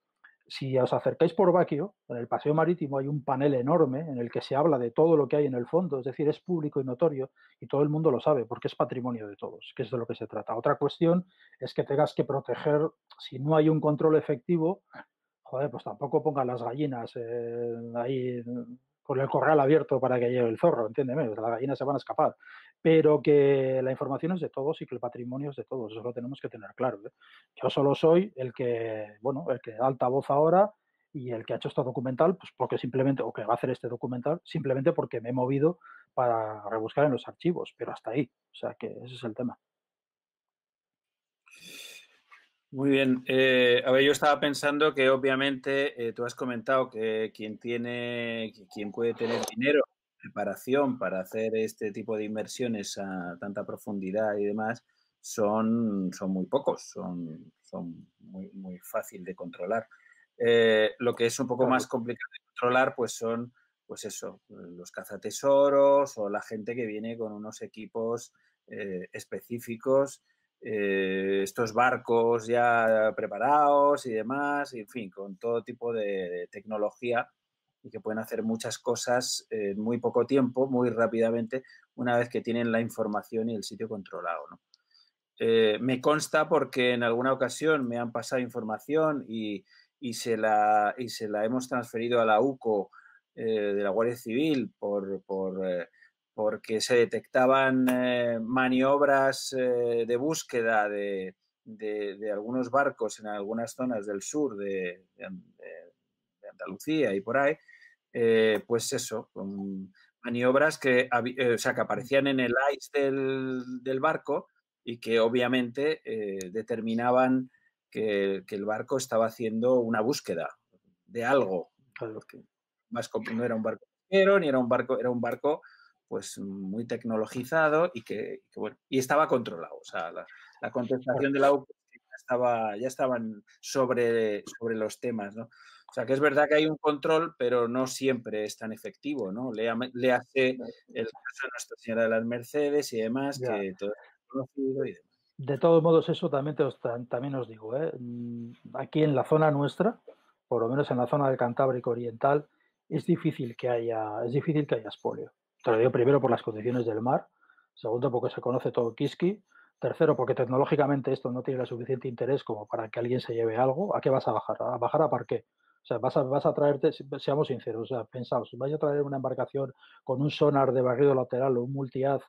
si os acercáis por Baquio, en el paseo marítimo hay un panel enorme en el que se habla de todo lo que hay en el fondo, es decir, es público y notorio y todo el mundo lo sabe porque es patrimonio de todos, que es de lo que se trata. Otra cuestión es que tengas que proteger, si no hay un control efectivo, joder, pues tampoco pongan las gallinas ahí con el corral abierto para que lleve el zorro, entiéndeme, las gallinas se van a escapar. Pero que la información es de todos y que el patrimonio es de todos, eso lo tenemos que tener claro, ¿eh? Yo solo soy el que da altavoz ahora y el que ha hecho este documental, pues porque simplemente, o que va a hacer este documental, simplemente porque me he movido para rebuscar en los archivos, pero hasta ahí, o sea que ese es el tema. Muy bien. A ver, yo estaba pensando que obviamente tú has comentado que quien puede tener dinero, preparación para hacer este tipo de inversiones a tanta profundidad y demás, son muy pocos, son muy, muy fácil de controlar. Lo que es un poco más complicado de controlar, pues son, pues eso, los cazatesoros o la gente que viene con unos equipos específicos. Estos barcos ya preparados y demás, y en fin, con todo tipo de tecnología y que pueden hacer muchas cosas en muy poco tiempo, muy rápidamente, una vez que tienen la información y el sitio controlado, ¿no? Me consta porque en alguna ocasión me han pasado información y se la hemos transferido a la UCO de la Guardia Civil porque se detectaban maniobras de búsqueda de algunos barcos en algunas zonas del sur de Andalucía y por ahí, pues eso, con maniobras que aparecían en el ice del barco y que obviamente determinaban que el barco estaba haciendo una búsqueda de algo, porque no era un barco pesquero, ni era un barco pues muy tecnologizado y que bueno, y estaba controlado. O sea, la contestación de la UCO ya estaban sobre los temas, ¿no? O sea, que es verdad que hay un control, pero no siempre es tan efectivo, ¿no? Léase el caso de Nuestra Señora de las Mercedes y demás, Ya. que todo es conocido y demás. De todos modos, eso también os digo, aquí en la zona nuestra, por lo menos en la zona del Cantábrico Oriental, es difícil que haya expolio. Te lo digo primero por las condiciones del mar, segundo porque se conoce todo Kiski, tercero porque tecnológicamente esto no tiene el suficiente interés como para que alguien se lleve algo. ¿A qué vas a bajar? ¿A bajar a par qué? O sea, vas a traerte, seamos sinceros, o sea, pensaos, vais a traer una embarcación con un sonar de barrido lateral o un multihaz,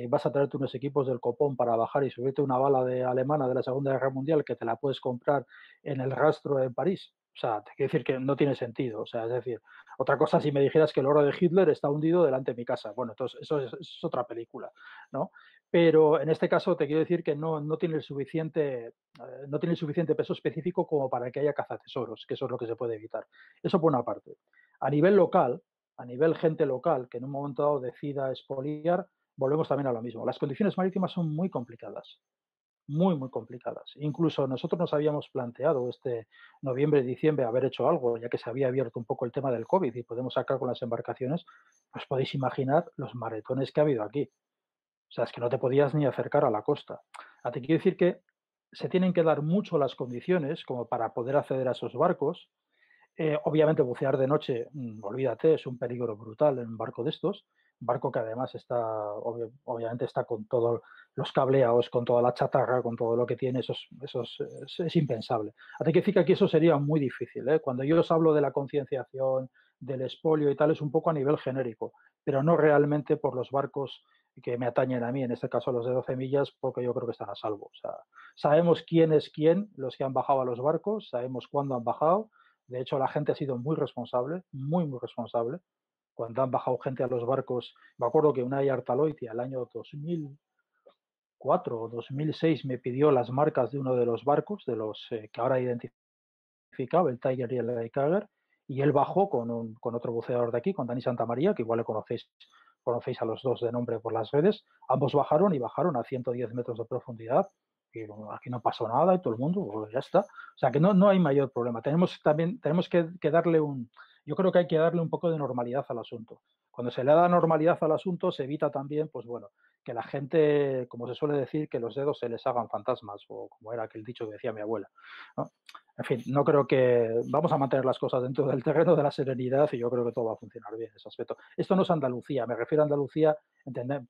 vas a traerte unos equipos del copón para bajar y subirte una bala alemana de la Segunda Guerra Mundial que te la puedes comprar en el rastro en París. O sea, te quiero decir que no tiene sentido. O sea, es decir, otra cosa si me dijeras que el oro de Hitler está hundido delante de mi casa. Bueno, entonces eso es otra película, ¿no? Pero en este caso te quiero decir que no tiene el suficiente peso específico como para que haya cazatesoros, que eso es lo que se puede evitar. Eso por una parte. A nivel local, a nivel gente local que en un momento dado decida expoliar, volvemos también a lo mismo. Las condiciones marítimas son muy complicadas, muy, muy complicadas. Incluso nosotros nos habíamos planteado este noviembre, diciembre, haber hecho algo, ya que se había abierto un poco el tema del COVID y podemos sacar con las embarcaciones, pues podéis imaginar los maretones que ha habido aquí. O sea, es que no te podías ni acercar a la costa. Te quiero decir que se tienen que dar mucho las condiciones como para poder acceder a esos barcos. Obviamente bucear de noche, olvídate, es un peligro brutal en un barco de estos. Un barco que además está, obviamente está con todos los cableados, con toda la chatarra, con todo lo que tiene, eso es impensable. Hay que decir que aquí eso sería muy difícil. Cuando yo os hablo de la concienciación, del expolio y tal, es un poco a nivel genérico, pero no realmente por los barcos que me atañen a mí, en este caso los de 12 millas, porque yo creo que están a salvo. O sea, sabemos quién es quién, los que han bajado a los barcos, sabemos cuándo han bajado. De hecho, la gente ha sido muy responsable, muy, muy responsable. Cuando han bajado gente a los barcos, me acuerdo que Unai Artaloitia, el año 2004 o 2006, me pidió las marcas de uno de los barcos, de los que ahora he identificado, el Tiger y el Tiger, y él bajó con otro buceador de aquí, con Dani Santamaría, que igual le conocéis a los dos de nombre por las redes. Ambos bajaron a 110 metros de profundidad. Y bueno, aquí no pasó nada y todo el mundo, pues ya está. O sea que no hay mayor problema. Tenemos que darle yo creo que hay que darle un poco de normalidad al asunto. Cuando se le da normalidad al asunto, se evita también, pues bueno, que la gente, como se suele decir, que los dedos se les hagan fantasmas, o como era aquel dicho que decía mi abuela, ¿no? En fin, no creo que vamos a mantener las cosas dentro del terreno de la serenidad y yo creo que todo va a funcionar bien en ese aspecto. Esto no es Andalucía, me refiero a Andalucía,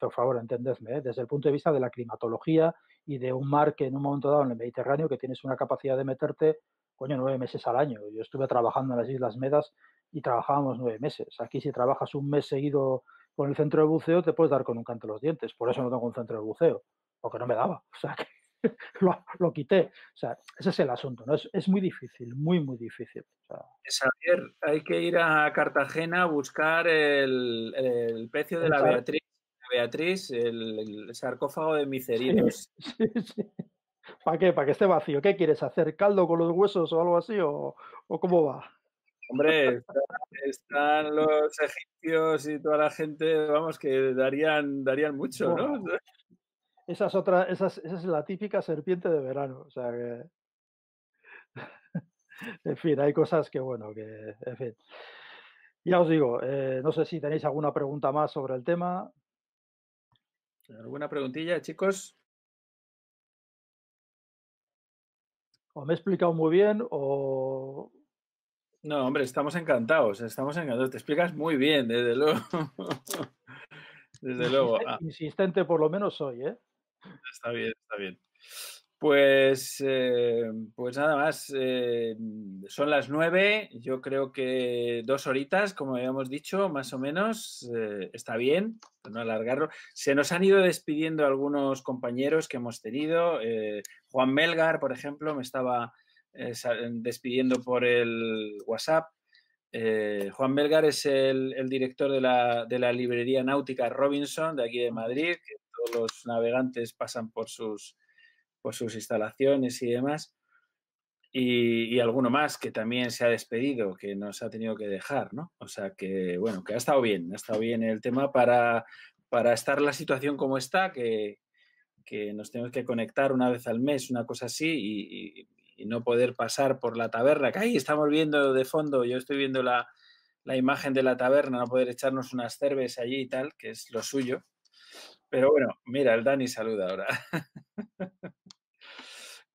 por favor, entendedme, desde el punto de vista de la climatología y de un mar que en un momento dado en el Mediterráneo que tienes una capacidad de meterte, 9 meses al año. Yo estuve trabajando en las Islas Medas y trabajábamos 9 meses. Aquí si trabajas un mes seguido con el centro de buceo te puedes dar con un canto en los dientes. Por eso no tengo un centro de buceo, porque no me daba. O sea, que lo quité. O sea, ese es el asunto, ¿no? Es muy difícil, muy, muy difícil. O sea, Xavier, hay que ir a Cartagena a buscar el precio de la Beatriz, el sarcófago de Micerinos. Sí, sí. ¿Para qué? ¿Para que esté vacío? ¿Qué quieres hacer? ¿Caldo con los huesos o algo así? ¿O cómo va? Hombre, están los egipcios y toda la gente, vamos, que darían mucho, Bueno, ¿no? esa es la típica serpiente de verano. O sea que, en fin, hay cosas que, bueno, que, en fin. Ya os digo, no sé si tenéis alguna pregunta más sobre el tema. ¿Alguna preguntilla, chicos? O me he explicado muy bien o... No, hombre, estamos encantados. Te explicas muy bien, desde luego. Desde luego. Insistente por lo menos soy, ¿eh? Está bien, está bien. Pues nada más. Son las 9. Yo creo que 2 horitas, como habíamos dicho, más o menos, está bien, no alargarlo. Se nos han ido despidiendo algunos compañeros que hemos tenido. Juan Melgar, por ejemplo, me estaba despidiendo por el WhatsApp. Juan Melgar es el director de la librería náutica Robinson de aquí de Madrid, que todos los navegantes pasan por sus instalaciones y demás, y alguno más que también se ha despedido, que nos ha tenido que dejar, ¿no? O sea que, bueno, que ha estado bien el tema para estar la situación como está, que nos tenemos que conectar una vez al mes, una cosa así, y no poder pasar por la taberna, que ahí estamos viendo de fondo, yo estoy viendo la imagen de la taberna, no poder echarnos unas cervezas allí y tal, que es lo suyo. Pero bueno, mira, el Dani saluda ahora.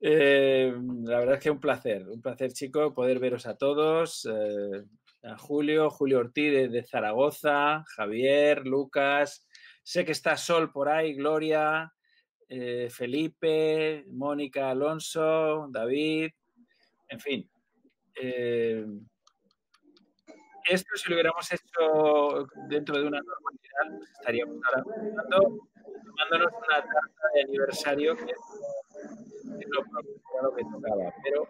La verdad es que un placer, chico, poder veros a todos. A Julio Ortiz de Zaragoza, Javier, Lucas, sé que está Sol por ahí, Gloria, Felipe, Mónica Alonso, David, en fin. Esto si lo hubiéramos hecho dentro de una normalidad, pues estaríamos ahora tomándonos una tarta de aniversario que es lo que tocaba, pero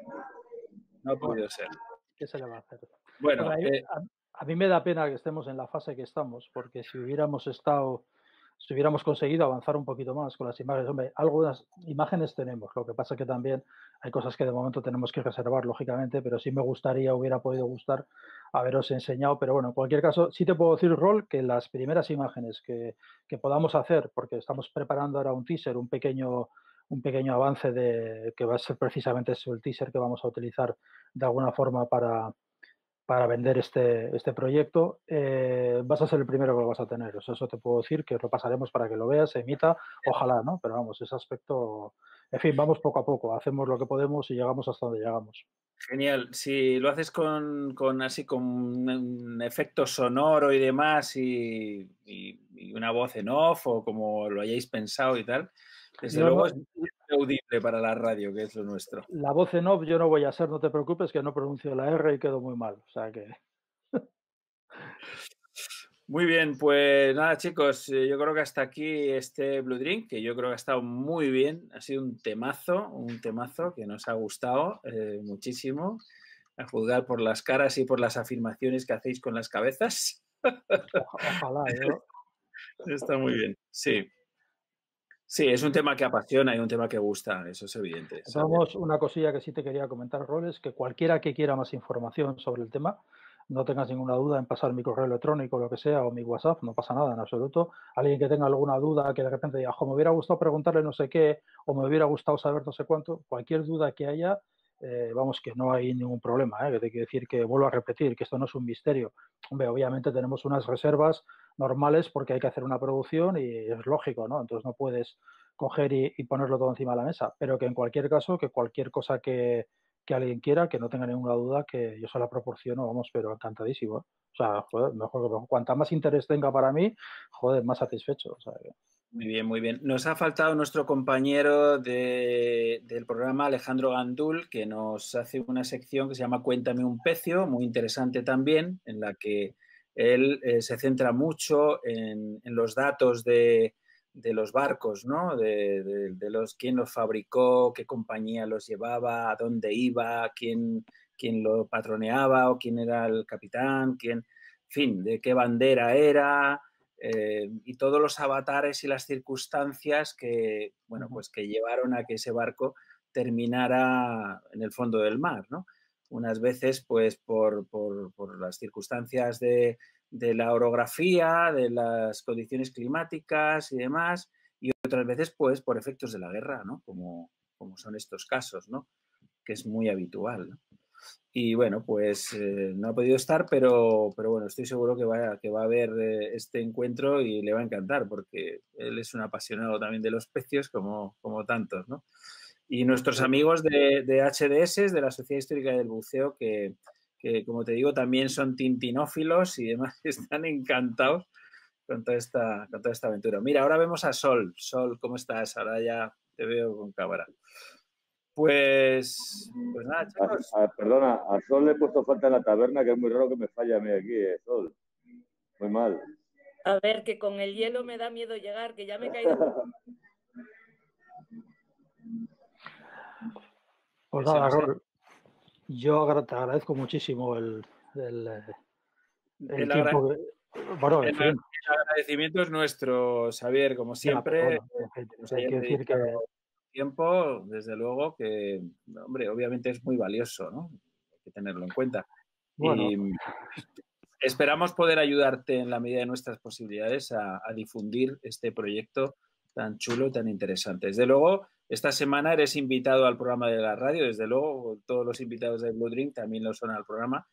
no ha podido ser. ¿Qué se le va a hacer? Bueno, a mí me da pena que estemos en la fase que estamos, porque si hubiéramos conseguido avanzar un poquito más con las imágenes, hombre, algunas imágenes tenemos, lo que pasa que también hay cosas que de momento tenemos que reservar, lógicamente, pero sí me gustaría, hubiera podido gustar haberos enseñado, pero bueno, en cualquier caso, sí te puedo decir, Rol, que las primeras imágenes que podamos hacer, porque estamos preparando ahora un teaser, un pequeño avance que va a ser precisamente eso, el teaser que vamos a utilizar de alguna forma para vender este proyecto, vas a ser el primero que lo vas a tener. O sea, eso te puedo decir, que lo pasaremos para que lo veas, se emita, ojalá, ¿no? Pero vamos, ese aspecto, en fin, vamos poco a poco, hacemos lo que podemos y llegamos hasta donde llegamos. Genial. Si lo haces con un efecto sonoro y demás y una voz en off o como lo hayáis pensado y tal, desde luego es audible para la radio, que es lo nuestro. La voz en off yo no voy a ser, no te preocupes, que no pronuncio la R y quedo muy mal. O sea que... Muy bien, pues nada, chicos, yo creo que hasta aquí este Blue Drink, que yo creo que ha estado muy bien, ha sido un temazo que nos ha gustado muchísimo, a juzgar por las caras y por las afirmaciones que hacéis con las cabezas. Ojalá, yo... Está muy bien, sí. Sí, es un tema que apasiona y un tema que gusta, eso es evidente. Vamos, una cosilla que sí te quería comentar, Rol, es que cualquiera que quiera más información sobre el tema, no tengas ninguna duda en pasar mi correo electrónico, lo que sea, o mi WhatsApp, no pasa nada en absoluto. Alguien que tenga alguna duda, que de repente diga, me hubiera gustado preguntarle no sé qué, o me hubiera gustado saber no sé cuánto, cualquier duda que haya, vamos, que no hay ningún problema, que te quiero decir que, vuelvo a repetir, que esto no es un misterio. Hombre, obviamente tenemos unas reservas normales porque hay que hacer una producción y es lógico, ¿no? Entonces no puedes coger y ponerlo todo encima de la mesa, pero que en cualquier caso, que cualquier cosa que alguien quiera, que no tenga ninguna duda, que yo se la proporciono, vamos, pero encantadísimo. O sea, joder, mejor, cuanta más interés tenga para mí, joder, más satisfecho. O sea, Muy bien, muy bien. Nos ha faltado nuestro compañero del programa, Alejandro Gandul, que nos hace una sección que se llama Cuéntame un pecio, muy interesante también, en la que él se centra mucho en los datos de los barcos, ¿no? De quién los fabricó, qué compañía los llevaba, a dónde iba, quién lo patroneaba o quién era el capitán, en fin, de qué bandera era. Y todos los avatares y las circunstancias que, bueno, pues que llevaron a que ese barco terminara en el fondo del mar, ¿no? Unas veces, pues, por las circunstancias de la orografía, de las condiciones climáticas y demás, y otras veces, pues, por efectos de la guerra, ¿no? Como son estos casos, ¿no? Que es muy habitual, ¿no? Y bueno, pues no ha podido estar, pero bueno, estoy seguro que va a ver este encuentro y le va a encantar, porque él es un apasionado también de los pecios, como tantos, ¿no? Y nuestros amigos de HDS, de la Sociedad Histórica del Buceo, que como te digo, también son tintinófilos y demás, están encantados con toda esta aventura. Mira, ahora vemos a Sol. Sol, ¿cómo estás? Ahora ya te veo con cámara. Pues nada, chicos. Perdona, a Sol le he puesto falta en la taberna, que es muy raro que me falle a mí aquí, Sol. Muy mal. A ver, que con el hielo me da miedo llegar, que ya me he caído. Pues nada, Rol, yo te agradezco muchísimo el tiempo que... Bueno, en fin. El agradecimiento es nuestro, Xavier, como siempre. Nos hayas dedicado tiempo, desde luego, que, hombre, obviamente es muy valioso, ¿no? Hay que tenerlo en cuenta. Bueno. Y esperamos poder ayudarte en la medida de nuestras posibilidades a difundir este proyecto tan chulo y tan interesante. Desde luego, esta semana eres invitado al programa de la radio, desde luego, todos los invitados de Blue Drink también lo son al programa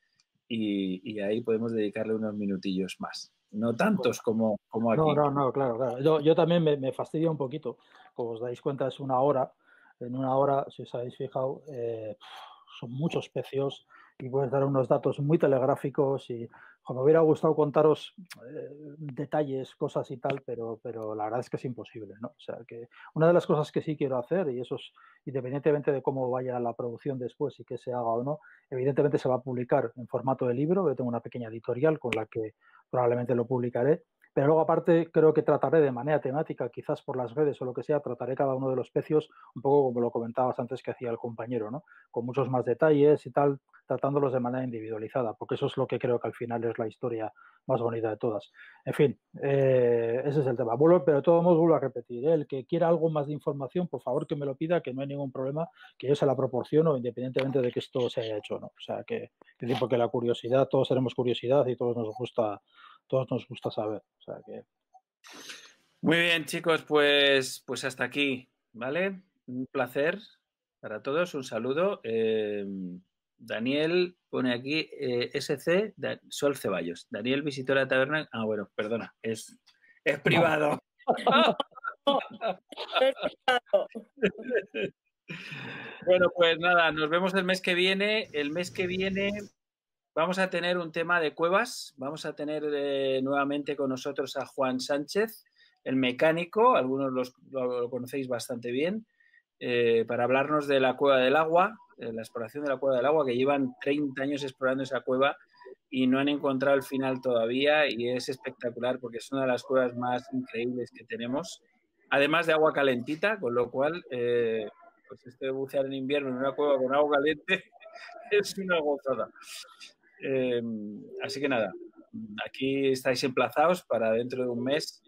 y ahí podemos dedicarle unos minutillos más. No tantos como aquí. No, claro. Yo también me fastidia un poquito. Como os dais cuenta, es una hora. En una hora, si os habéis fijado, son muchos pecios y puedes dar unos datos muy telegráficos y me hubiera gustado contaros detalles, cosas y tal, pero la verdad es que es imposible, ¿no? O sea, que una de las cosas que sí quiero hacer, y eso es independientemente de cómo vaya la producción después y que se haga o no, evidentemente se va a publicar en formato de libro. Yo tengo una pequeña editorial con la que probablemente lo publicaré. Pero luego, aparte, creo que trataré de manera temática, quizás por las redes o lo que sea, trataré cada uno de los pecios un poco como lo comentabas antes que hacía el compañero, ¿no? Con muchos más detalles y tal, tratándolos de manera individualizada, porque eso es lo que creo que al final es la historia más bonita de todas. En fin, ese es el tema. Pero de todos modos vuelvo a repetir, el que quiera algo más de información, por favor que me lo pida, que no hay ningún problema, que yo se la proporciono independientemente de que esto se haya hecho o no. O sea, que porque la curiosidad, todos tenemos curiosidad y todos nos gusta saber. O sea que... Muy bien, chicos, pues hasta aquí, ¿vale? Un placer para todos, un saludo. Daniel pone aquí SC Sol Ceballos. Daniel visitó la taberna. Ah, bueno, perdona, es privado. Es privado. Bueno, pues nada, nos vemos el mes que viene. El mes que viene vamos a tener un tema de cuevas. Vamos a tener nuevamente con nosotros a Juan Sánchez, el mecánico. Algunos lo conocéis bastante bien. Para hablarnos de la Cueva del Agua, la exploración de la Cueva del Agua, que llevan 30 años explorando esa cueva y no han encontrado el final todavía, y es espectacular porque es una de las cuevas más increíbles que tenemos, además de agua calentita, con lo cual pues esto de bucear en invierno en una cueva con agua caliente es una gozada. Así que nada, aquí estáis emplazados para dentro de un mes,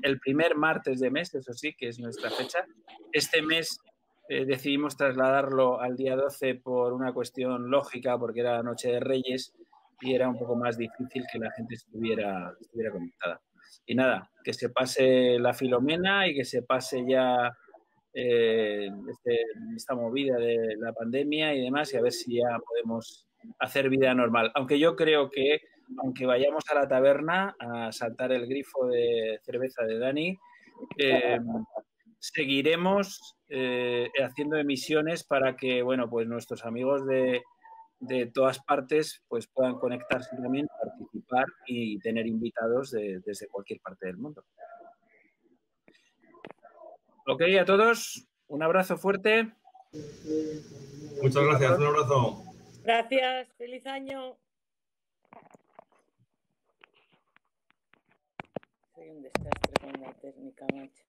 el primer martes de mes, eso sí, que es nuestra fecha. Este mes decidimos trasladarlo al día 12 por una cuestión lógica, porque era la Noche de Reyes y era un poco más difícil que la gente estuviera conectada. Y nada, que se pase la Filomena y que se pase ya esta movida de la pandemia y demás, y a ver si ya podemos hacer vida normal. Aunque yo creo que, aunque vayamos a la taberna a saltar el grifo de cerveza de Dani, seguiremos haciendo emisiones para que, bueno, pues nuestros amigos de todas partes pues puedan conectarse también, participar y tener invitados desde cualquier parte del mundo. Ok, a todos, un abrazo fuerte. Muchas gracias, un abrazo. Gracias, feliz año. Soy un desastre con la técnica, macho.